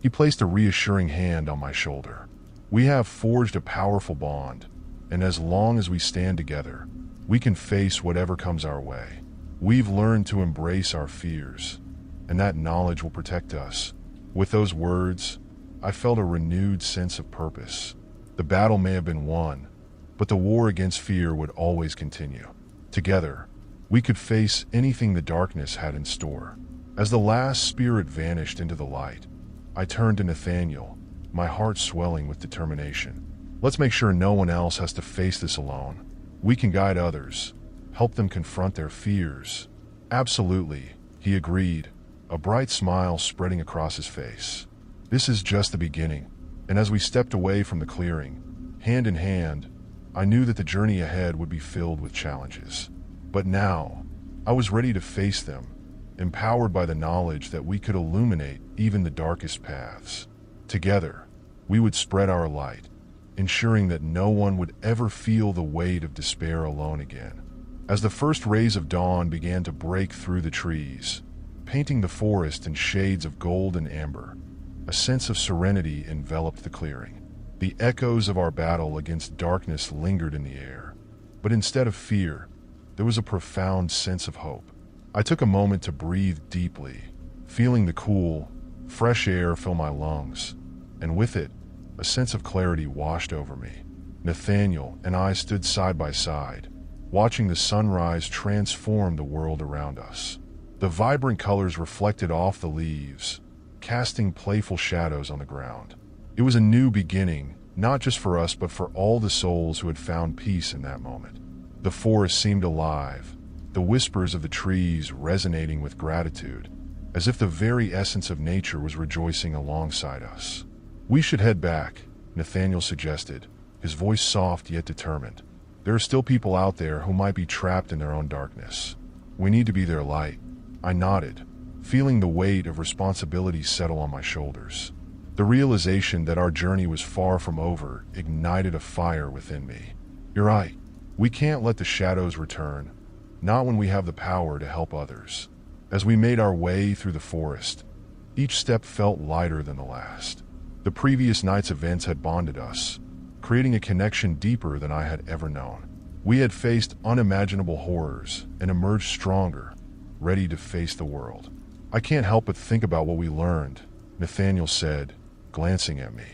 He placed a reassuring hand on my shoulder. "We have forged a powerful bond, and as long as we stand together, we can face whatever comes our way. We've learned to embrace our fears, and that knowledge will protect us." With those words, I felt a renewed sense of purpose. The battle may have been won, but the war against fear would always continue. Together, we could face anything the darkness had in store. As the last spirit vanished into the light, I turned to Nathaniel, my heart swelling with determination. "Let's make sure no one else has to face this alone. We can guide others, help them confront their fears." "Absolutely," he agreed, a bright smile spreading across his face. "This is just the beginning." And as we stepped away from the clearing, hand in hand, I knew that the journey ahead would be filled with challenges. But now, I was ready to face them, empowered by the knowledge that we could illuminate even the darkest paths. Together, we would spread our light, ensuring that no one would ever feel the weight of despair alone again. As the first rays of dawn began to break through the trees, painting the forest in shades of gold and amber, a sense of serenity enveloped the clearing. The echoes of our battle against darkness lingered in the air, but instead of fear, there was a profound sense of hope. I took a moment to breathe deeply, feeling the cool, fresh air fill my lungs, and with it, a sense of clarity washed over me. Nathaniel and I stood side by side, watching the sunrise transform the world around us. The vibrant colors reflected off the leaves, casting playful shadows on the ground. It was a new beginning, not just for us but for all the souls who had found peace in that moment. The forest seemed alive, the whispers of the trees resonating with gratitude, as if the very essence of nature was rejoicing alongside us. "We should head back," Nathaniel suggested, his voice soft yet determined. "There are still people out there who might be trapped in their own darkness. We need to be their light." I nodded, feeling the weight of responsibility settle on my shoulders. The realization that our journey was far from over ignited a fire within me. "You're right. We can't let the shadows return, not when we have the power to help others." As we made our way through the forest, each step felt lighter than the last. The previous night's events had bonded us, creating a connection deeper than I had ever known. We had faced unimaginable horrors and emerged stronger, ready to face the world. "I can't help but think about what we learned," Nathaniel said, glancing at me.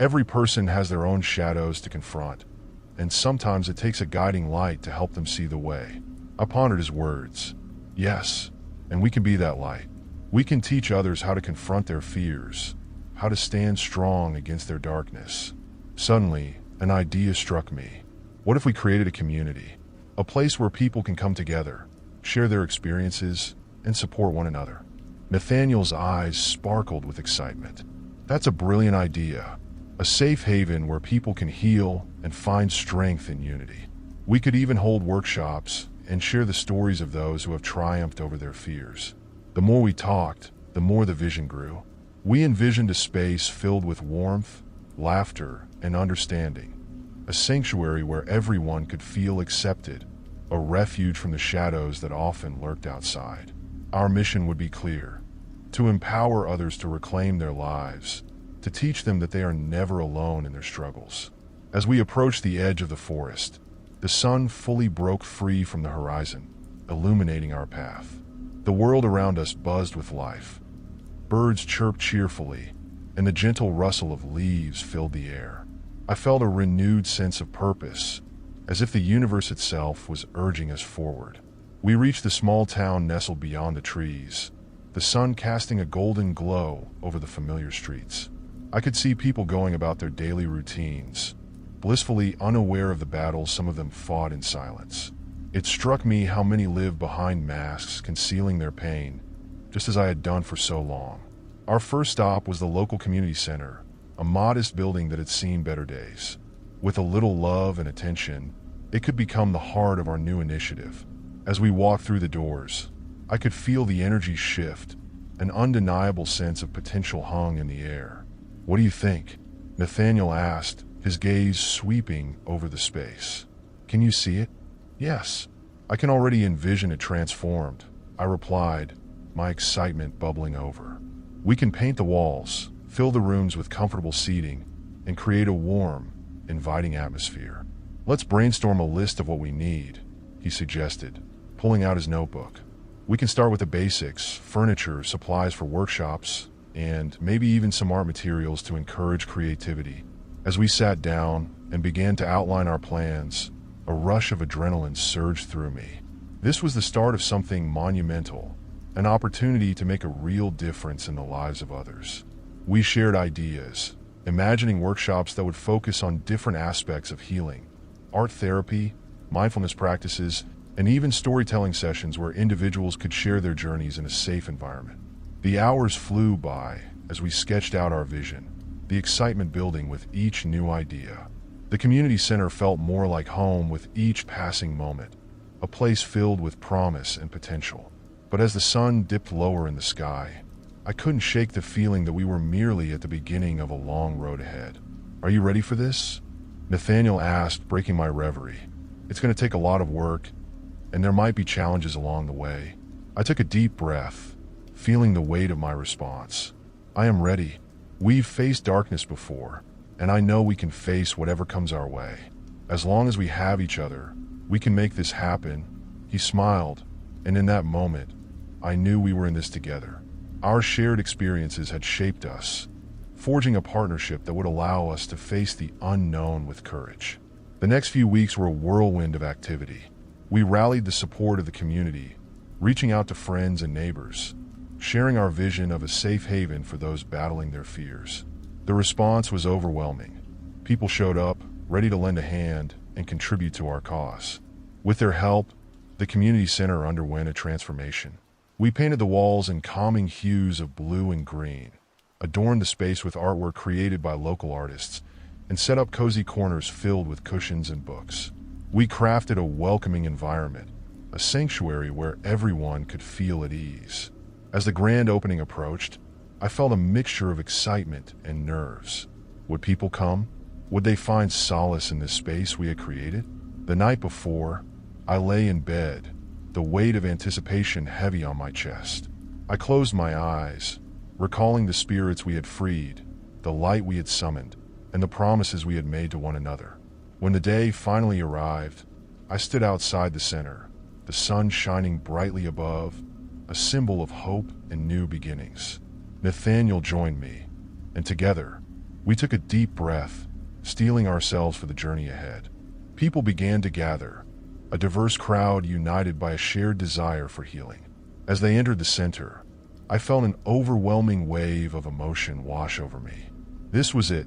"Every person has their own shadows to confront, and sometimes it takes a guiding light to help them see the way." I pondered his words. Yes, and we can be that light. We can teach others how to confront their fears, how to stand strong against their darkness. Suddenly, an idea struck me. What if we created a community? A place where people can come together, share their experiences, and support one another. Nathaniel's eyes sparkled with excitement. "That's a brilliant idea. A safe haven where people can heal and find strength in unity. We could even hold workshops and share the stories of those who have triumphed over their fears." The more we talked, the more the vision grew. We envisioned a space filled with warmth, laughter, and understanding. A sanctuary where everyone could feel accepted, a refuge from the shadows that often lurked outside. Our mission would be clear: to empower others to reclaim their lives, to teach them that they are never alone in their struggles. As we approached the edge of the forest, the sun fully broke free from the horizon, illuminating our path. The world around us buzzed with life. Birds chirped cheerfully, and the gentle rustle of leaves filled the air. I felt a renewed sense of purpose, as if the universe itself was urging us forward. We reached the small town nestled beyond the trees, the sun casting a golden glow over the familiar streets. I could see people going about their daily routines, blissfully unaware of the battles some of them fought in silence. It struck me how many lived behind masks, concealing their pain, just as I had done for so long. Our first stop was the local community center, a modest building that had seen better days. With a little love and attention, it could become the heart of our new initiative. As we walked through the doors, I could feel the energy shift, an undeniable sense of potential hung in the air. "What do you think?" Nathaniel asked, his gaze sweeping over the space. "Can you see it?" "Yes, I can already envision it transformed," I replied, my excitement bubbling over. "We can paint the walls, fill the rooms with comfortable seating, and create a warm, inviting atmosphere. Let's brainstorm a list of what we need," he suggested, pulling out his notebook. "We can start with the basics: furniture, supplies for workshops, and maybe even some art materials to encourage creativity." As we sat down and began to outline our plans, a rush of adrenaline surged through me. This was the start of something monumental, an opportunity to make a real difference in the lives of others. We shared ideas, imagining workshops that would focus on different aspects of healing: art therapy, mindfulness practices, and even storytelling sessions where individuals could share their journeys in a safe environment. The hours flew by as we sketched out our vision, the excitement building with each new idea. The community center felt more like home with each passing moment, a place filled with promise and potential. But as the sun dipped lower in the sky, I couldn't shake the feeling that we were merely at the beginning of a long road ahead. "Are you ready for this?" Nathaniel asked, breaking my reverie. "It's going to take a lot of work, and there might be challenges along the way." I took a deep breath, feeling the weight of my response. "I am ready. We've faced darkness before, and I know we can face whatever comes our way. As long as we have each other, we can make this happen." He smiled, and in that moment, I knew we were in this together. Our shared experiences had shaped us, forging a partnership that would allow us to face the unknown with courage. The next few weeks were a whirlwind of activity. We rallied the support of the community, reaching out to friends and neighbors, sharing our vision of a safe haven for those battling their fears. The response was overwhelming. People showed up, ready to lend a hand and contribute to our cause. With their help, the community center underwent a transformation. We painted the walls in calming hues of blue and green, adorned the space with artwork created by local artists, and set up cozy corners filled with cushions and books. We crafted a welcoming environment, a sanctuary where everyone could feel at ease. As the grand opening approached, I felt a mixture of excitement and nerves. Would people come? Would they find solace in this space we had created? The night before, I lay in bed, the weight of anticipation heavy on my chest. I closed my eyes, recalling the spirits we had freed, the light we had summoned, and the promises we had made to one another. When the day finally arrived, I stood outside the center, the sun shining brightly above, a symbol of hope and new beginnings. Nathaniel joined me, and together, we took a deep breath, steeling ourselves for the journey ahead. People began to gather, a diverse crowd united by a shared desire for healing. As they entered the center, I felt an overwhelming wave of emotion wash over me. This was it,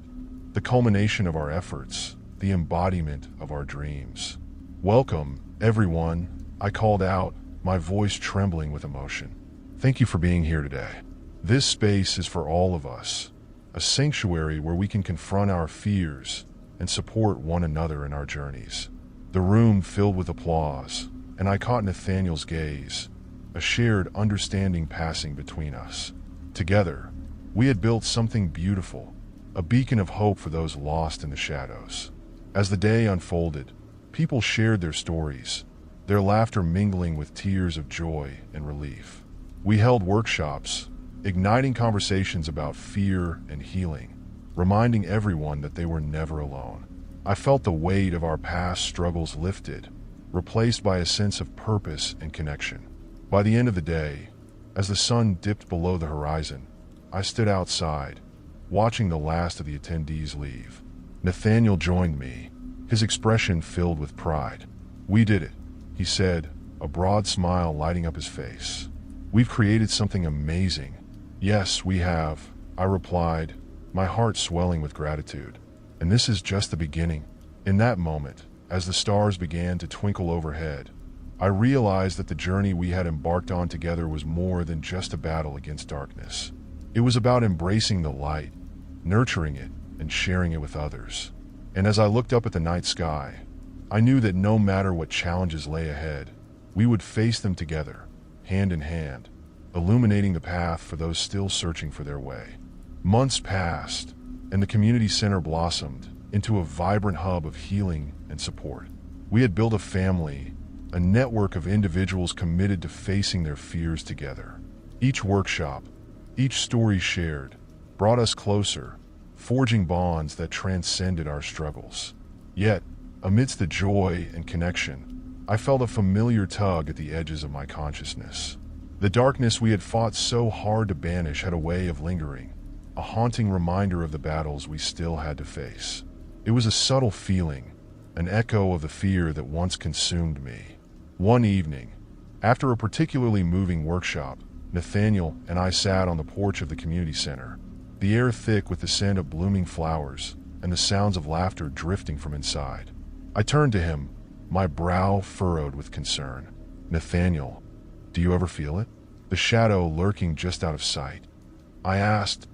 the culmination of our efforts, the embodiment of our dreams. "Welcome, everyone," I called out, my voice trembling with emotion. "Thank you for being here today. This space is for all of us, a sanctuary where we can confront our fears and support one another in our journeys." The room filled with applause, and I caught Nathaniel's gaze, a shared understanding passing between us. Together, we had built something beautiful, a beacon of hope for those lost in the shadows. As the day unfolded, people shared their stories, their laughter mingling with tears of joy and relief. We held workshops, igniting conversations about fear and healing, reminding everyone that they were never alone. I felt the weight of our past struggles lifted, replaced by a sense of purpose and connection. By the end of the day, as the sun dipped below the horizon, I stood outside, watching the last of the attendees leave. Nathaniel joined me, his expression filled with pride. "We did it," he said, a broad smile lighting up his face. "We've created something amazing." "Yes, we have," I replied, my heart swelling with gratitude. "And this is just the beginning." In that moment, as the stars began to twinkle overhead, I realized that the journey we had embarked on together was more than just a battle against darkness. It was about embracing the light, nurturing it, and sharing it with others. And as I looked up at the night sky, I knew that no matter what challenges lay ahead, we would face them together, hand in hand, illuminating the path for those still searching for their way. Months passed, and the community center blossomed into a vibrant hub of healing and support. We had built a family, a network of individuals committed to facing their fears together. Each workshop, each story shared, brought us closer, forging bonds that transcended our struggles. Yet, amidst the joy and connection, I felt a familiar tug at the edges of my consciousness. The darkness we had fought so hard to banish had a way of lingering, a haunting reminder of the battles we still had to face. It was a subtle feeling, an echo of the fear that once consumed me. One evening, after a particularly moving workshop, Nathaniel and I sat on the porch of the community center, the air thick with the scent of blooming flowers and the sounds of laughter drifting from inside. I turned to him, my brow furrowed with concern. "Nathaniel, do you ever feel it? The shadow lurking just out of sight?" I asked,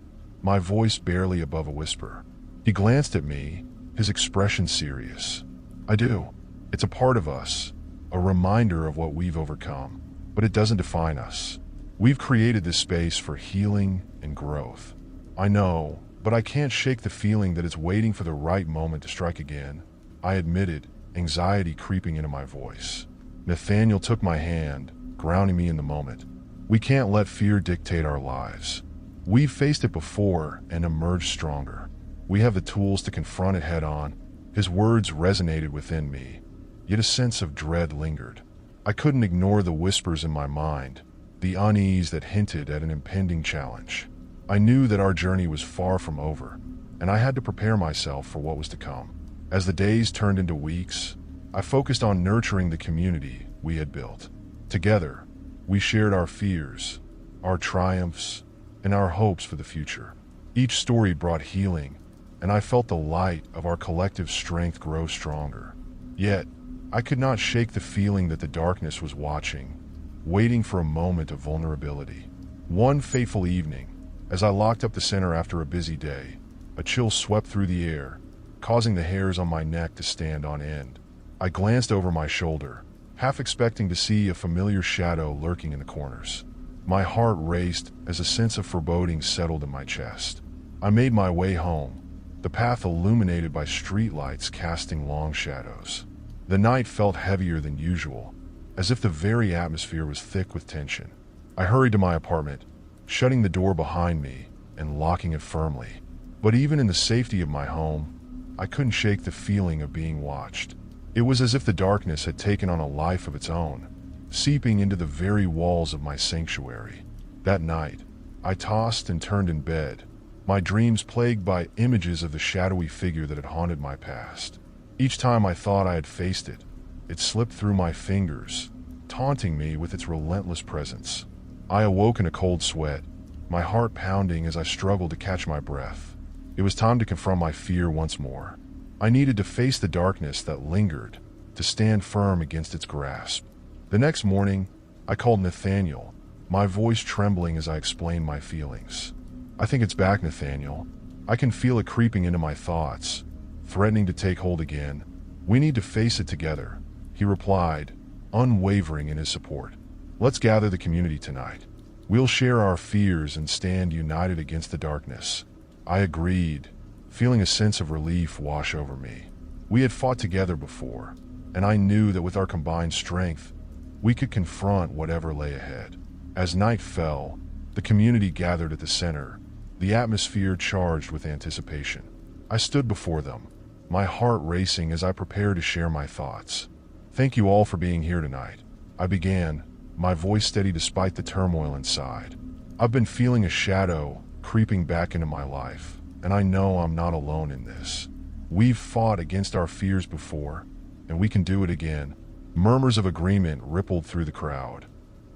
my voice barely above a whisper. He glanced at me, his expression serious. "I do. It's a part of us, a reminder of what we've overcome, but it doesn't define us. We've created this space for healing and growth. I know, but I can't shake the feeling that it's waiting for the right moment to strike again," I admitted, anxiety creeping into my voice. Nathaniel took my hand, grounding me in the moment. "We can't let fear dictate our lives. We've faced it before and emerged stronger. We have the tools to confront it head on." His words resonated within me, yet a sense of dread lingered. I couldn't ignore the whispers in my mind, the unease that hinted at an impending challenge. I knew that our journey was far from over, and I had to prepare myself for what was to come. As the days turned into weeks, I focused on nurturing the community we had built. Together, we shared our fears, our triumphs, and our hopes for the future. Each story brought healing, and I felt the light of our collective strength grow stronger. Yet, I could not shake the feeling that the darkness was watching, waiting for a moment of vulnerability. One fateful evening, as I locked up the center after a busy day, a chill swept through the air, causing the hairs on my neck to stand on end. I glanced over my shoulder, half expecting to see a familiar shadow lurking in the corners. My heart raced as a sense of foreboding settled in my chest. I made my way home, the path illuminated by streetlights casting long shadows. The night felt heavier than usual, as if the very atmosphere was thick with tension. I hurried to my apartment, shutting the door behind me and locking it firmly. But even in the safety of my home, I couldn't shake the feeling of being watched. It was as if the darkness had taken on a life of its own, seeping into the very walls of my sanctuary. That night, I tossed and turned in bed, my dreams plagued by images of the shadowy figure that had haunted my past. Each time I thought I had faced it, it slipped through my fingers, taunting me with its relentless presence. I awoke in a cold sweat, my heart pounding as I struggled to catch my breath. It was time to confront my fear once more. I needed to face the darkness that lingered, to stand firm against its grasp. The next morning, I called Nathaniel, my voice trembling as I explained my feelings. "I think it's back, Nathaniel. I can feel it creeping into my thoughts, threatening to take hold again. We need to face it together," he replied, unwavering in his support. "Let's gather the community tonight. We'll share our fears and stand united against the darkness." I agreed, feeling a sense of relief wash over me. We had fought together before, and I knew that with our combined strength, we could confront whatever lay ahead. As night fell, the community gathered at the center, the atmosphere charged with anticipation. I stood before them, my heart racing as I prepared to share my thoughts. "Thank you all for being here tonight," I began, my voice steady despite the turmoil inside. "I've been feeling a shadow creeping back into my life, and I know I'm not alone in this. We've fought against our fears before, and we can do it again." Murmurs of agreement rippled through the crowd,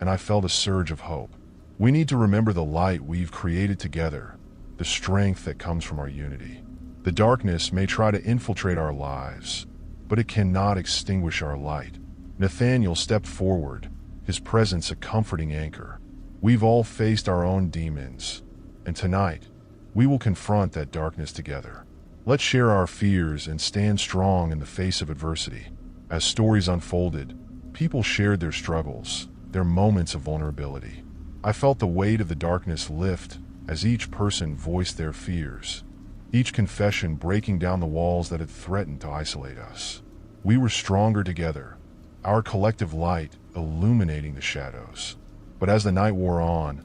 and I felt a surge of hope. We need to remember the light we've created together, the strength that comes from our unity. The darkness may try to infiltrate our lives, but it cannot extinguish our light. Nathaniel stepped forward, his presence a comforting anchor. "We've all faced our own demons, and tonight, we will confront that darkness together. Let's share our fears and stand strong in the face of adversity." As stories unfolded, people shared their struggles, their moments of vulnerability. I felt the weight of the darkness lift as each person voiced their fears, each confession breaking down the walls that had threatened to isolate us. We were stronger together, our collective light illuminating the shadows. But as the night wore on,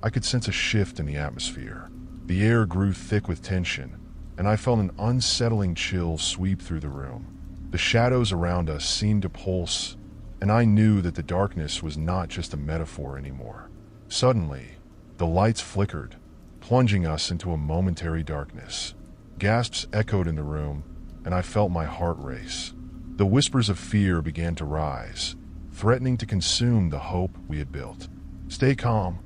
I could sense a shift in the atmosphere. The air grew thick with tension, and I felt an unsettling chill sweep through the room. The shadows around us seemed to pulse, and I knew that the darkness was not just a metaphor anymore. Suddenly, the lights flickered, plunging us into a momentary darkness. Gasps echoed in the room, and I felt my heart race. The whispers of fear began to rise, threatening to consume the hope we had built. "Stay calm,"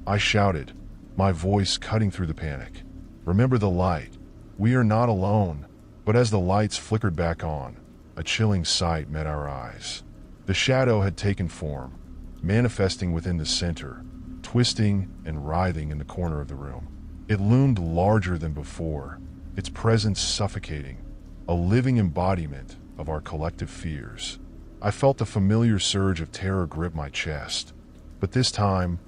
I shouted, my voice cutting through the panic. "Remember the light. We are not alone." But as the lights flickered back on, a chilling sight met our eyes. The shadow had taken form, manifesting within the center, twisting and writhing in the corner of the room. It loomed larger than before, its presence suffocating, a living embodiment of our collective fears. I felt the familiar surge of terror grip my chest, but this time,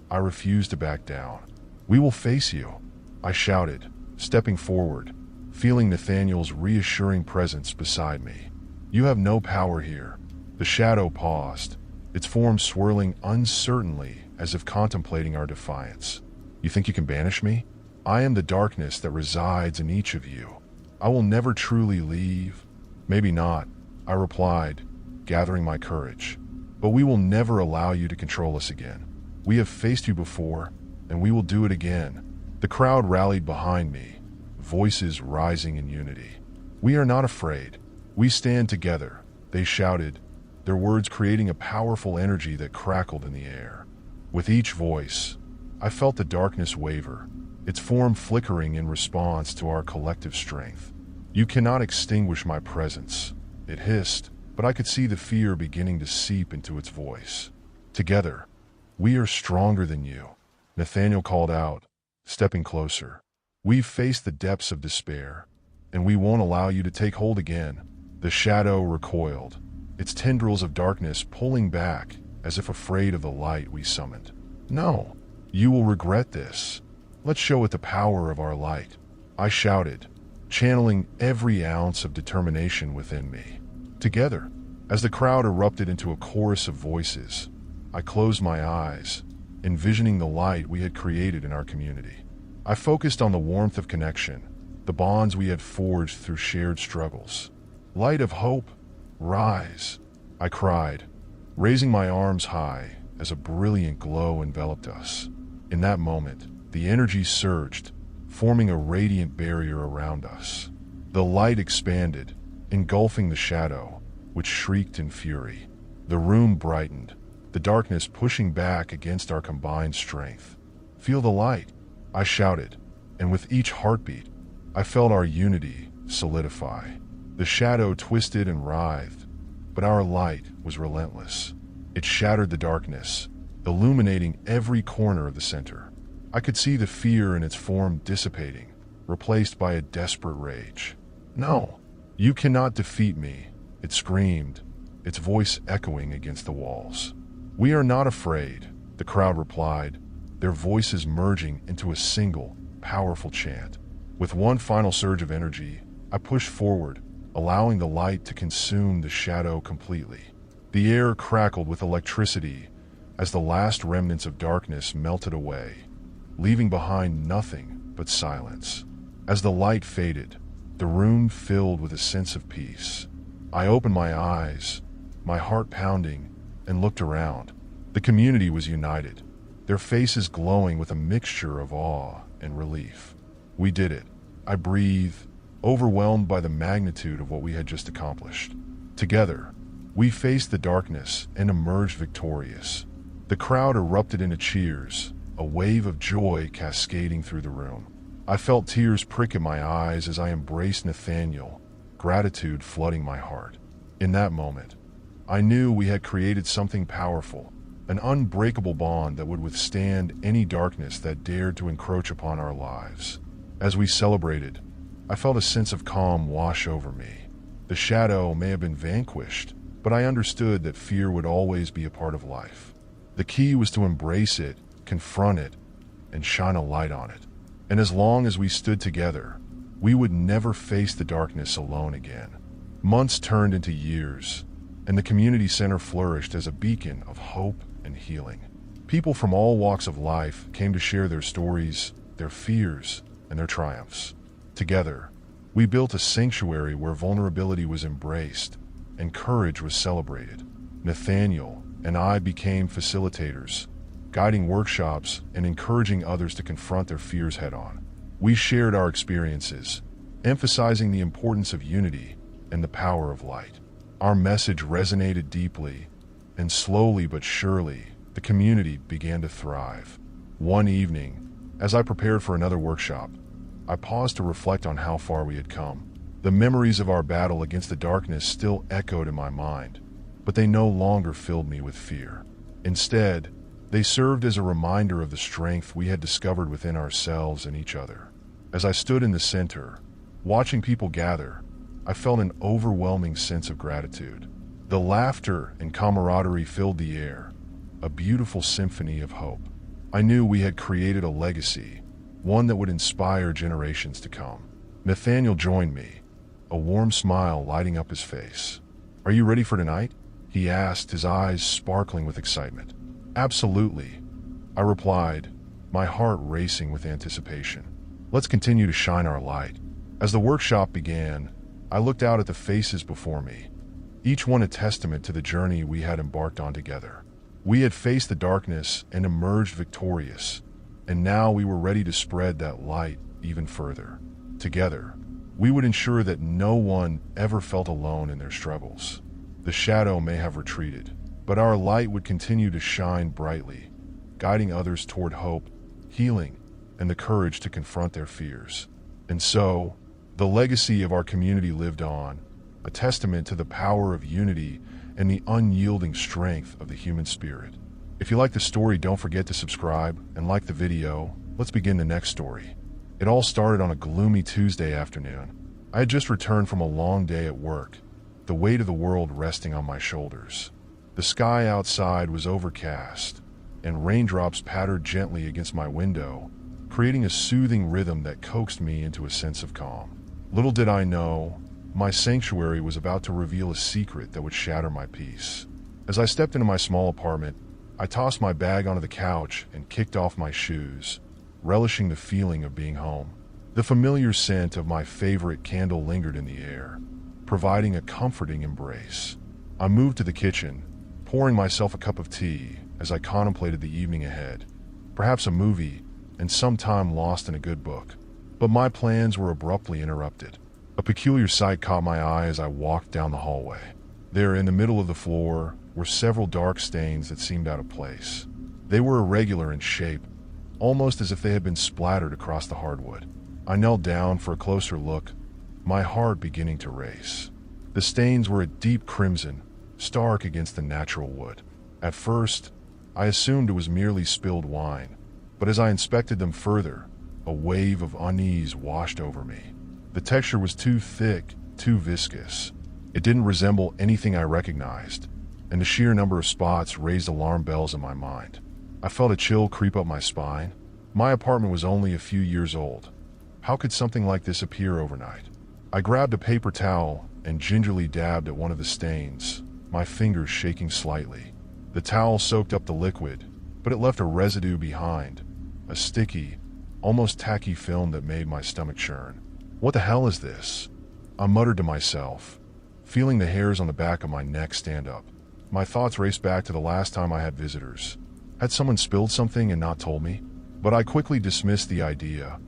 I refused to back down. "We will face you," I shouted, stepping forward, feeling Nathaniel's reassuring presence beside me. "You have no power here." The shadow paused, its form swirling uncertainly as if contemplating our defiance. "You think you can banish me? I am the darkness that resides in each of you. I will never truly leave." "Maybe not," I replied, gathering my courage. "But we will never allow you to control us again. We have faced you before, and we will do it again." The crowd rallied behind me, voices rising in unity. "We are not afraid. We stand together, They shouted, their words creating a powerful energy that crackled in the air. With each voice, I felt the darkness waver, its form flickering in response to our collective strength. "You cannot extinguish my presence," it hissed, but I could see the fear beginning to seep into its voice. "Together, we are stronger than you," Nathaniel called out, stepping closer. "We've faced the depths of despair, and we won't allow you to take hold again." The shadow recoiled, its tendrils of darkness pulling back as if afraid of the light we summoned. "No, you will regret this. Let's show it the power of our light," I shouted, channeling every ounce of determination within me. Together, as the crowd erupted into a chorus of voices, I closed my eyes, envisioning the light we had created in our community. I focused on the warmth of connection, the bonds we had forged through shared struggles. "Light of hope, rise," I cried, raising my arms high as a brilliant glow enveloped us. In that moment, the energy surged, forming a radiant barrier around us. The light expanded, engulfing the shadow, which shrieked in fury. The room brightened, the darkness pushing back against our combined strength. "Feel the light," I shouted, and with each heartbeat, I felt our unity solidify. The shadow twisted and writhed, but our light was relentless. It shattered the darkness, illuminating every corner of the center. I could see the fear in its form dissipating, replaced by a desperate rage. "No, you cannot defeat me," it screamed, its voice echoing against the walls. "We are not afraid," the crowd replied, their voices merging into a single, powerful chant. With one final surge of energy, I pushed forward, allowing the light to consume the shadow completely. The air crackled with electricity as the last remnants of darkness melted away, leaving behind nothing but silence. As the light faded, the room filled with a sense of peace. I opened my eyes, my heart pounding, and looked around. The community was united, their faces glowing with a mixture of awe and relief. "We did it," I breathed, overwhelmed by the magnitude of what we had just accomplished. Together, we faced the darkness and emerged victorious. The crowd erupted into cheers, a wave of joy cascading through the room. I felt tears prick in my eyes as I embraced Nathaniel, gratitude flooding my heart. In that moment, I knew we had created something powerful, an unbreakable bond that would withstand any darkness that dared to encroach upon our lives. As we celebrated, I felt a sense of calm wash over me. The shadow may have been vanquished, but I understood that fear would always be a part of life. The key was to embrace it, confront it, and shine a light on it. And as long as we stood together, we would never face the darkness alone again. Months turned into years, and the community center flourished as a beacon of hope and healing. People from all walks of life came to share their stories, their fears, and their triumphs. Together, we built a sanctuary where vulnerability was embraced and courage was celebrated. Nathaniel and I became facilitators, guiding workshops and encouraging others to confront their fears head-on. We shared our experiences, emphasizing the importance of unity and the power of light. Our message resonated deeply, and slowly but surely, the community began to thrive. One evening, as I prepared for another workshop, I paused to reflect on how far we had come. The memories of our battle against the darkness still echoed in my mind, but they no longer filled me with fear. Instead, they served as a reminder of the strength we had discovered within ourselves and each other. As I stood in the center, watching people gather, I felt an overwhelming sense of gratitude. The laughter and camaraderie filled the air, a beautiful symphony of hope. I knew we had created a legacy, one that would inspire generations to come. Nathaniel joined me, a warm smile lighting up his face. "Are you ready for tonight?" he asked, his eyes sparkling with excitement. "Absolutely," I replied, my heart racing with anticipation. "Let's continue to shine our light." As the workshop began, I looked out at the faces before me, each one a testament to the journey we had embarked on together. We had faced the darkness and emerged victorious, and now we were ready to spread that light even further. Together, we would ensure that no one ever felt alone in their struggles. The shadow may have retreated, but our light would continue to shine brightly, guiding others toward hope, healing, and the courage to confront their fears. And so, the legacy of our community lived on, a testament to the power of unity and the unyielding strength of the human spirit. If you like the story, don't forget to subscribe and like the video. Let's begin the next story. It all started on a gloomy Tuesday afternoon. I had just returned from a long day at work, the weight of the world resting on my shoulders. The sky outside was overcast, and raindrops pattered gently against my window, creating a soothing rhythm that coaxed me into a sense of calm. Little did I know, my sanctuary was about to reveal a secret that would shatter my peace. As I stepped into my small apartment, I tossed my bag onto the couch and kicked off my shoes, relishing the feeling of being home. The familiar scent of my favorite candle lingered in the air, providing a comforting embrace. I moved to the kitchen, pouring myself a cup of tea as I contemplated the evening ahead, perhaps a movie and some time lost in a good book. But my plans were abruptly interrupted. A peculiar sight caught my eye as I walked down the hallway. There, in the middle of the floor, were several dark stains that seemed out of place. They were irregular in shape, almost as if they had been splattered across the hardwood. I knelt down for a closer look, my heart beginning to race. The stains were a deep crimson, stark against the natural wood. At first, I assumed it was merely spilled wine, but as I inspected them further, a wave of unease washed over me. The texture was too thick, too viscous. It didn't resemble anything I recognized, and the sheer number of spots raised alarm bells in my mind. I felt a chill creep up my spine. My apartment was only a few years old. How could something like this appear overnight? I grabbed a paper towel and gingerly dabbed at one of the stains, my fingers shaking slightly. The towel soaked up the liquid, but it left a residue behind, a sticky, almost tacky film that made my stomach churn. What the hell is this? I muttered to myself, feeling the hairs on the back of my neck stand up. My thoughts raced back to the last time I had visitors. Had someone spilled something and not told me? But I quickly dismissed the idea.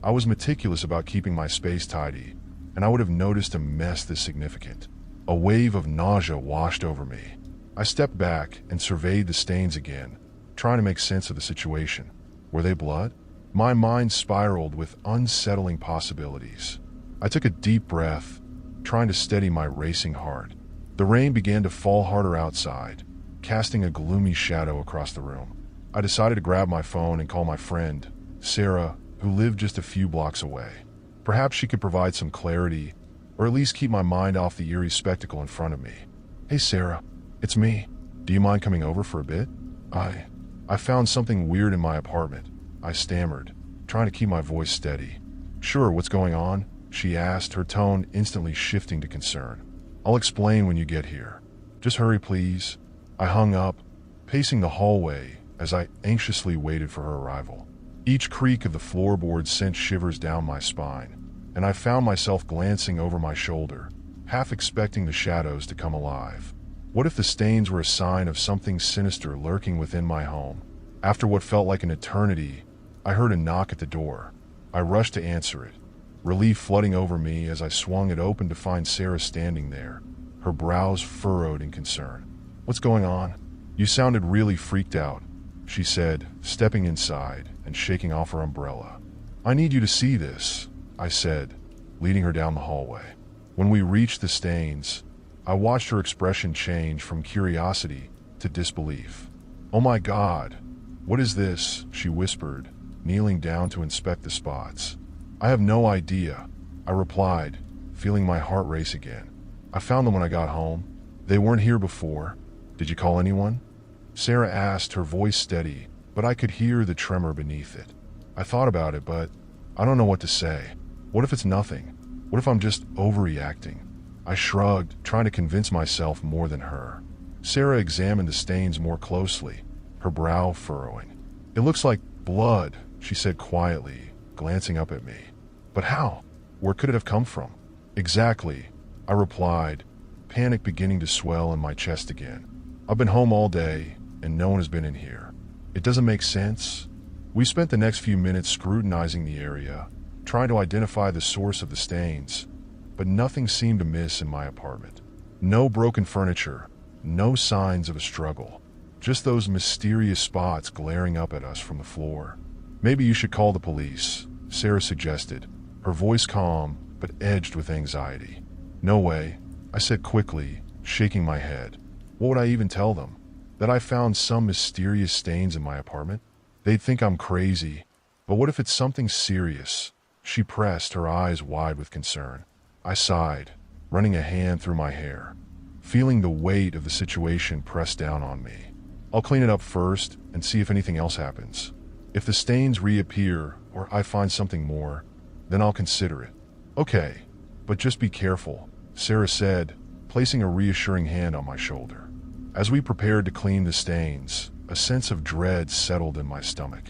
I was meticulous about keeping my space tidy, and I would have noticed a mess this significant. A wave of nausea washed over me. I stepped back and surveyed the stains again, trying to make sense of the situation. Were they blood? My mind spiraled with unsettling possibilities. I took a deep breath, trying to steady my racing heart. The rain began to fall harder outside, casting a gloomy shadow across the room. I decided to grab my phone and call my friend, Sarah, who lived just a few blocks away. Perhaps she could provide some clarity, or at least keep my mind off the eerie spectacle in front of me. "Hey Sarah, it's me. Do you mind coming over for a bit? I found something weird in my apartment," I stammered, trying to keep my voice steady. "Sure, what's going on?" she asked, her tone instantly shifting to concern. "I'll explain when you get here. Just hurry, please." I hung up, pacing the hallway as I anxiously waited for her arrival. Each creak of the floorboards sent shivers down my spine, and I found myself glancing over my shoulder, half expecting the shadows to come alive. What if the stains were a sign of something sinister lurking within my home? After what felt like an eternity, I heard a knock at the door. I rushed to answer it, relief flooding over me as I swung it open to find Sarah standing there, her brows furrowed in concern. "What's going on? You sounded really freaked out," she said, stepping inside and shaking off her umbrella. "I need you to see this," I said, leading her down the hallway. When we reached the stains, I watched her expression change from curiosity to disbelief. "Oh my God, what is this?" she whispered, kneeling down to inspect the spots. "I have no idea," I replied, feeling my heart race again. "I found them when I got home. They weren't here before. Did you call anyone?" Sarah asked, her voice steady, but I could hear the tremor beneath it. I thought about it, but I don't know what to say. What if it's nothing? What if I'm just overreacting? I shrugged, trying to convince myself more than her. Sarah examined the stains more closely, her brow furrowing. "It looks like blood," she said quietly, glancing up at me. "But how? Where could it have come from?" "Exactly," I replied, panic beginning to swell in my chest again. "I've been home all day, and no one has been in here. It doesn't make sense." We spent the next few minutes scrutinizing the area, trying to identify the source of the stains, but nothing seemed amiss in my apartment. No broken furniture, no signs of a struggle, just those mysterious spots glaring up at us from the floor. Maybe you should call the police, Sarah suggested, her voice calm but edged with anxiety. No way, I said quickly, shaking my head. What would I even tell them? That I found some mysterious stains in my apartment? They'd think I'm crazy. But what if it's something serious? She pressed, her eyes wide with concern. I sighed, running a hand through my hair, feeling the weight of the situation press down on me. I'll clean it up first and see if anything else happens. If the stains reappear or I find something more, then I'll consider it. Okay, but just be careful, Sarah said, placing a reassuring hand on my shoulder. As we prepared to clean the stains, a sense of dread settled in my stomach.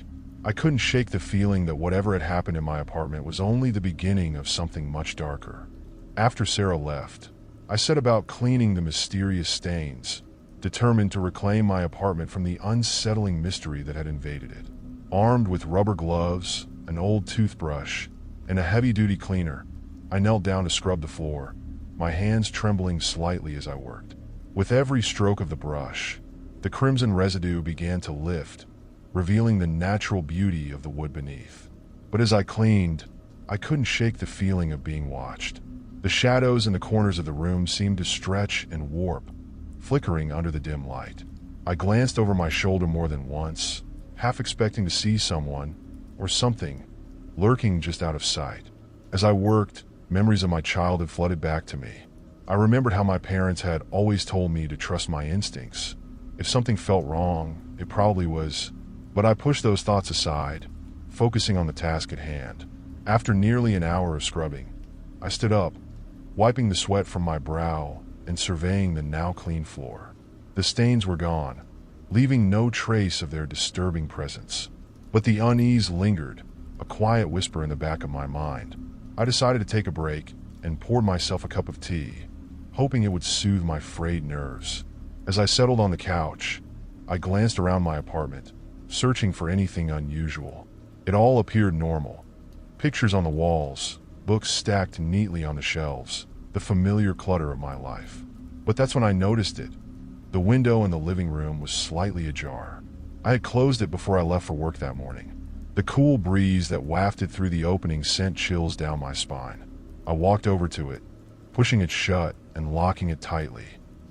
I couldn't shake the feeling that whatever had happened in my apartment was only the beginning of something much darker. After Sarah left, I set about cleaning the mysterious stains, determined to reclaim my apartment from the unsettling mystery that had invaded it. Armed with rubber gloves, an old toothbrush, and a heavy-duty cleaner, I knelt down to scrub the floor, my hands trembling slightly as I worked. With every stroke of the brush, the crimson residue began to lift, revealing the natural beauty of the wood beneath. But as I cleaned, I couldn't shake the feeling of being watched. The shadows in the corners of the room seemed to stretch and warp, flickering under the dim light. I glanced over my shoulder more than once, half expecting to see someone, or something, lurking just out of sight. As I worked, memories of my childhood flooded back to me. I remembered how my parents had always told me to trust my instincts. If something felt wrong, it probably was. But I pushed those thoughts aside, focusing on the task at hand. After nearly an hour of scrubbing, I stood up, wiping the sweat from my brow and surveying the now clean floor. The stains were gone, leaving no trace of their disturbing presence. But the unease lingered, a quiet whisper in the back of my mind. I decided to take a break and poured myself a cup of tea, hoping it would soothe my frayed nerves. As I settled on the couch, I glanced around my apartment, searching for anything unusual. It all appeared normal. Pictures on the walls, books stacked neatly on the shelves, the familiar clutter of my life. But that's when I noticed it. The window in the living room was slightly ajar. I had closed it before I left for work that morning. The cool breeze that wafted through the opening sent chills down my spine. I walked over to it, pushing it shut and locking it tightly.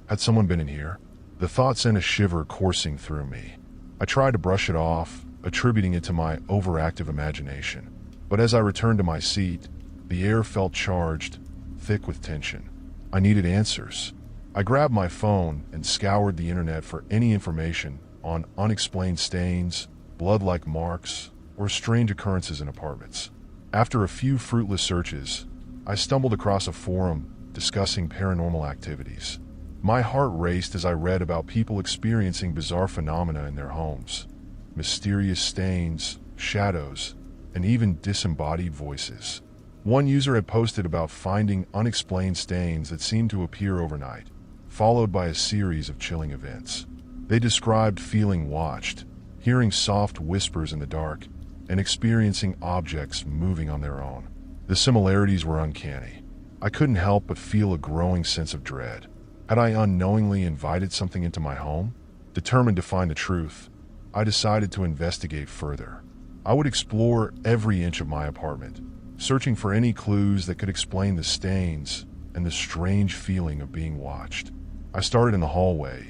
Had someone been in here? The thought sent a shiver coursing through me. I tried to brush it off, attributing it to my overactive imagination. But as I returned to my seat, the air felt charged, thick with tension. I needed answers. I grabbed my phone and scoured the internet for any information on unexplained stains, blood-like marks, or strange occurrences in apartments. After a few fruitless searches, I stumbled across a forum discussing paranormal activities. My heart raced as I read about people experiencing bizarre phenomena in their homes. Mysterious stains, shadows, and even disembodied voices. One user had posted about finding unexplained stains that seemed to appear overnight, followed by a series of chilling events. They described feeling watched, hearing soft whispers in the dark, and experiencing objects moving on their own. The similarities were uncanny. I couldn't help but feel a growing sense of dread. Had I unknowingly invited something into my home? Determined to find the truth, I decided to investigate further. I would explore every inch of my apartment, searching for any clues that could explain the stains and the strange feeling of being watched. I started in the hallway,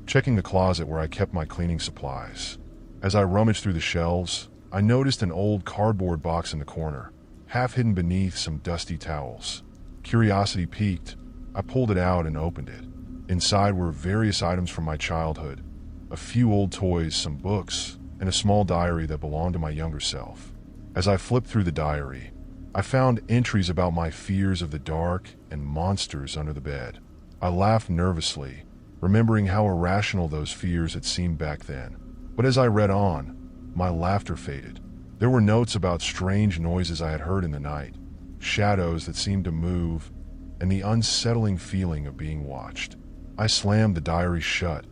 checking the closet where I kept my cleaning supplies. As I rummaged through the shelves, I noticed an old cardboard box in the corner, half hidden beneath some dusty towels. Curiosity piqued, I pulled it out and opened it. Inside were various items from my childhood, a few old toys, some books, and a small diary that belonged to my younger self. As I flipped through the diary, I found entries about my fears of the dark and monsters under the bed. I laughed nervously, remembering how irrational those fears had seemed back then. But as I read on, my laughter faded. There were notes about strange noises I had heard in the night, shadows that seemed to move, and the unsettling feeling of being watched. I slammed the diary shut,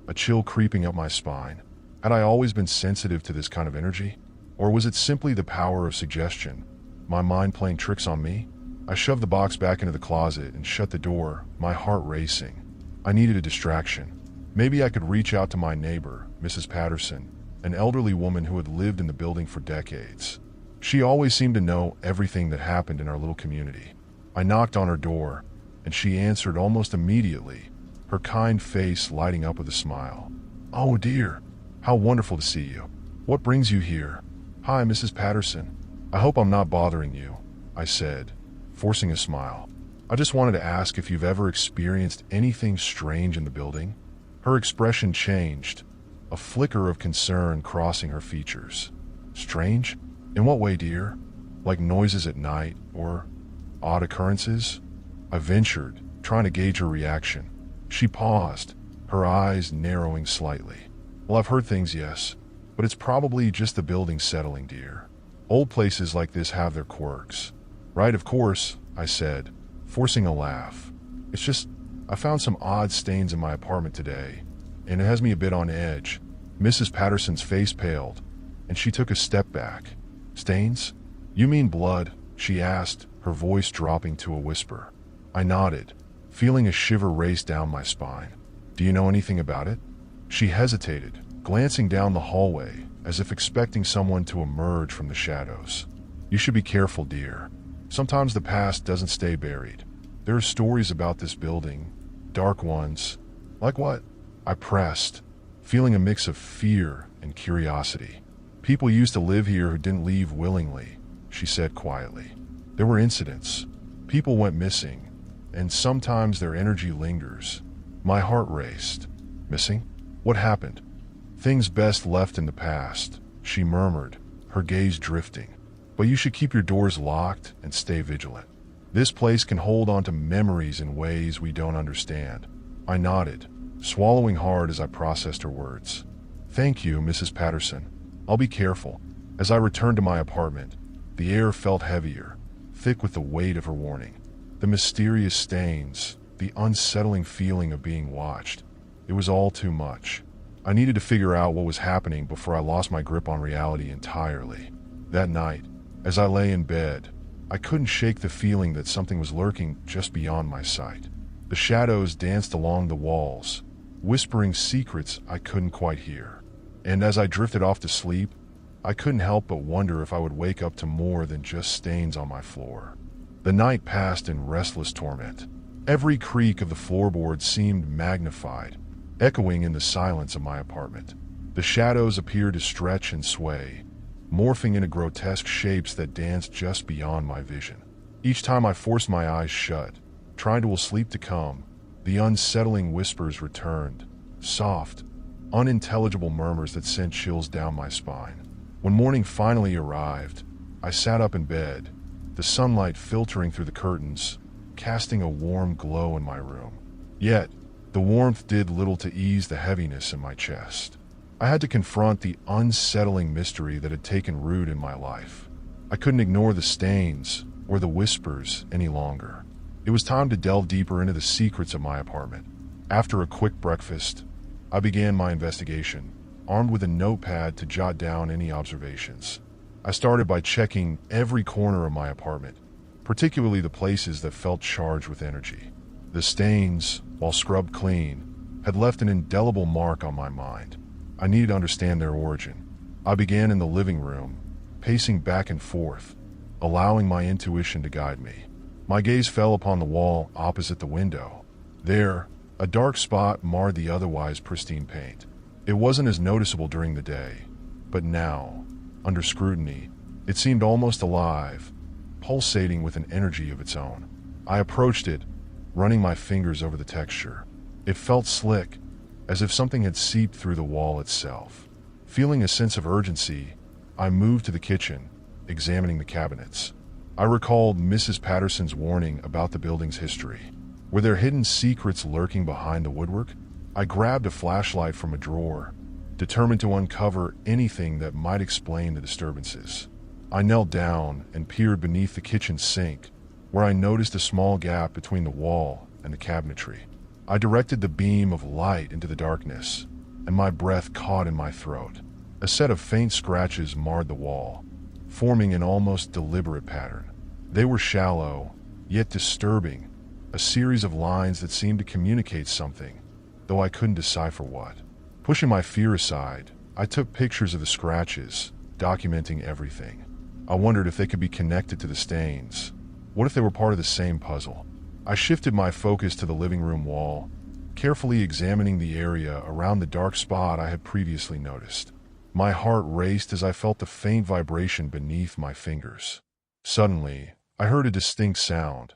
a chill creeping up my spine. Had I always been sensitive to this kind of energy? Or was it simply the power of suggestion, my mind playing tricks on me? I shoved the box back into the closet and shut the door, my heart racing. I needed a distraction. Maybe I could reach out to my neighbor, Mrs. Patterson, an elderly woman who had lived in the building for decades. She always seemed to know everything that happened in our little community. I knocked on her door, and she answered almost immediately, her kind face lighting up with a smile. "Oh dear, how wonderful to see you. What brings you here?" "Hi, Mrs. Patterson. I hope I'm not bothering you," I said, forcing a smile. "I just wanted to ask if you've ever experienced anything strange in the building." Her expression changed, a flicker of concern crossing her features. "Strange? In what way, dear? Like noises at night, or odd occurrences?" I ventured, trying to gauge her reaction. She paused, her eyes narrowing slightly. "Well, I've heard things, yes, but it's probably just the building settling, dear. Old places like this have their quirks." "Right, of course," I said, forcing a laugh. "It's just, I found some odd stains in my apartment today, and it has me a bit on edge." Mrs. Patterson's face paled, and she took a step back. "Stains? You mean blood?" she asked, her voice dropping to a whisper. I nodded, feeling a shiver race down my spine. "Do you know anything about it?" She hesitated, glancing down the hallway as if expecting someone to emerge from the shadows. "You should be careful, dear. Sometimes the past doesn't stay buried. There are stories about this building, dark ones." "Like what?" I pressed, feeling a mix of fear and curiosity. "People used to live here who didn't leave willingly," she said quietly. "There were incidents. People went missing, and sometimes their energy lingers." My heart raced. "Missing? What happened?" "Things best left in the past," she murmured, her gaze drifting. "But you should keep your doors locked and stay vigilant. This place can hold on to memories in ways we don't understand." I nodded, swallowing hard as I processed her words. "Thank you, Mrs. Patterson. I'll be careful." As I returned to my apartment, the air felt heavier, thick with the weight of her warning. The mysterious stains, the unsettling feeling of being watched. It was all too much. I needed to figure out what was happening before I lost my grip on reality entirely. That night, as I lay in bed, I couldn't shake the feeling that something was lurking just beyond my sight. The shadows danced along the walls, whispering secrets I couldn't quite hear. And as I drifted off to sleep, I couldn't help but wonder if I would wake up to more than just stains on my floor. The night passed in restless torment. Every creak of the floorboards seemed magnified, echoing in the silence of my apartment. The shadows appeared to stretch and sway, morphing into grotesque shapes that danced just beyond my vision. Each time I forced my eyes shut, trying to will sleep to come, the unsettling whispers returned, soft, unintelligible murmurs that sent chills down my spine. When morning finally arrived, I sat up in bed, the sunlight filtering through the curtains, casting a warm glow in my room. Yet, the warmth did little to ease the heaviness in my chest. I had to confront the unsettling mystery that had taken root in my life. I couldn't ignore the stains or the whispers any longer. It was time to delve deeper into the secrets of my apartment. After a quick breakfast, I began my investigation, armed with a notepad to jot down any observations. I started by checking every corner of my apartment, particularly the places that felt charged with energy. The stains, while scrubbed clean, had left an indelible mark on my mind. I needed to understand their origin. I began in the living room, pacing back and forth, allowing my intuition to guide me. My gaze fell upon the wall opposite the window. There, a dark spot marred the otherwise pristine paint. It wasn't as noticeable during the day, but now, under scrutiny, it seemed almost alive, pulsating with an energy of its own. I approached it, running my fingers over the texture. It felt slick, as if something had seeped through the wall itself. Feeling a sense of urgency, I moved to the kitchen, examining the cabinets. I recalled Mrs. Patterson's warning about the building's history. Were there hidden secrets lurking behind the woodwork? I grabbed a flashlight from a drawer, determined to uncover anything that might explain the disturbances. I knelt down and peered beneath the kitchen sink, where I noticed a small gap between the wall and the cabinetry. I directed the beam of light into the darkness, and my breath caught in my throat. A set of faint scratches marred the wall, forming an almost deliberate pattern. They were shallow, yet disturbing, a series of lines that seemed to communicate something, though I couldn't decipher what. Pushing my fear aside, I took pictures of the scratches, documenting everything. I wondered if they could be connected to the stains. What if they were part of the same puzzle? I shifted my focus to the living room wall, carefully examining the area around the dark spot I had previously noticed. My heart raced as I felt the faint vibration beneath my fingers. Suddenly, I heard a distinct sound,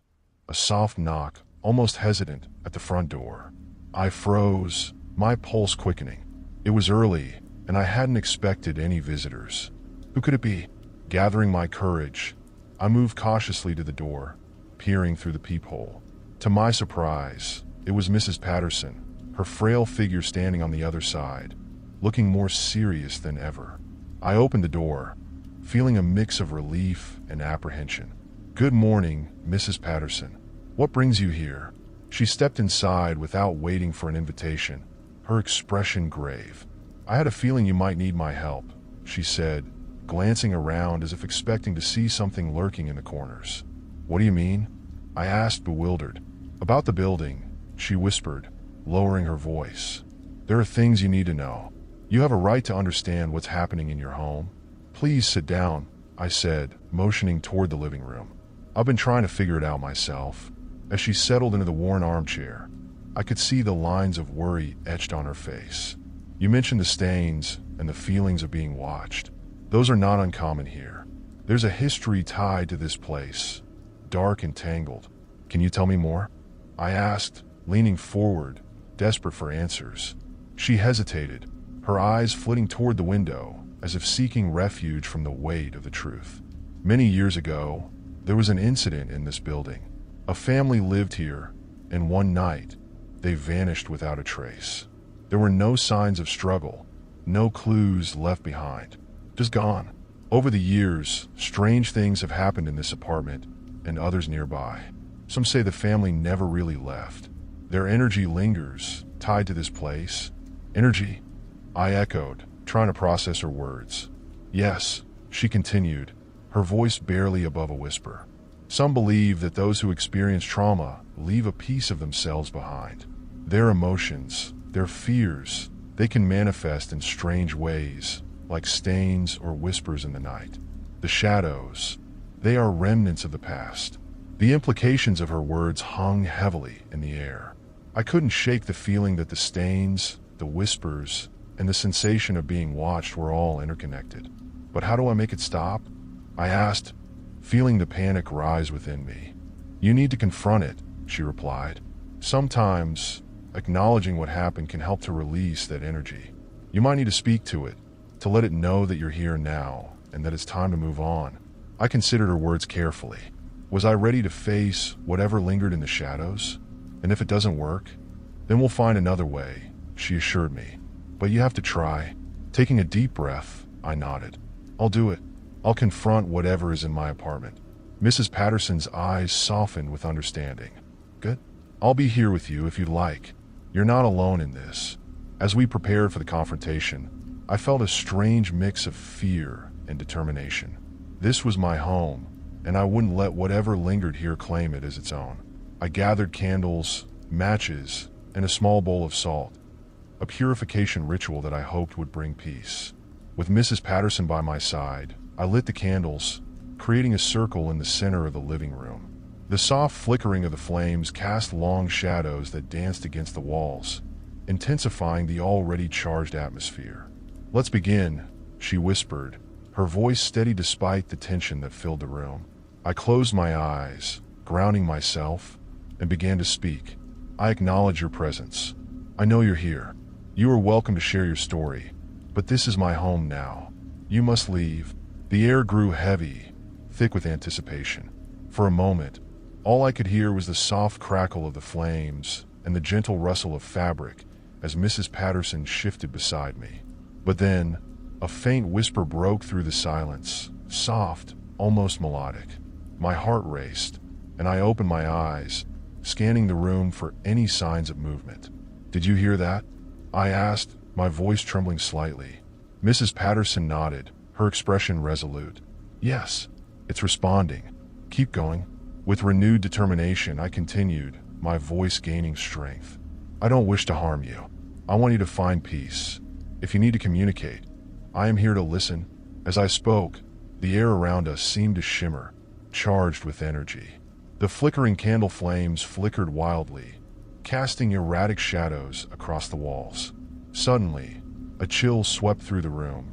a soft knock, almost hesitant, at the front door. I froze, my pulse quickening. It was early, and I hadn't expected any visitors. Who could it be? Gathering my courage, I moved cautiously to the door, peering through the peephole. To my surprise, it was Mrs. Patterson, her frail figure standing on the other side, looking more serious than ever. I opened the door, feeling a mix of relief and apprehension. "Good morning, Mrs. Patterson. What brings you here?" She stepped inside without waiting for an invitation, her expression grave. "I had a feeling you might need my help," she said, glancing around as if expecting to see something lurking in the corners. "What do you mean?" I asked, bewildered. "About the building," she whispered, lowering her voice. "There are things you need to know. You have a right to understand what's happening in your home." "Please sit down," I said, motioning toward the living room. "I've been trying to figure it out myself." As she settled into the worn armchair, I could see the lines of worry etched on her face. "You mentioned the stains and the feelings of being watched. Those are not uncommon here. There's a history tied to this place, dark and tangled. Can you tell me more?" I asked, leaning forward, desperate for answers. She hesitated, her eyes flitting toward the window, as if seeking refuge from the weight of the truth. "Many years ago, there was an incident in this building. A family lived here, and one night, they vanished without a trace. There were no signs of struggle, no clues left behind. Just gone. Over the years, strange things have happened in this apartment and others nearby. Some say the family never really left. Their energy lingers, tied to this place." "Energy?" I echoed, trying to process her words. "Yes," she continued, her voice barely above a whisper. "Some believe that those who experience trauma leave a piece of themselves behind. Their emotions, their fears, they can manifest in strange ways, like stains or whispers in the night. The shadows, they are remnants of the past." The implications of her words hung heavily in the air. I couldn't shake the feeling that the stains, the whispers, and the sensation of being watched were all interconnected. "But how do I make it stop?" I asked, feeling the panic rise within me. "You need to confront it," she replied. "Sometimes, acknowledging what happened can help to release that energy. You might need to speak to it, to let it know that you're here now and that it's time to move on." I considered her words carefully. Was I ready to face whatever lingered in the shadows? "And if it doesn't work, then we'll find another way," she assured me. "But you have to try." Taking a deep breath, I nodded. "I'll do it. I'll confront whatever is in my apartment." Mrs. Patterson's eyes softened with understanding. "Good. I'll be here with you if you'd like. You're not alone in this." As we prepared for the confrontation, I felt a strange mix of fear and determination. This was my home, and I wouldn't let whatever lingered here claim it as its own. I gathered candles, matches, and a small bowl of salt, a purification ritual that I hoped would bring peace. With Mrs. Patterson by my side, I lit the candles, creating a circle in the center of the living room. The soft flickering of the flames cast long shadows that danced against the walls, intensifying the already charged atmosphere. "Let's begin," she whispered, her voice steady despite the tension that filled the room. I closed my eyes, grounding myself, and began to speak. "I acknowledge your presence. I know you're here. You are welcome to share your story, but this is my home now. You must leave." The air grew heavy, thick with anticipation. For a moment, all I could hear was the soft crackle of the flames and the gentle rustle of fabric as Mrs. Patterson shifted beside me. But then, a faint whisper broke through the silence, soft, almost melodic. My heart raced, and I opened my eyes, scanning the room for any signs of movement. "Did you hear that?" I asked, my voice trembling slightly. Mrs. Patterson nodded, her expression resolute. "Yes, it's responding. Keep going." With renewed determination, I continued, my voice gaining strength. I don't wish to harm you. I want you to find peace. If you need to communicate, I am here to listen. As I spoke, the air around us seemed to shimmer, charged with energy. The flickering candle flames flickered wildly, casting erratic shadows across the walls. Suddenly, a chill swept through the room,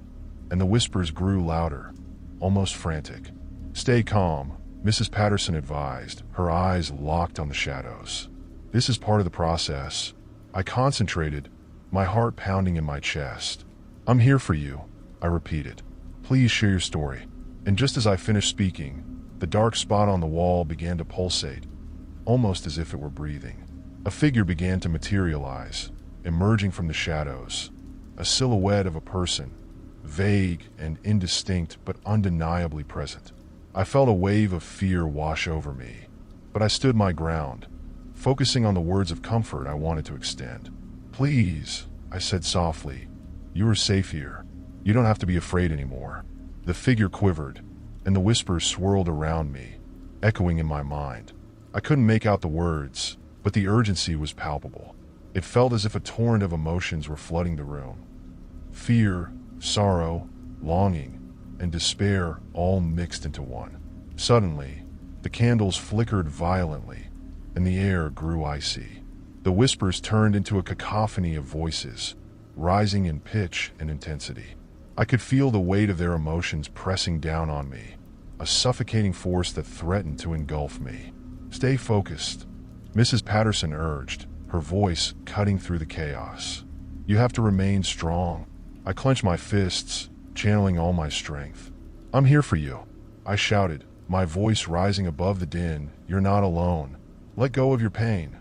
and the whispers grew louder, almost frantic. "Stay calm," Mrs. Patterson advised, her eyes locked on the shadows. "This is part of the process." I concentrated, my heart pounding in my chest. "I'm here for you," I repeated. "Please share your story." And just as I finished speaking, the dark spot on the wall began to pulsate, almost as if it were breathing. A figure began to materialize, emerging from the shadows, a silhouette of a person, vague and indistinct but undeniably present. I felt a wave of fear wash over me, but I stood my ground, focusing on the words of comfort I wanted to extend. "Please," I said softly, "you are safe here. You don't have to be afraid anymore." The figure quivered, and the whispers swirled around me, echoing in my mind. I couldn't make out the words, but the urgency was palpable. It felt as if a torrent of emotions were flooding the room. Fear, sorrow, longing, and despair all mixed into one. Suddenly, the candles flickered violently, and the air grew icy. The whispers turned into a cacophony of voices, rising in pitch and intensity. I could feel the weight of their emotions pressing down on me, a suffocating force that threatened to engulf me. "Stay focused," Mrs. Patterson urged, her voice cutting through the chaos. "You have to remain strong." I clenched my fists, channeling all my strength. "I'm here for you," I shouted, my voice rising above the din. "You're not alone. Let go of your pain."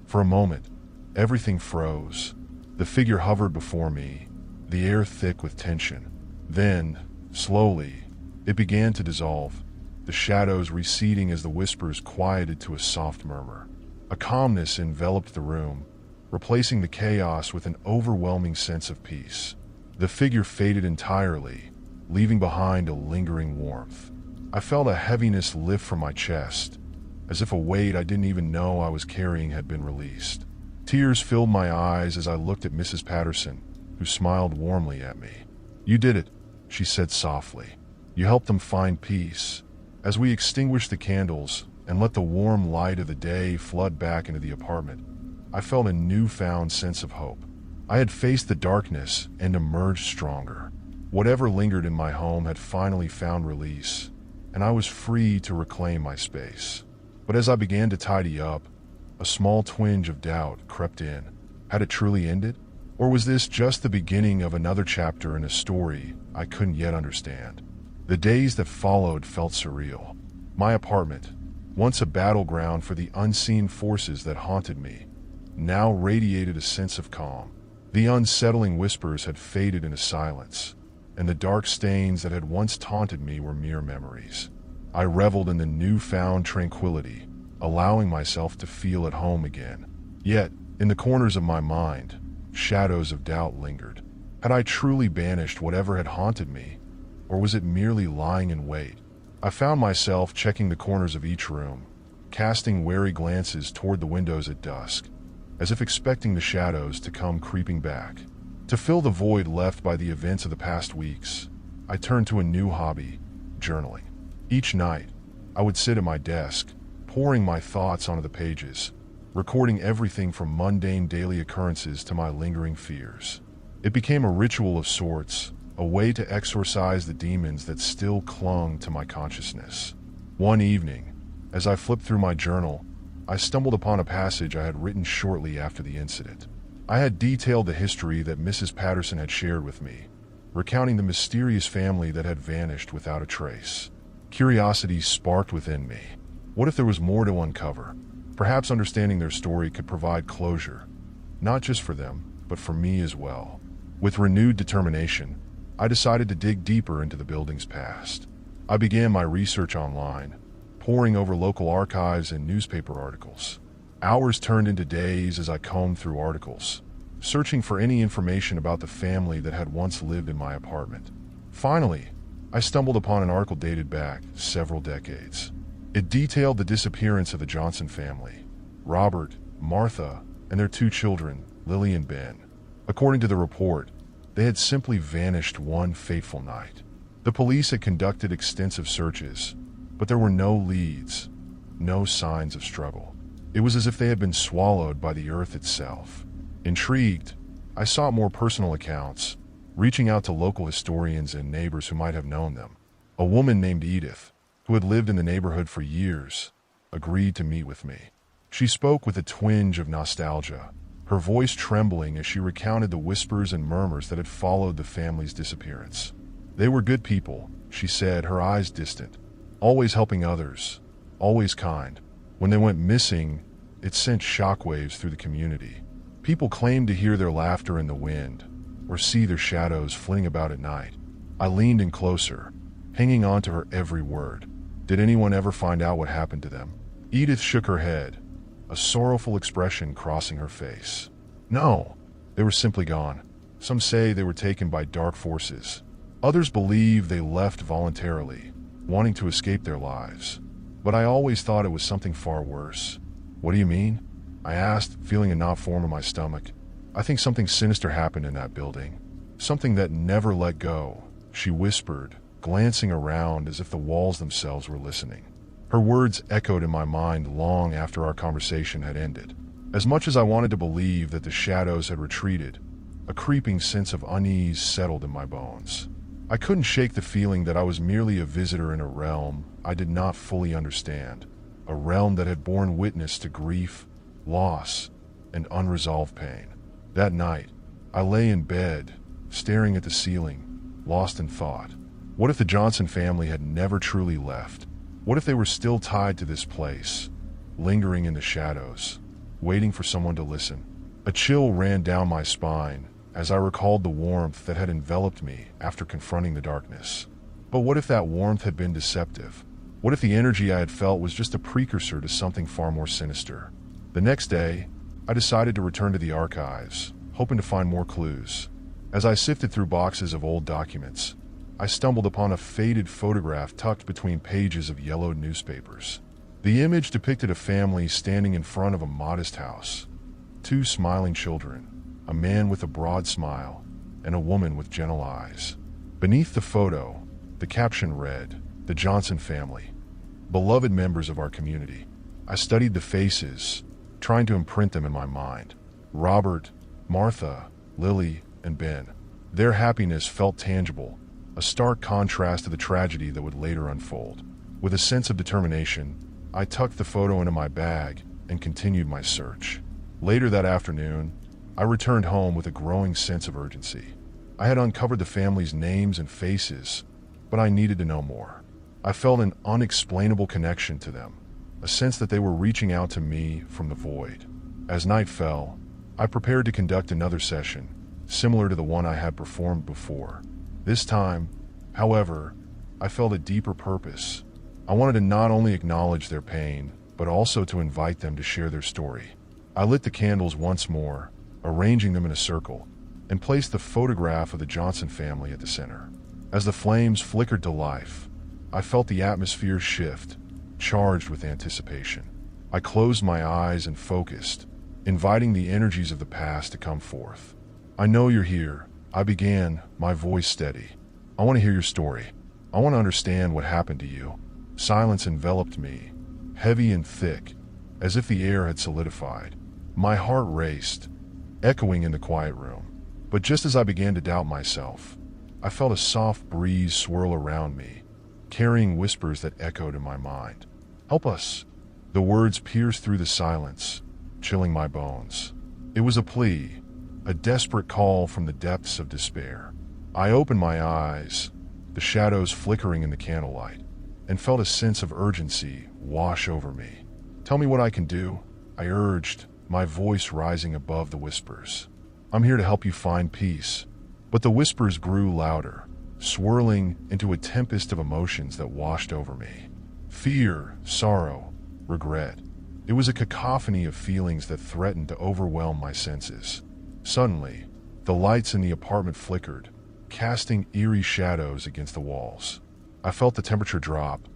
For a moment, everything froze. The figure hovered before me, the air thick with tension. Then, slowly, it began to dissolve, the shadows receding as the whispers quieted to a soft murmur. A calmness enveloped the room, replacing the chaos with an overwhelming sense of peace. The figure faded entirely, leaving behind a lingering warmth. I felt a heaviness lift from my chest, as if a weight I didn't even know I was carrying had been released. Tears filled my eyes as I looked at Mrs. Patterson, who smiled warmly at me. "You did it," she said softly. "You helped them find peace." As we extinguished the candles and let the warm light of the day flood back into the apartment, I felt a newfound sense of hope. I had faced the darkness and emerged stronger. Whatever lingered in my home had finally found release, and I was free to reclaim my space. But as I began to tidy up, a small twinge of doubt crept in. Had it truly ended? Or was this just the beginning of another chapter in a story I couldn't yet understand? The days that followed felt surreal. My apartment, once a battleground for the unseen forces that haunted me, now radiated a sense of calm. The unsettling whispers had faded into silence, and the dark stains that had once taunted me were mere memories. I reveled in the newfound tranquility, allowing myself to feel at home again. Yet, in the corners of my mind, shadows of doubt lingered. Had I truly banished whatever had haunted me, or was it merely lying in wait? I found myself checking the corners of each room, casting wary glances toward the windows at dusk, as if expecting the shadows to come creeping back. To fill the void left by the events of the past weeks, I turned to a new hobby, journaling. Each night, I would sit at my desk, pouring my thoughts onto the pages, recording everything from mundane daily occurrences to my lingering fears. It became a ritual of sorts, a way to exorcise the demons that still clung to my consciousness. One evening, as I flipped through my journal, I stumbled upon a passage I had written shortly after the incident. I had detailed the history that Mrs. Patterson had shared with me, recounting the mysterious family that had vanished without a trace. Curiosity sparked within me. What if there was more to uncover? Perhaps understanding their story could provide closure, not just for them, but for me as well. With renewed determination, I decided to dig deeper into the building's past. I began my research online, poring over local archives and newspaper articles. Hours turned into days as I combed through articles, searching for any information about the family that had once lived in my apartment. Finally, I stumbled upon an article dated back several decades. It detailed the disappearance of the Johnson family, Robert, Martha, and their 2 children, Lily and Ben. According to the report, they had simply vanished one fateful night. The police had conducted extensive searches, but there were no leads, no signs of struggle. It was as if they had been swallowed by the earth itself. Intrigued, I sought more personal accounts, reaching out to local historians and neighbors who might have known them. A woman named Edith, who had lived in the neighborhood for years, agreed to meet with me. She spoke with a twinge of nostalgia, her voice trembling as she recounted the whispers and murmurs that had followed the family's disappearance. They were good people, she said, her eyes distant, always helping others, always kind. When they went missing, it sent shockwaves through the community. People claimed to hear their laughter in the wind, or see their shadows flitting about at night. I leaned in closer, hanging on to her every word. Did anyone ever find out what happened to them? Edith shook her head, a sorrowful expression crossing her face. No, they were simply gone. Some say they were taken by dark forces. Others believe they left voluntarily, wanting to escape their lives. But I always thought it was something far worse. What do you mean? I asked, feeling a knot form in my stomach. I think something sinister happened in that building. Something that never let go, she whispered, glancing around as if the walls themselves were listening. Her words echoed in my mind long after our conversation had ended. As much as I wanted to believe that the shadows had retreated, a creeping sense of unease settled in my bones. I couldn't shake the feeling that I was merely a visitor in a realm I did not fully understand, a realm that had borne witness to grief, loss, and unresolved pain. That night, I lay in bed, staring at the ceiling, lost in thought. What if the Johnson family had never truly left? What if they were still tied to this place, lingering in the shadows, waiting for someone to listen? A chill ran down my spine as I recalled the warmth that had enveloped me after confronting the darkness. But what if that warmth had been deceptive? What if the energy I had felt was just a precursor to something far more sinister? The next day, I decided to return to the archives, hoping to find more clues. As I sifted through boxes of old documents, I stumbled upon a faded photograph tucked between pages of yellowed newspapers. The image depicted a family standing in front of a modest house. 2 smiling children, a man with a broad smile, and a woman with gentle eyes. Beneath the photo, the caption read, "The Johnson family, beloved members of our community." I studied the faces, trying to imprint them in my mind. Robert, Martha, Lily, and Ben. Their happiness felt tangible, a stark contrast to the tragedy that would later unfold. With a sense of determination, I tucked the photo into my bag and continued my search. Later that afternoon, I returned home with a growing sense of urgency. I had uncovered the family's names and faces, but I needed to know more. I felt an unexplainable connection to them, a sense that they were reaching out to me from the void. As night fell, I prepared to conduct another session, similar to the one I had performed before. This time, however, I felt a deeper purpose. I wanted to not only acknowledge their pain, but also to invite them to share their story. I lit the candles once more, arranging them in a circle, and placed the photograph of the Johnson family at the center. As the flames flickered to life, I felt the atmosphere shift, charged with anticipation. I closed my eyes and focused, inviting the energies of the past to come forth. "I know you're here," I began, my voice steady. "I want to hear your story. I want to understand what happened to you." Silence enveloped me, heavy and thick, as if the air had solidified. My heart raced, echoing in the quiet room. But just as I began to doubt myself, I felt a soft breeze swirl around me, carrying whispers that echoed in my mind. "Help us!" The words pierced through the silence, chilling my bones. It was a plea, a desperate call from the depths of despair. I opened my eyes, the shadows flickering in the candlelight, and felt a sense of urgency wash over me. "Tell me what I can do," I urged, my voice rising above the whispers. "I'm here to help you find peace." But the whispers grew louder, swirling into a tempest of emotions that washed over me. Fear, sorrow, regret. It was a cacophony of feelings that threatened to overwhelm my senses. Suddenly, the lights in the apartment flickered, casting eerie shadows against the walls. I felt the temperature drop,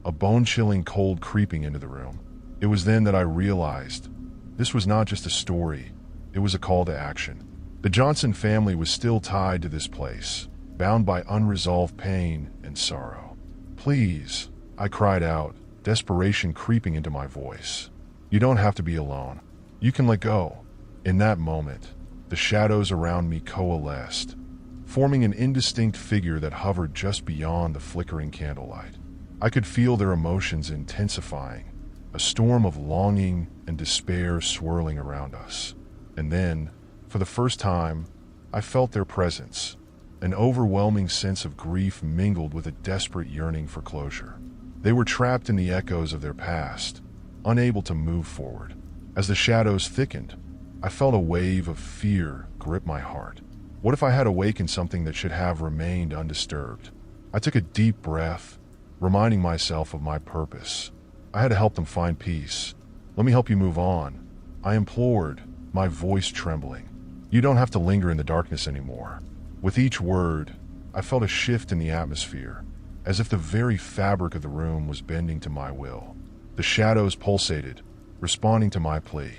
a bone-chilling cold creeping into the room. It was then that I realized this was not just a story, it was a call to action. The Johnson family was still tied to this place, bound by unresolved pain and sorrow. "Please," I cried out, desperation creeping into my voice. "You don't have to be alone. You can let go." In that moment, the shadows around me coalesced, forming an indistinct figure that hovered just beyond the flickering candlelight. I could feel their emotions intensifying, a storm of longing and despair swirling around us. And then, for the first time, I felt their presence, an overwhelming sense of grief mingled with a desperate yearning for closure. They were trapped in the echoes of their past, unable to move forward. As the shadows thickened, I felt a wave of fear grip my heart. What if I had awakened something that should have remained undisturbed? I took a deep breath, reminding myself of my purpose. I had to help them find peace. "Let me help you move on," I implored, my voice trembling. "You don't have to linger in the darkness anymore." With each word, I felt a shift in the atmosphere, as if the very fabric of the room was bending to my will. The shadows pulsated, responding to my plea,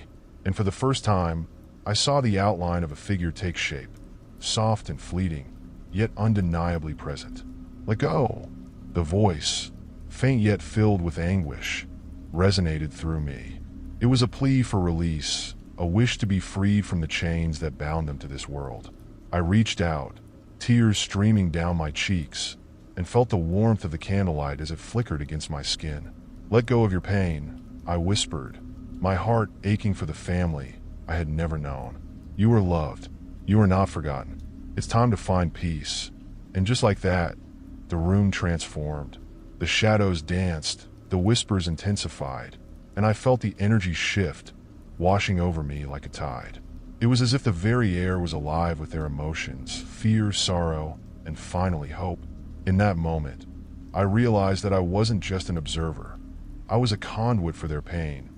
and for the first time, I saw the outline of a figure take shape, soft and fleeting, yet undeniably present. "Let go!" The voice, faint yet filled with anguish, resonated through me. It was a plea for release, a wish to be freed from the chains that bound them to this world. I reached out, tears streaming down my cheeks, and felt the warmth of the candlelight as it flickered against my skin. "Let go of your pain," I whispered, my heart aching for the family I had never known. "You are loved. You are not forgotten. It's time to find peace." And just like that, the room transformed. The shadows danced, the whispers intensified, and I felt the energy shift, washing over me like a tide. It was as if the very air was alive with their emotions, fear, sorrow, and finally hope. In that moment, I realized that I wasn't just an observer. I was a conduit for their pain,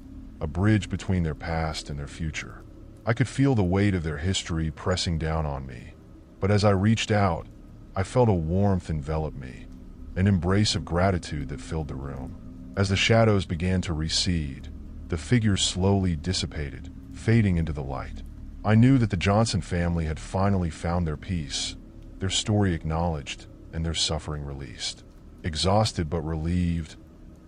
a bridge between their past and their future. I could feel the weight of their history pressing down on me, but as I reached out, I felt a warmth envelop me, an embrace of gratitude that filled the room. As the shadows began to recede, the figures slowly dissipated, fading into the light. I knew that the Johnson family had finally found their peace, their story acknowledged, and their suffering released. Exhausted but relieved,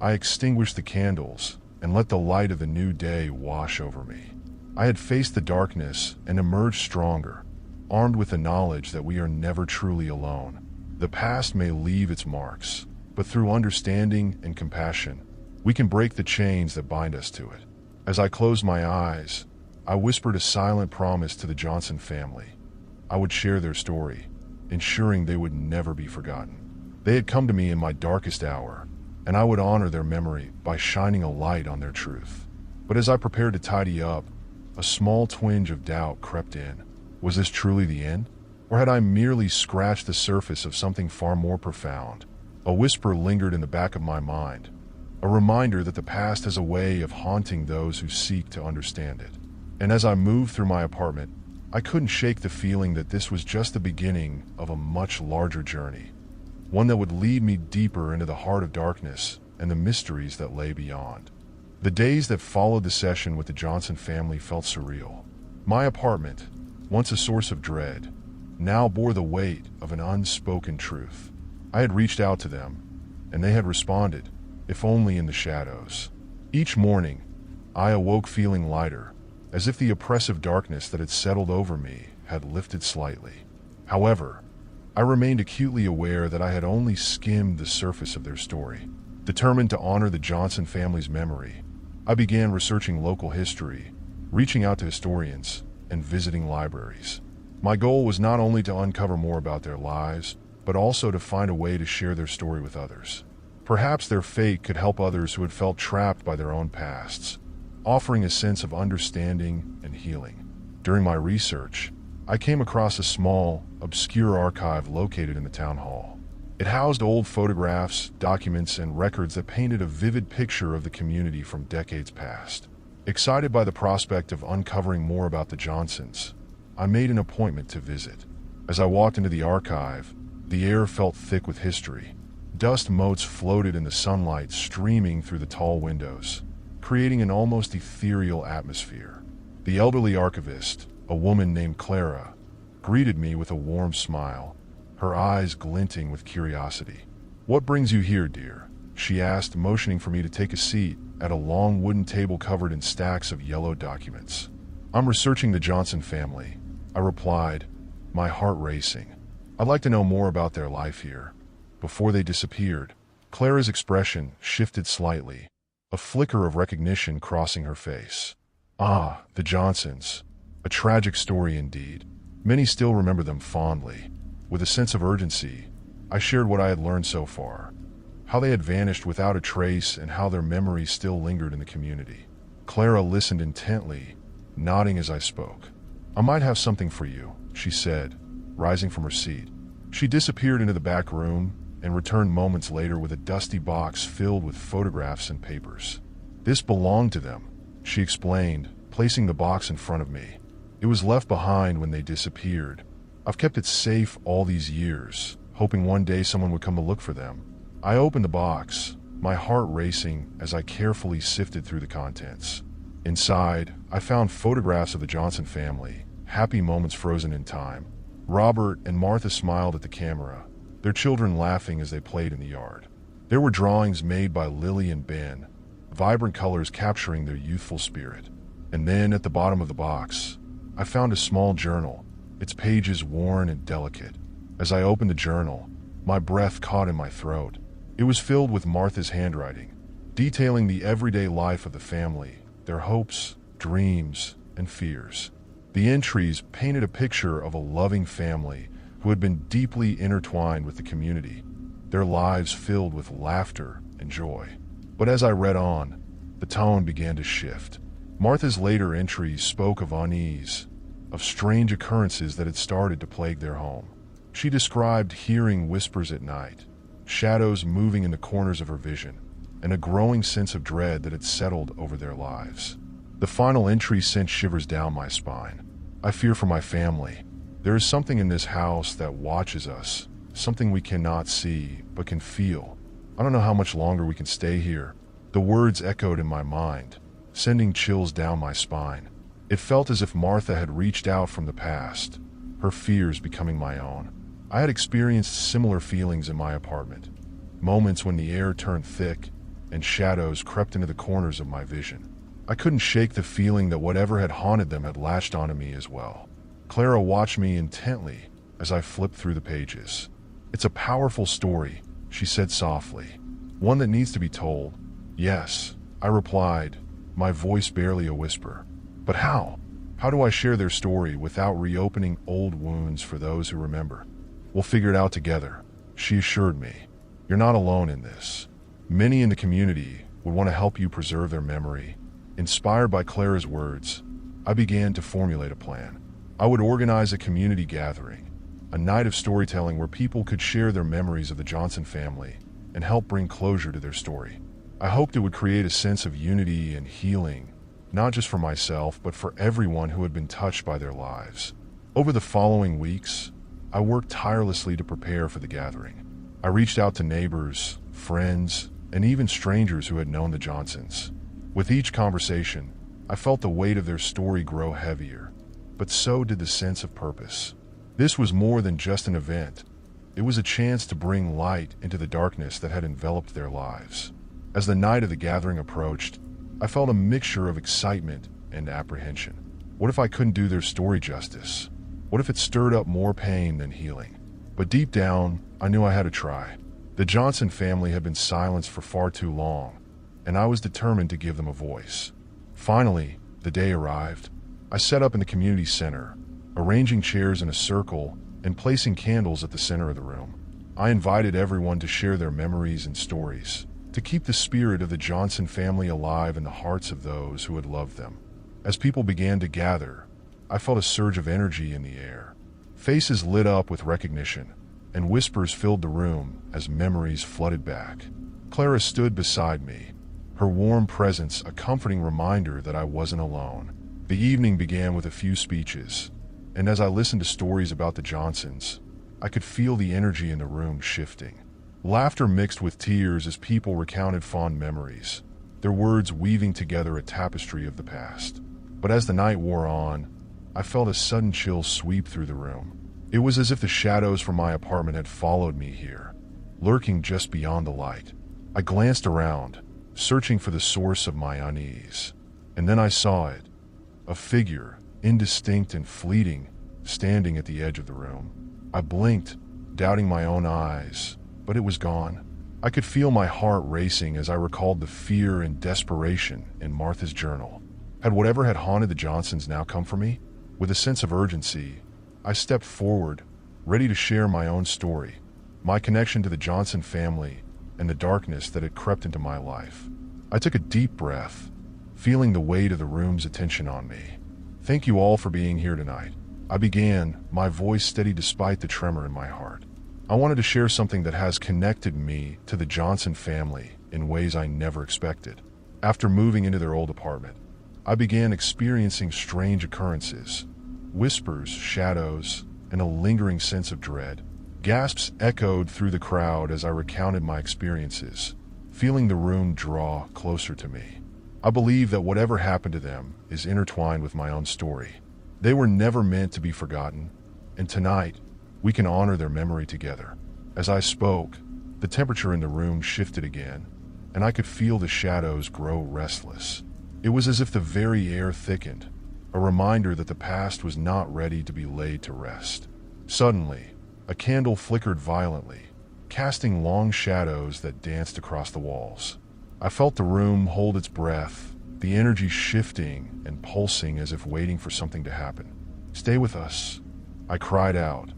I extinguished the candles and let the light of the new day wash over me. I had faced the darkness and emerged stronger, armed with the knowledge that we are never truly alone. The past may leave its marks, but through understanding and compassion, we can break the chains that bind us to it. As I closed my eyes, I whispered a silent promise to the Johnson family. I would share their story, ensuring they would never be forgotten. They had come to me in my darkest hour, and I would honor their memory by shining a light on their truth. But as I prepared to tidy up, a small twinge of doubt crept in. Was this truly the end? Or had I merely scratched the surface of something far more profound? A whisper lingered in the back of my mind, a reminder that the past has a way of haunting those who seek to understand it. And as I moved through my apartment, I couldn't shake the feeling that this was just the beginning of a much larger journey, one that would lead me deeper into the heart of darkness and the mysteries that lay beyond. The days that followed the session with the Johnson family felt surreal. My apartment, once a source of dread, now bore the weight of an unspoken truth. I had reached out to them, and they had responded, if only in the shadows. Each morning, I awoke feeling lighter, as if the oppressive darkness that had settled over me had lifted slightly. However, I remained acutely aware that I had only skimmed the surface of their story. Determined to honor the Johnson family's memory, I began researching local history, reaching out to historians, and visiting libraries. My goal was not only to uncover more about their lives, but also to find a way to share their story with others. Perhaps their fate could help others who had felt trapped by their own pasts, offering a sense of understanding and healing. During my research, I came across a small, obscure archive located in the town hall. It housed old photographs, documents, and records that painted a vivid picture of the community from decades past. Excited by the prospect of uncovering more about the Johnsons, I made an appointment to visit. As I walked into the archive, the air felt thick with history. Dust motes floated in the sunlight streaming through the tall windows, creating an almost ethereal atmosphere. The elderly archivist, a woman named Clara, greeted me with a warm smile, her eyes glinting with curiosity. "What brings you here, dear?" she asked, motioning for me to take a seat at a long wooden table covered in stacks of yellow documents. "I'm researching the Johnson family," I replied, my heart racing. "I'd like to know more about their life here, before they disappeared." Clara's expression shifted slightly, a flicker of recognition crossing her face. "Ah, the Johnsons. A tragic story indeed. Many still remember them fondly." With a sense of urgency, I shared what I had learned so far, how they had vanished without a trace and how their memories still lingered in the community. Clara listened intently, nodding as I spoke. "I might have something for you," she said, rising from her seat. She disappeared into the back room and returned moments later with a dusty box filled with photographs and papers. "This belonged to them," she explained, placing the box in front of me. "It was left behind when they disappeared. I've kept it safe all these years, hoping one day someone would come to look for them." I opened the box, my heart racing as I carefully sifted through the contents. Inside, I found photographs of the Johnson family, happy moments frozen in time. Robert and Martha smiled at the camera, their children laughing as they played in the yard. There were drawings made by Lily and Ben, vibrant colors capturing their youthful spirit. And then at the bottom of the box, I found a small journal, its pages worn and delicate. As I opened the journal, my breath caught in my throat. It was filled with Martha's handwriting, detailing the everyday life of the family, their hopes, dreams, and fears. The entries painted a picture of a loving family who had been deeply intertwined with the community, their lives filled with laughter and joy. But as I read on, the tone began to shift. Martha's later entries spoke of unease, of strange occurrences that had started to plague their home. She described hearing whispers at night, shadows moving in the corners of her vision, and a growing sense of dread that had settled over their lives. The final entry sent shivers down my spine. "I fear for my family. There is something in this house that watches us, something we cannot see but can feel. I don't know how much longer we can stay here." The words echoed in my mind, sending chills down my spine. It felt as if Martha had reached out from the past, her fears becoming my own. I had experienced similar feelings in my apartment, moments when the air turned thick and shadows crept into the corners of my vision. I couldn't shake the feeling that whatever had haunted them had latched onto me as well. Clara watched me intently as I flipped through the pages. "It's a powerful story," she said softly. "One that needs to be told." "Yes," I replied, my voice barely a whisper. "But how? How do I share their story without reopening old wounds for those who remember?" "We'll figure it out together," she assured me. "You're not alone in this. Many in the community would want to help you preserve their memory." Inspired by Clara's words, I began to formulate a plan. I would organize a community gathering, a night of storytelling where people could share their memories of the Johnson family and help bring closure to their story. I hoped it would create a sense of unity and healing, not just for myself, but for everyone who had been touched by their lives. Over the following weeks, I worked tirelessly to prepare for the gathering. I reached out to neighbors, friends, and even strangers who had known the Johnsons. With each conversation, I felt the weight of their story grow heavier, but so did the sense of purpose. This was more than just an event. It was a chance to bring light into the darkness that had enveloped their lives. As the night of the gathering approached, I felt a mixture of excitement and apprehension. What if I couldn't do their story justice? What if it stirred up more pain than healing? But deep down, I knew I had to try. The Johnson family had been silenced for far too long, and I was determined to give them a voice. Finally, the day arrived. I set up in the community center, arranging chairs in a circle and placing candles at the center of the room. I invited everyone to share their memories and stories, to keep the spirit of the Johnson family alive in the hearts of those who had loved them. As people began to gather, I felt a surge of energy in the air. Faces lit up with recognition, and whispers filled the room as memories flooded back. Clara stood beside me, her warm presence a comforting reminder that I wasn't alone. The evening began with a few speeches, and as I listened to stories about the Johnsons, I could feel the energy in the room shifting. Laughter mixed with tears as people recounted fond memories, their words weaving together a tapestry of the past. But as the night wore on, I felt a sudden chill sweep through the room. It was as if the shadows from my apartment had followed me here, lurking just beyond the light. I glanced around, searching for the source of my unease. And then I saw it, a figure, indistinct and fleeting, standing at the edge of the room. I blinked, doubting my own eyes, but it was gone. I could feel my heart racing as I recalled the fear and desperation in Martha's journal. Had whatever had haunted the Johnsons now come for me? With a sense of urgency, I stepped forward, ready to share my own story, my connection to the Johnson family, and the darkness that had crept into my life. I took a deep breath, feeling the weight of the room's attention on me. "Thank you all for being here tonight," I began, my voice steady despite the tremor in my heart. I wanted to share something that has connected me to the Johnson family in ways I never expected. After moving into their old apartment, I began experiencing strange occurrences, whispers, shadows, and a lingering sense of dread. Gasps echoed through the crowd as I recounted my experiences, feeling the room draw closer to me. I believe that whatever happened to them is intertwined with my own story. They were never meant to be forgotten, and tonight, we can honor their memory together. As I spoke, the temperature in the room shifted again, and I could feel the shadows grow restless. It was as if the very air thickened, a reminder that the past was not ready to be laid to rest. Suddenly, a candle flickered violently, casting long shadows that danced across the walls. I felt the room hold its breath, the energy shifting and pulsing as if waiting for something to happen. "Stay with us," I cried out,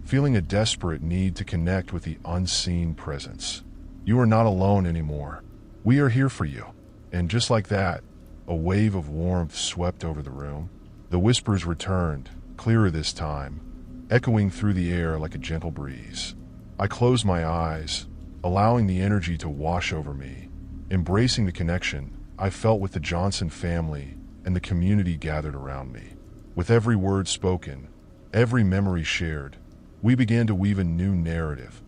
feeling a desperate need to connect with the unseen presence. "You are not alone anymore. We are here for you." And just like that, a wave of warmth swept over the room. The whispers returned, clearer this time, echoing through the air like a gentle breeze. I closed my eyes, allowing the energy to wash over me, embracing the connection I felt with the Johnson family and the community gathered around me. With every word spoken, every memory shared, we began to weave a new narrative,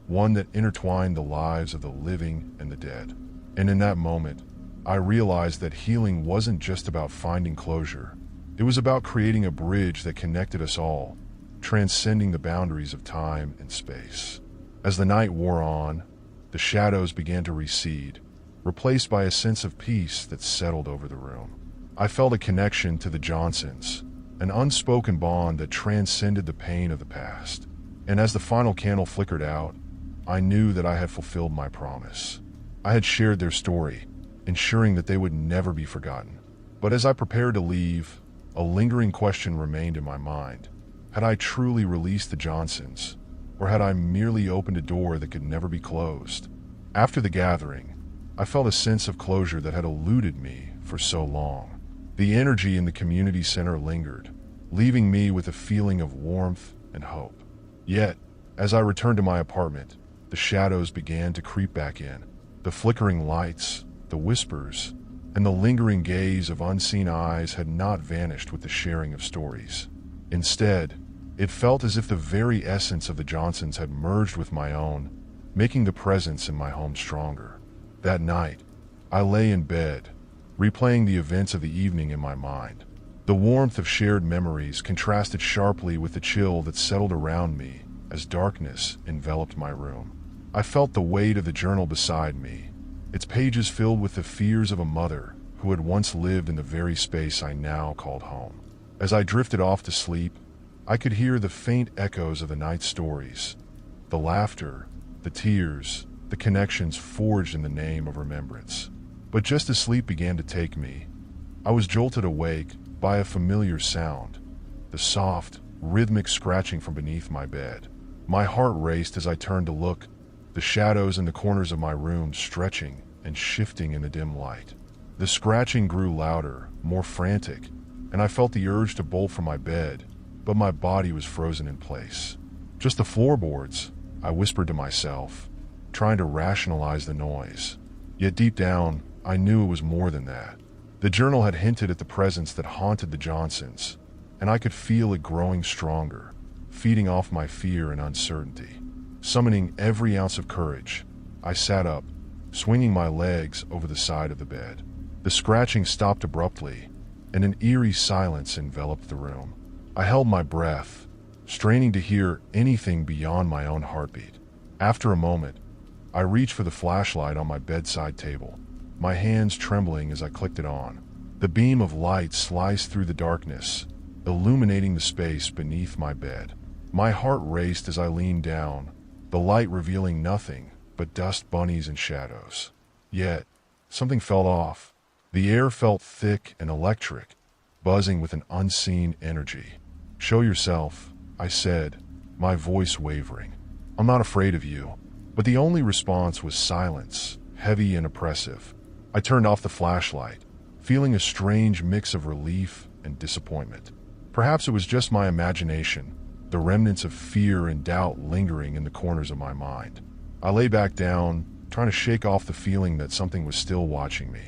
one that intertwined the lives of the living and the dead. And in that moment, I realized that healing wasn't just about finding closure. It was about creating a bridge that connected us all, transcending the boundaries of time and space. As the night wore on, the shadows began to recede, replaced by a sense of peace that settled over the room. I felt a connection to the Johnsons, an unspoken bond that transcended the pain of the past. And as the final candle flickered out, I knew that I had fulfilled my promise. I had shared their story, ensuring that they would never be forgotten. But as I prepared to leave, a lingering question remained in my mind. Had I truly released the Johnsons, or had I merely opened a door that could never be closed? After the gathering, I felt a sense of closure that had eluded me for so long. The energy in the community center lingered, leaving me with a feeling of warmth and hope. Yet, as I returned to my apartment, the shadows began to creep back in. The flickering lights, the whispers, and the lingering gaze of unseen eyes had not vanished with the sharing of stories. Instead, it felt as if the very essence of the Johnsons had merged with my own, making the presence in my home stronger. That night, I lay in bed, replaying the events of the evening in my mind. The warmth of shared memories contrasted sharply with the chill that settled around me as darkness enveloped my room. I felt the weight of the journal beside me, its pages filled with the fears of a mother who had once lived in the very space I now called home. As I drifted off to sleep, I could hear the faint echoes of the night's stories, the laughter, the tears, the connections forged in the name of remembrance. But just as sleep began to take me, I was jolted awake by a familiar sound, the soft, rhythmic scratching from beneath my bed. My heart raced as I turned to look, the shadows in the corners of my room stretching and shifting in the dim light. The scratching grew louder, more frantic, and I felt the urge to bolt from my bed, but my body was frozen in place. "Just the floorboards," I whispered to myself, trying to rationalize the noise. Yet deep down, I knew it was more than that. The journal had hinted at the presence that haunted the Johnsons, and I could feel it growing stronger, feeding off my fear and uncertainty. Summoning every ounce of courage, I sat up, swinging my legs over the side of the bed. The scratching stopped abruptly, and an eerie silence enveloped the room. I held my breath, straining to hear anything beyond my own heartbeat. After a moment, I reached for the flashlight on my bedside table, my hands trembling as I clicked it on. The beam of light sliced through the darkness, illuminating the space beneath my bed. My heart raced as I leaned down, the light revealing nothing but dust bunnies and shadows. Yet, something felt off. The air felt thick and electric, buzzing with an unseen energy. "Show yourself," I said, my voice wavering. "I'm not afraid of you." But the only response was silence, heavy and oppressive. I turned off the flashlight, feeling a strange mix of relief and disappointment. Perhaps it was just my imagination, the remnants of fear and doubt lingering in the corners of my mind. I lay back down, trying to shake off the feeling that something was still watching me.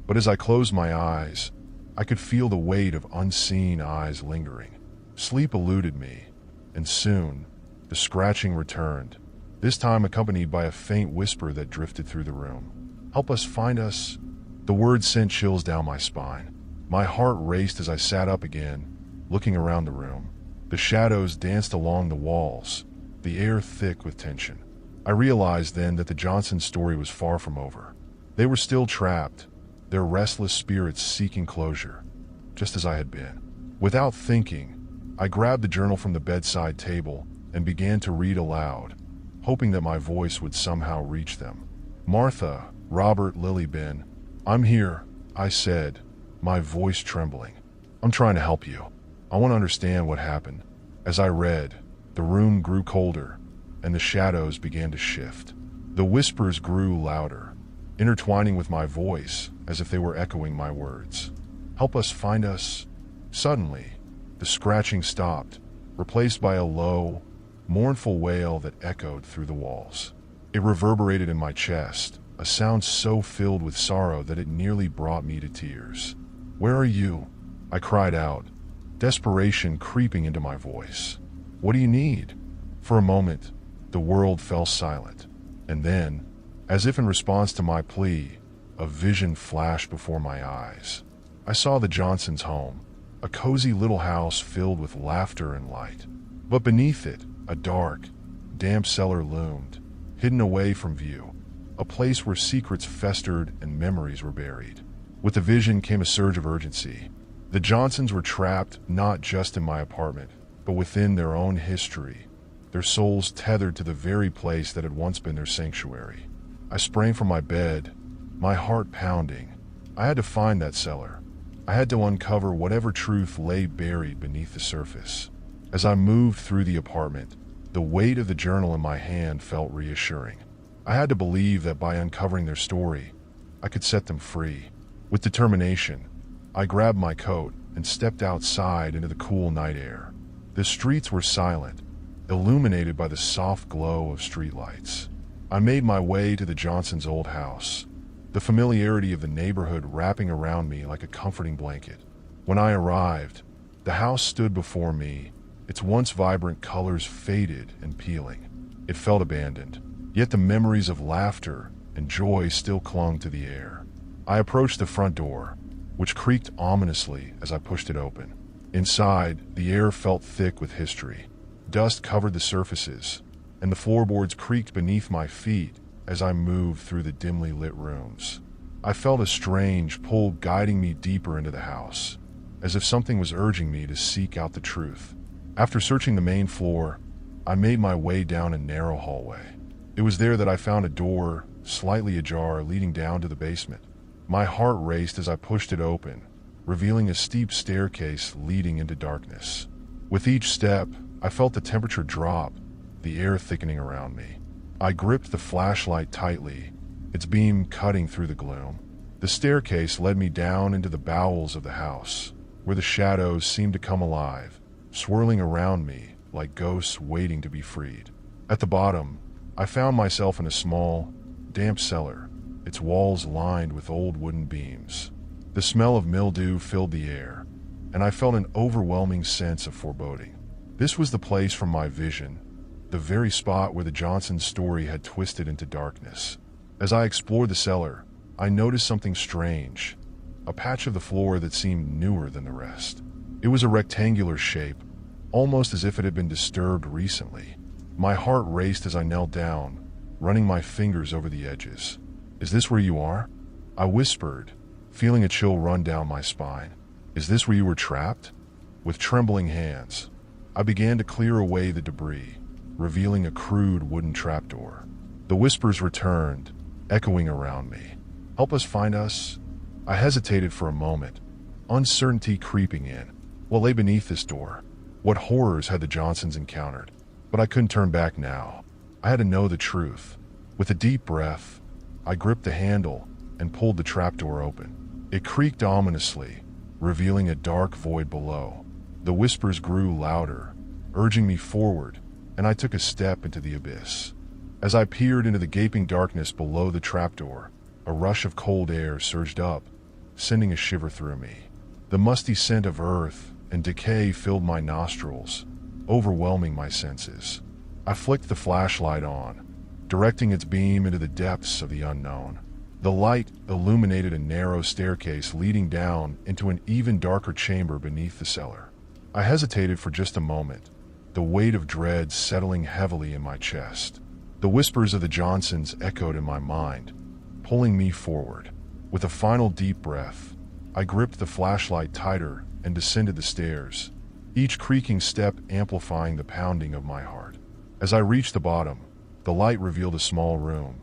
But as I closed my eyes, I could feel the weight of unseen eyes lingering. Sleep eluded me, and soon, the scratching returned, this time accompanied by a faint whisper that drifted through the room. "Help us, find us." The words sent chills down my spine. My heart raced as I sat up again, looking around the room. The shadows danced along the walls, the air thick with tension. I realized then that the Johnson story was far from over. They were still trapped, their restless spirits seeking closure, just as I had been. Without thinking, I grabbed the journal from the bedside table and began to read aloud, hoping that my voice would somehow reach them. "Martha, Robert, Lily, Ben, I'm here," I said, my voice trembling. "I'm trying to help you. I want to understand what happened." As I read, the room grew colder, and the shadows began to shift. The whispers grew louder, intertwining with my voice as if they were echoing my words. "Help us, find us." Suddenly, the scratching stopped, replaced by a low, mournful wail that echoed through the walls. It reverberated in my chest, a sound so filled with sorrow that it nearly brought me to tears. "Where are you?" I cried out, desperation creeping into my voice. "What do you need?" For a moment, the world fell silent, and then, as if in response to my plea, a vision flashed before my eyes. I saw the Johnsons' home, a cozy little house filled with laughter and light. But beneath it, a dark, damp cellar loomed, hidden away from view, a place where secrets festered and memories were buried. With the vision came a surge of urgency. The Johnsons were trapped not just in my apartment, but within their own history, their souls tethered to the very place that had once been their sanctuary. I sprang from my bed, my heart pounding. I had to find that cellar. I had to uncover whatever truth lay buried beneath the surface. As I moved through the apartment, the weight of the journal in my hand felt reassuring. I had to believe that by uncovering their story, I could set them free. With determination, I grabbed my coat and stepped outside into the cool night air. The streets were silent, illuminated by the soft glow of streetlights. I made my way to the Johnsons' old house, the familiarity of the neighborhood wrapping around me like a comforting blanket. When I arrived, the house stood before me, its once vibrant colors faded and peeling. It felt abandoned, yet the memories of laughter and joy still clung to the air. I approached the front door, which creaked ominously as I pushed it open. Inside, the air felt thick with history. Dust covered the surfaces, and the floorboards creaked beneath my feet as I moved through the dimly lit rooms. I felt a strange pull guiding me deeper into the house, as if something was urging me to seek out the truth. After searching the main floor, I made my way down a narrow hallway. It was there that I found a door, slightly ajar, leading down to the basement. My heart raced as I pushed it open, revealing a steep staircase leading into darkness. With each step, I felt the temperature drop, the air thickening around me. I gripped the flashlight tightly, its beam cutting through the gloom. The staircase led me down into the bowels of the house, where the shadows seemed to come alive, swirling around me like ghosts waiting to be freed. At the bottom, I found myself in a small, damp cellar, its walls lined with old wooden beams. The smell of mildew filled the air, and I felt an overwhelming sense of foreboding. This was the place from my vision, the very spot where the Johnson's story had twisted into darkness. As I explored the cellar, I noticed something strange, a patch of the floor that seemed newer than the rest. It was a rectangular shape, almost as if it had been disturbed recently. My heart raced as I knelt down, running my fingers over the edges. "Is this where you are?" I whispered, feeling a chill run down my spine. "Is this where you were trapped?" With trembling hands, I began to clear away the debris, revealing a crude wooden trapdoor. The whispers returned, echoing around me. "Help us find us." I hesitated for a moment, uncertainty creeping in. What lay beneath this door? What horrors had the Johnsons encountered? But I couldn't turn back now. I had to know the truth. With a deep breath, I gripped the handle and pulled the trapdoor open. It creaked ominously, revealing a dark void below. The whispers grew louder, urging me forward, and I took a step into the abyss. As I peered into the gaping darkness below the trapdoor, a rush of cold air surged up, sending a shiver through me. The musty scent of earth and decay filled my nostrils, overwhelming my senses. I flicked the flashlight on, directing its beam into the depths of the unknown. The light illuminated a narrow staircase leading down into an even darker chamber beneath the cellar. I hesitated for just a moment, the weight of dread settling heavily in my chest. The whispers of the Johnsons echoed in my mind, pulling me forward. With a final deep breath, I gripped the flashlight tighter and descended the stairs, each creaking step amplifying the pounding of my heart. As I reached the bottom, the light revealed a small room,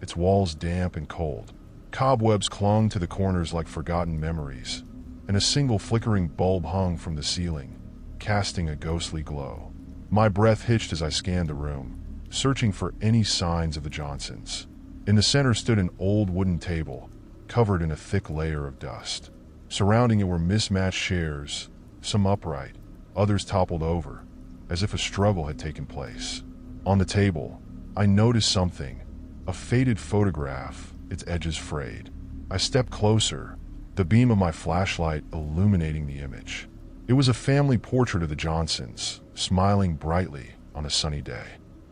its walls damp and cold. Cobwebs clung to the corners like forgotten memories, and a single flickering bulb hung from the ceiling, casting a ghostly glow. My breath hitched as I scanned the room, searching for any signs of the Johnsons. In the center stood an old wooden table, covered in a thick layer of dust. Surrounding it were mismatched chairs, some upright, others toppled over, as if a struggle had taken place. On the table, I noticed something, a faded photograph, its edges frayed. I stepped closer, the beam of my flashlight illuminating the image. It was a family portrait of the Johnsons, smiling brightly on a sunny day.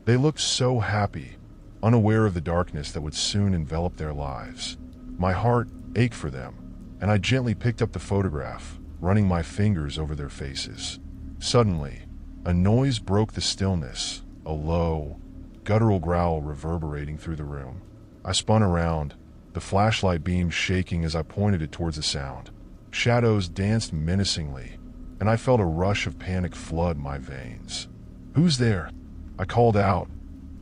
They looked so happy, unaware of the darkness that would soon envelop their lives. My heart ached for them, and I gently picked up the photograph, running my fingers over their faces. Suddenly, a noise broke the stillness, a low, guttural growl reverberating through the room. I spun around, the flashlight beam shaking as I pointed it towards the sound. Shadows danced menacingly, and I felt a rush of panic flood my veins. "Who's there?" I called out,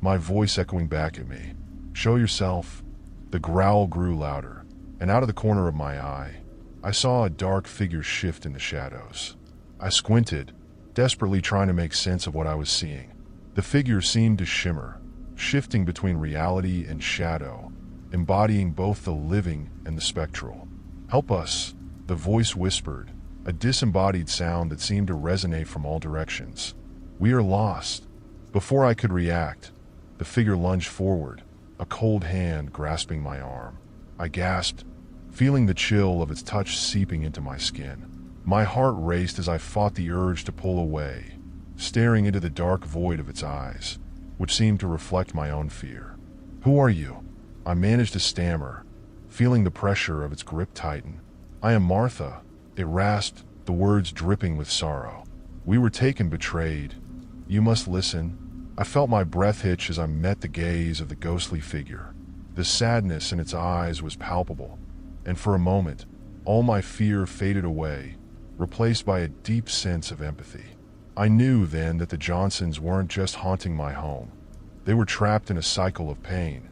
my voice echoing back at me. "Show yourself." The growl grew louder, and out of the corner of my eye, I saw a dark figure shift in the shadows. I squinted, desperately trying to make sense of what I was seeing. The figure seemed to shimmer, shifting between reality and shadow, embodying both the living and the spectral. "Help us," the voice whispered, a disembodied sound that seemed to resonate from all directions. "We are lost." Before I could react, the figure lunged forward, a cold hand grasping my arm. I gasped, feeling the chill of its touch seeping into my skin. My heart raced as I fought the urge to pull away, staring into the dark void of its eyes, which seemed to reflect my own fear. "Who are you?" I managed to stammer, feeling the pressure of its grip tighten. "I am Martha," it rasped, the words dripping with sorrow. "We were taken, betrayed. You must listen." I felt my breath hitch as I met the gaze of the ghostly figure. The sadness in its eyes was palpable, and for a moment, all my fear faded away, replaced by a deep sense of empathy. I knew then that the Johnsons weren't just haunting my home. They were trapped in a cycle of pain,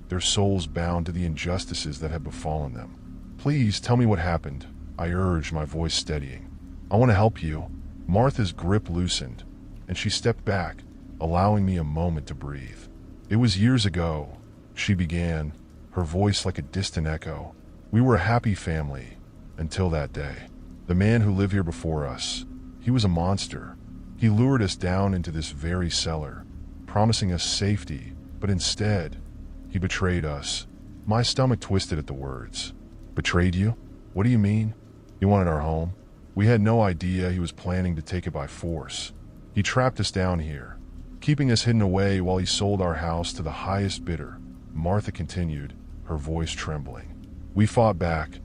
their souls bound to the injustices that had befallen them. "Please tell me what happened," I urged, my voice steadying. "I want to help you." Martha's grip loosened, and she stepped back, allowing me a moment to breathe. "It was years ago," she began, her voice like a distant echo. "We were a happy family, until that day. The man who lived here before us, he was a monster. He lured us down into this very cellar, promising us safety, but instead, he betrayed us." My stomach twisted at the words. "Betrayed you? What do you mean?" "He wanted our home. We had no idea he was planning to take it by force. He trapped us down here, keeping us hidden away while he sold our house to the highest bidder," Martha continued, her voice trembling. "We fought back,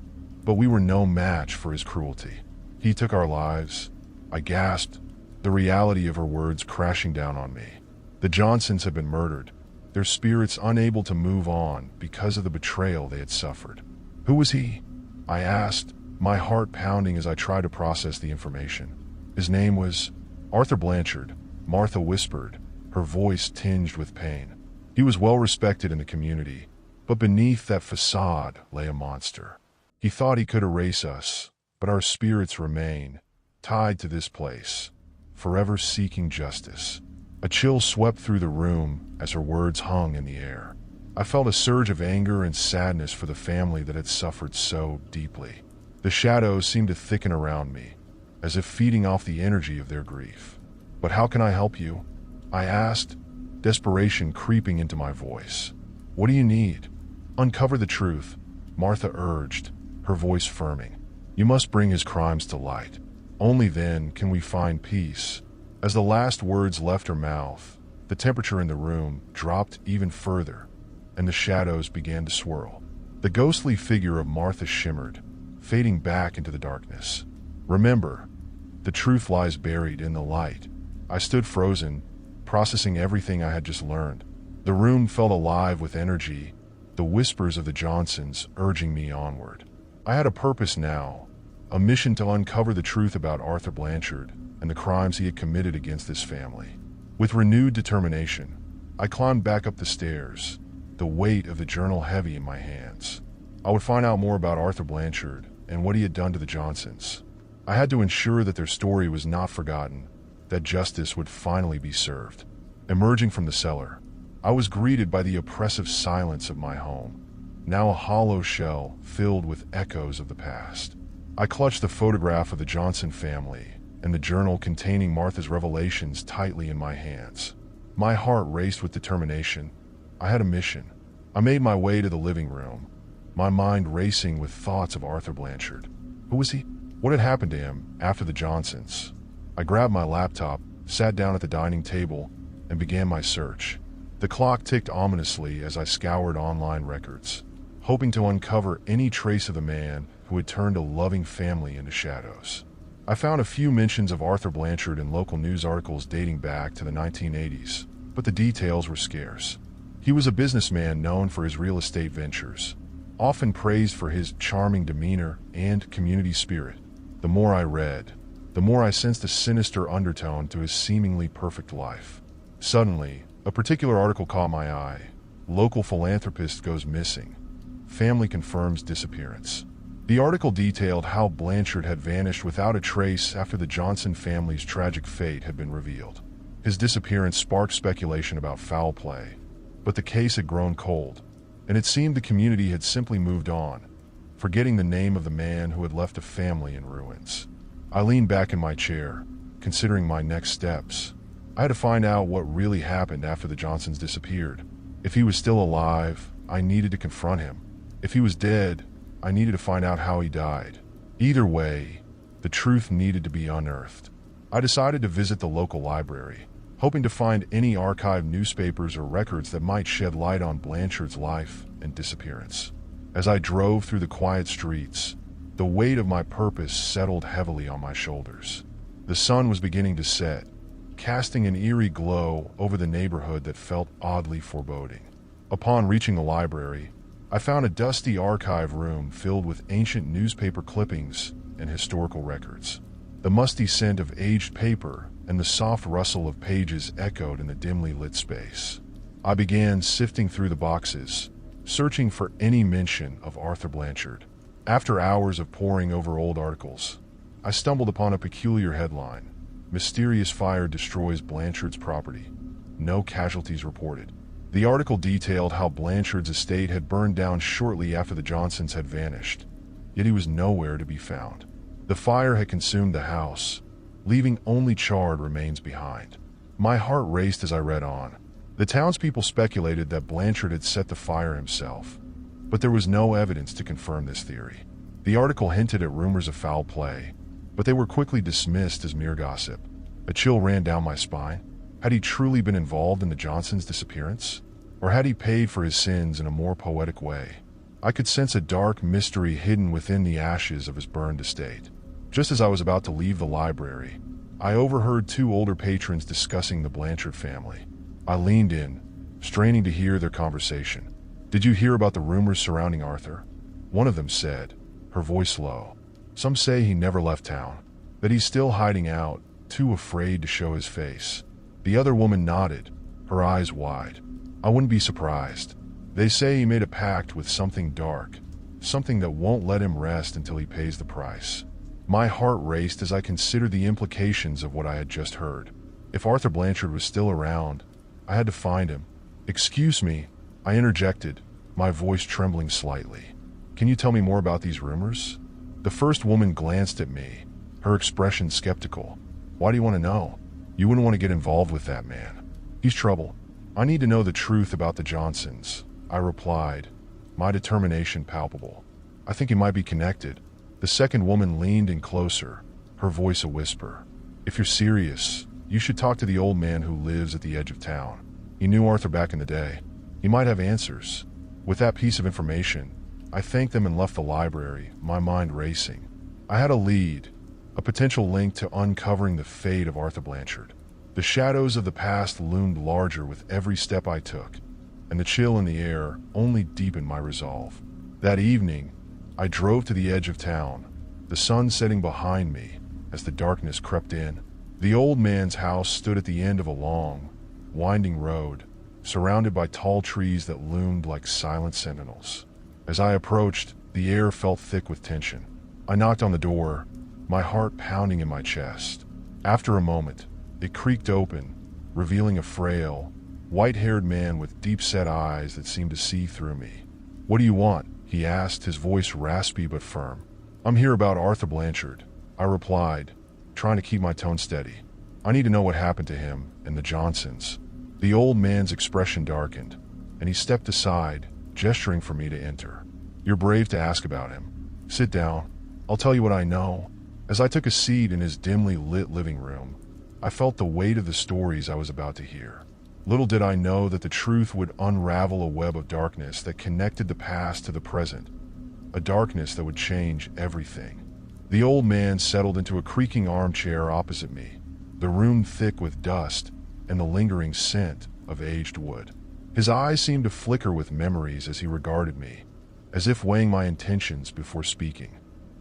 but we were no match for his cruelty. He took our lives." I gasped, the reality of her words crashing down on me. The Johnsons had been murdered, their spirits unable to move on because of the betrayal they had suffered. "Who was he?" I asked, my heart pounding as I tried to process the information. "His name was Arthur Blanchard," Martha whispered, her voice tinged with pain. "He was well respected in the community, but beneath that facade lay a monster. He thought he could erase us, but our spirits remain, tied to this place, forever seeking justice." A chill swept through the room as her words hung in the air. I felt a surge of anger and sadness for the family that had suffered so deeply. The shadows seemed to thicken around me, as if feeding off the energy of their grief. "But how can I help you?" I asked, desperation creeping into my voice. "What do you need?" "Uncover the truth," Martha urged, her voice firming. "You must bring his crimes to light. Only then can we find peace." As the last words left her mouth, the temperature in the room dropped even further, and the shadows began to swirl. The ghostly figure of Martha shimmered, fading back into the darkness. "Remember, the truth lies buried in the light." I stood frozen, processing everything I had just learned. The room felt alive with energy, the whispers of the Johnsons urging me onward. I had a purpose now, a mission to uncover the truth about Arthur Blanchard and the crimes he had committed against this family. With renewed determination, I climbed back up the stairs, the weight of the journal heavy in my hands. I would find out more about Arthur Blanchard and what he had done to the Johnsons. I had to ensure that their story was not forgotten, that justice would finally be served. Emerging from the cellar, I was greeted by the oppressive silence of my home, now a hollow shell filled with echoes of the past. I clutched the photograph of the Johnson family and the journal containing Martha's revelations tightly in my hands. My heart raced with determination. I had a mission. I made my way to the living room, my mind racing with thoughts of Arthur Blanchard. Who was he? What had happened to him after the Johnsons? I grabbed my laptop, sat down at the dining table, and began my search. The clock ticked ominously as I scoured online records, hoping to uncover any trace of the man who had turned a loving family into shadows. I found a few mentions of Arthur Blanchard in local news articles dating back to the 1980s, but the details were scarce. He was a businessman known for his real estate ventures, often praised for his charming demeanor and community spirit. The more I read, the more I sensed a sinister undertone to his seemingly perfect life. Suddenly, a particular article caught my eye. Local philanthropist goes missing. Family confirms disappearance. The article detailed how Blanchard had vanished without a trace after the Johnson family's tragic fate had been revealed. His disappearance sparked speculation about foul play, but the case had grown cold, and it seemed the community had simply moved on, forgetting the name of the man who had left a family in ruins. I leaned back in my chair, considering my next steps. I had to find out what really happened after the Johnsons disappeared. If he was still alive, I needed to confront him. If he was dead, I needed to find out how he died. Either way, the truth needed to be unearthed. I decided to visit the local library, hoping to find any archived newspapers or records that might shed light on Blanchard's life and disappearance. As I drove through the quiet streets, the weight of my purpose settled heavily on my shoulders. The sun was beginning to set, casting an eerie glow over the neighborhood that felt oddly foreboding. Upon reaching the library, I found a dusty archive room filled with ancient newspaper clippings and historical records. The musty scent of aged paper and the soft rustle of pages echoed in the dimly lit space. I began sifting through the boxes, searching for any mention of Arthur Blanchard. After hours of poring over old articles, I stumbled upon a peculiar headline: "Mysterious fire destroys Blanchard's property. No casualties reported." The article detailed how Blanchard's estate had burned down shortly after the Johnsons had vanished, yet he was nowhere to be found. The fire had consumed the house, leaving only charred remains behind. My heart raced as I read on. The townspeople speculated that Blanchard had set the fire himself, but there was no evidence to confirm this theory. The article hinted at rumors of foul play, but they were quickly dismissed as mere gossip. A chill ran down my spine. Had he truly been involved in the Johnsons' disappearance? Or had he paid for his sins in a more poetic way? I could sense a dark mystery hidden within the ashes of his burned estate. Just as I was about to leave the library, I overheard two older patrons discussing the Blanchard family. I leaned in, straining to hear their conversation. "Did you hear about the rumors surrounding Arthur?" One of them said, her voice low. "Some say he never left town, that he's still hiding out, too afraid to show his face." The other woman nodded, her eyes wide. "I wouldn't be surprised. They say he made a pact with something dark, something that won't let him rest until he pays the price." My heart raced as I considered the implications of what I had just heard. If Arthur Blanchard was still around, I had to find him. "Excuse me," I interjected, my voice trembling slightly. "Can you tell me more about these rumors?" The first woman glanced at me, her expression skeptical. "Why do you want to know? You wouldn't want to get involved with that man. He's trouble." "I need to know the truth about the Johnsons," I replied, my determination palpable. "I think he might be connected." The second woman leaned in closer, her voice a whisper. "If you're serious, you should talk to the old man who lives at the edge of town. He knew Arthur back in the day. He might have answers." With that piece of information, I thanked them and left the library, my mind racing. I had a lead, a potential link to uncovering the fate of Arthur Blanchard. The shadows of the past loomed larger with every step I took, and the chill in the air only deepened my resolve. That evening, I drove to the edge of town, the sun setting behind me as the darkness crept in. The old man's house stood at the end of a long, winding road, surrounded by tall trees that loomed like silent sentinels. As I approached, the air felt thick with tension. I knocked on the door, my heart pounding in my chest. After a moment, it creaked open, revealing a frail, white-haired man with deep-set eyes that seemed to see through me. "What do you want?" he asked, his voice raspy but firm. "I'm here about Arthur Blanchard," I replied, trying to keep my tone steady. "I need to know what happened to him and the Johnsons." The old man's expression darkened, and he stepped aside, gesturing for me to enter. "You're brave to ask about him. Sit down. I'll tell you what I know." As I took a seat in his dimly lit living room, I felt the weight of the stories I was about to hear. Little did I know that the truth would unravel a web of darkness that connected the past to the present, a darkness that would change everything. The old man settled into a creaking armchair opposite me, the room thick with dust and the lingering scent of aged wood. His eyes seemed to flicker with memories as he regarded me, as if weighing my intentions before speaking.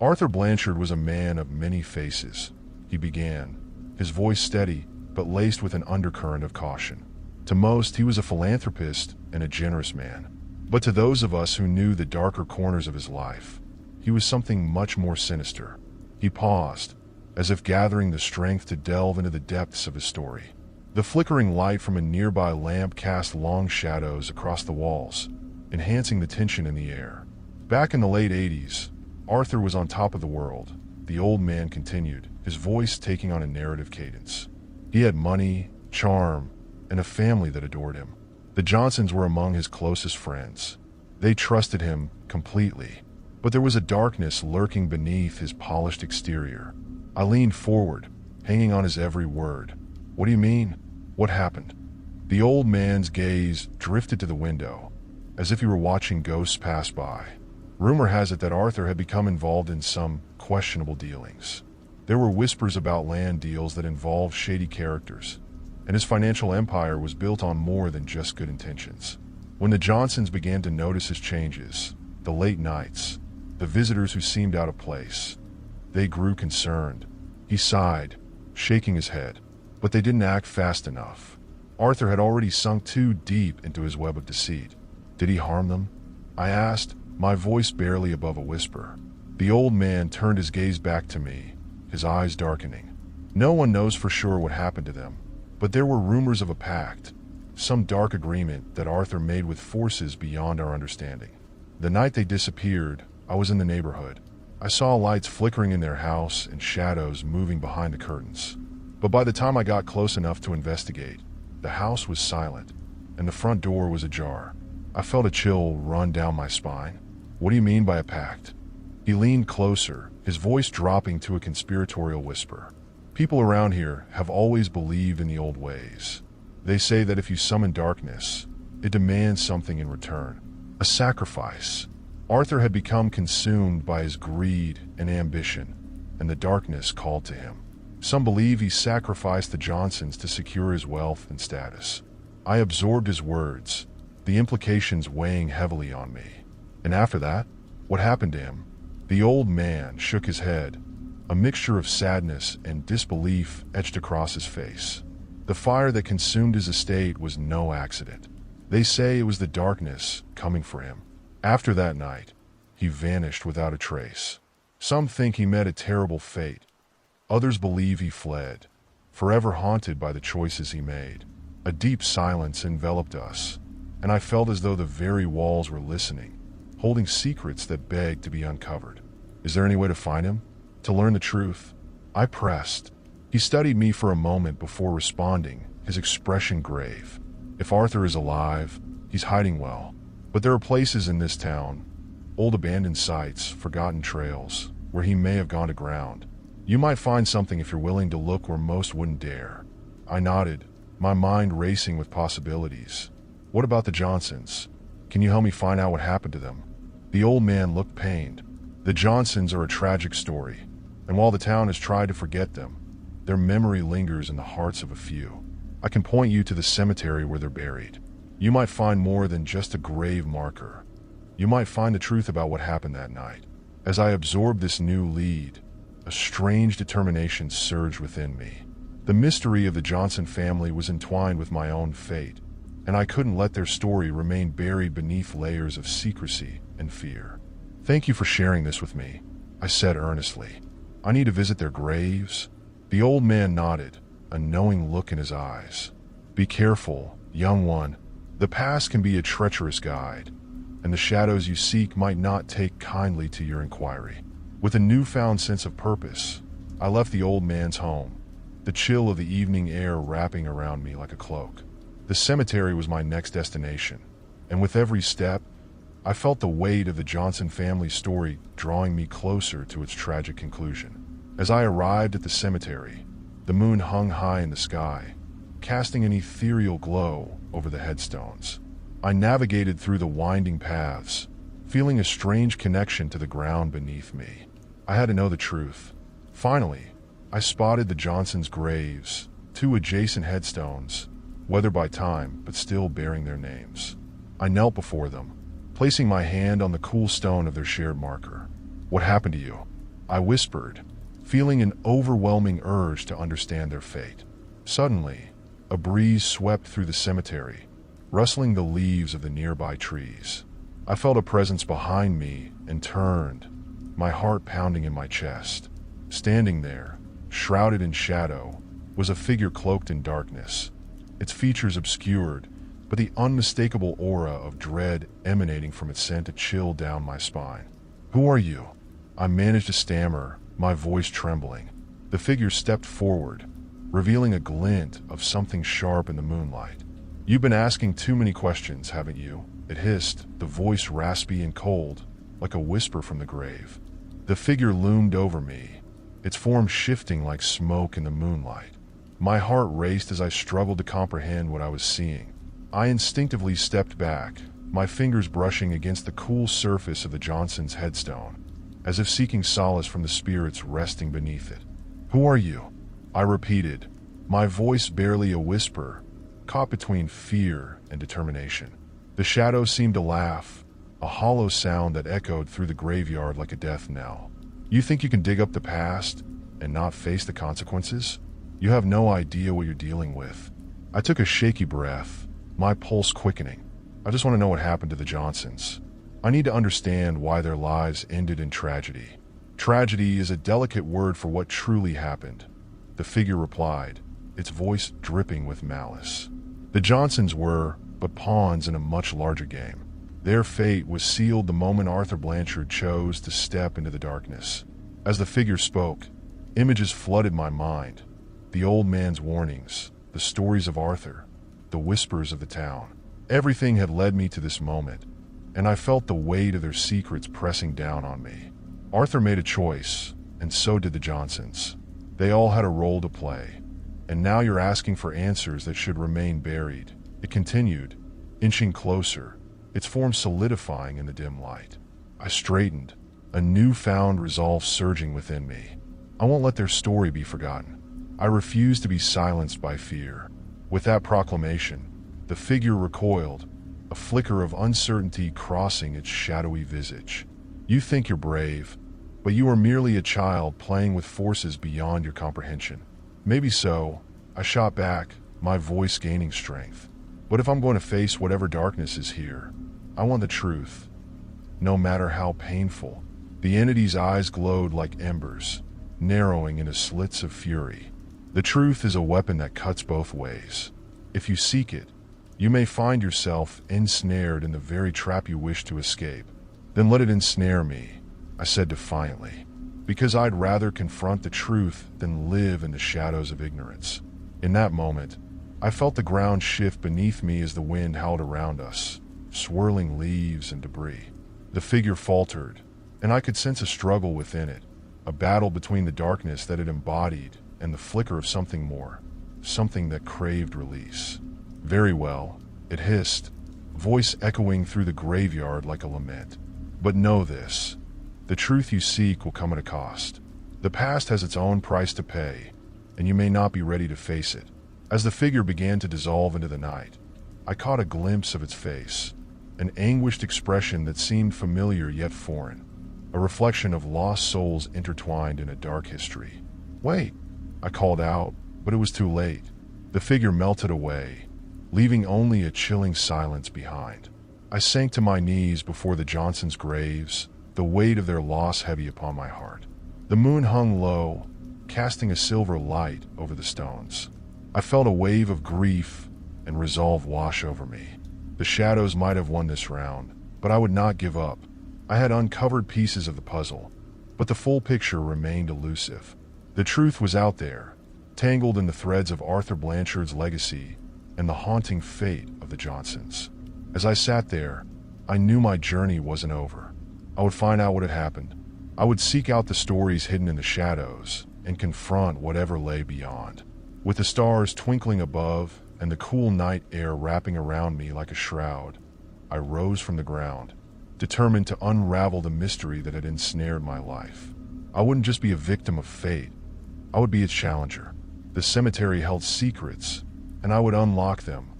"Arthur Blanchard was a man of many faces," he began, his voice steady but laced with an undercurrent of caution. "To most, he was a philanthropist and a generous man. But to those of us who knew the darker corners of his life, he was something much more sinister." He paused, as if gathering the strength to delve into the depths of his story. The flickering light from a nearby lamp cast long shadows across the walls, enhancing the tension in the air. "Back in the late 80s, Arthur was on top of the world," the old man continued, his voice taking on a narrative cadence. "He had money, charm, and a family that adored him. The Johnsons were among his closest friends. They trusted him completely, but there was a darkness lurking beneath his polished exterior." I leaned forward, hanging on his every word. "What do you mean? What happened?" The old man's gaze drifted to the window, as if he were watching ghosts pass by. "Rumor has it that Arthur had become involved in some questionable dealings. There were whispers about land deals that involved shady characters, and his financial empire was built on more than just good intentions. When the Johnsons began to notice his changes, the late nights, the visitors who seemed out of place, they grew concerned." He sighed, shaking his head. "But they didn't act fast enough. Arthur had already sunk too deep into his web of deceit." "Did he harm them?" I asked, my voice barely above a whisper. The old man turned his gaze back to me, his eyes darkening. "No one knows for sure what happened to them, but there were rumors of a pact, some dark agreement that Arthur made with forces beyond our understanding. The night they disappeared, I was in the neighborhood. I saw lights flickering in their house and shadows moving behind the curtains. But by the time I got close enough to investigate, the house was silent, and the front door was ajar. I felt a chill run down my spine. "What do you mean by a pact?" He leaned closer, his voice dropping to a conspiratorial whisper. "People around here have always believed in the old ways. They say that if you summon darkness, it demands something in return, a sacrifice. Arthur had become consumed by his greed and ambition, and the darkness called to him. Some believe he sacrificed the Johnsons to secure his wealth and status. I absorbed his words, the implications weighing heavily on me. And after that, what happened to him? The old man shook his head. A mixture of sadness and disbelief etched across his face. The fire that consumed his estate was no accident. They say it was the darkness coming for him. After that night, he vanished without a trace. Some think he met a terrible fate. Others believe he fled, forever haunted by the choices he made. A deep silence enveloped us, and I felt as though the very walls were listening, holding secrets that begged to be uncovered. Is there any way to find him? To learn the truth? I pressed. He studied me for a moment before responding, his expression grave. If Arthur is alive, he's hiding well. But there are places in this town, old abandoned sites, forgotten trails, where he may have gone to ground. You might find something if you're willing to look where most wouldn't dare. I nodded, my mind racing with possibilities. What about the Johnsons? Can you help me find out what happened to them? The old man looked pained. The Johnsons are a tragic story, and while the town has tried to forget them, their memory lingers in the hearts of a few. I can point you to the cemetery where they're buried. You might find more than just a grave marker. You might find the truth about what happened that night. As I absorbed this new lead, a strange determination surged within me. The mystery of the Johnson family was entwined with my own fate, and I couldn't let their story remain buried beneath layers of secrecy and fear. Thank you for sharing this with me, I said earnestly. I need to visit their graves. The old man nodded, a knowing look in his eyes. Be careful, young one. The past can be a treacherous guide, and the shadows you seek might not take kindly to your inquiry. With a newfound sense of purpose, I left the old man's home, the chill of the evening air wrapping around me like a cloak. The cemetery was my next destination, and with every step, I felt the weight of the Johnson family story drawing me closer to its tragic conclusion. As I arrived at the cemetery, the moon hung high in the sky, casting an ethereal glow over the headstones. I navigated through the winding paths, feeling a strange connection to the ground beneath me. I had to know the truth. Finally, I spotted the Johnsons' graves, 2 adjacent headstones, weathered by time but still bearing their names. I knelt before them, placing my hand on the cool stone of their shared marker. What happened to you? I whispered, feeling an overwhelming urge to understand their fate. Suddenly, a breeze swept through the cemetery, rustling the leaves of the nearby trees. I felt a presence behind me and turned, my heart pounding in my chest. Standing there, shrouded in shadow, was a figure cloaked in darkness, its features obscured, but the unmistakable aura of dread emanating from it sent a chill down my spine. Who are you? I managed to stammer, my voice trembling. The figure stepped forward, revealing a glint of something sharp in the moonlight. You've been asking too many questions, haven't you? It hissed, the voice raspy and cold, like a whisper from the grave. The figure loomed over me, its form shifting like smoke in the moonlight. My heart raced as I struggled to comprehend what I was seeing. I instinctively stepped back, my fingers brushing against the cool surface of the Johnsons' headstone, as if seeking solace from the spirits resting beneath it. Who are you? I repeated, my voice barely a whisper, caught between fear and determination. The shadows seemed to laugh, a hollow sound that echoed through the graveyard like a death knell. You think you can dig up the past and not face the consequences? You have no idea what you're dealing with. I took a shaky breath, my pulse quickening. I just want to know what happened to the Johnsons. I need to understand why their lives ended in tragedy. Tragedy is a delicate word for what truly happened, the figure replied, its voice dripping with malice. The Johnsons were but pawns in a much larger game. Their fate was sealed the moment Arthur Blanchard chose to step into the darkness. As the figure spoke, images flooded my mind. The old man's warnings, the stories of Arthur, the whispers of the town. Everything had led me to this moment, and I felt the weight of their secrets pressing down on me. Arthur made a choice, and so did the Johnsons. They all had a role to play, and now you're asking for answers that should remain buried. It continued, inching closer, its form solidifying in the dim light. I straightened, a newfound resolve surging within me. I won't let their story be forgotten. I refuse to be silenced by fear. With that proclamation, the figure recoiled, a flicker of uncertainty crossing its shadowy visage. You think you're brave, but you are merely a child playing with forces beyond your comprehension. Maybe so, I shot back, my voice gaining strength. But if I'm going to face whatever darkness is here, I want the truth. No matter how painful. The entity's eyes glowed like embers, narrowing into slits of fury. The truth is a weapon that cuts both ways. If you seek it, you may find yourself ensnared in the very trap you wish to escape. Then let it ensnare me, I said defiantly, because I'd rather confront the truth than live in the shadows of ignorance. In that moment, I felt the ground shift beneath me as the wind howled around us, swirling leaves and debris. The figure faltered, and I could sense a struggle within it, a battle between the darkness that it embodied and the flicker of something more, something that craved release. Very well, it hissed, voice echoing through the graveyard like a lament. But know this, the truth you seek will come at a cost. The past has its own price to pay, and you may not be ready to face it. As the figure began to dissolve into the night, I caught a glimpse of its face, an anguished expression that seemed familiar yet foreign, a reflection of lost souls intertwined in a dark history. Wait, I called out, but it was too late. The figure melted away, leaving only a chilling silence behind. I sank to my knees before the Johnsons' graves, the weight of their loss heavy upon my heart. The moon hung low, casting a silver light over the stones. I felt a wave of grief and resolve wash over me. The shadows might have won this round, but I would not give up. I had uncovered pieces of the puzzle, but the full picture remained elusive. The truth was out there, tangled in the threads of Arthur Blanchard's legacy and the haunting fate of the Johnsons. As I sat there, I knew my journey wasn't over. I would find out what had happened. I would seek out the stories hidden in the shadows and confront whatever lay beyond. With the stars twinkling above and the cool night air wrapping around me like a shroud, I rose from the ground, determined to unravel the mystery that had ensnared my life. I wouldn't just be a victim of fate, I would be its challenger. The cemetery held secrets, and I would unlock them,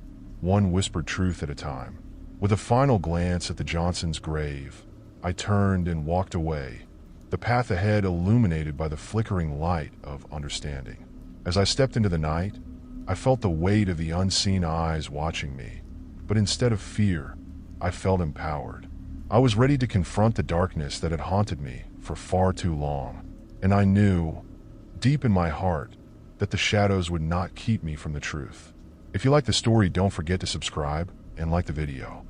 one whispered truth at a time. With a final glance at the Johnsons' grave, I turned and walked away, the path ahead illuminated by the flickering light of understanding. As I stepped into the night, I felt the weight of the unseen eyes watching me, but instead of fear, I felt empowered. I was ready to confront the darkness that had haunted me for far too long, and I knew, deep in my heart, that the shadows would not keep me from the truth. If you like the story, don't forget to subscribe and like the video.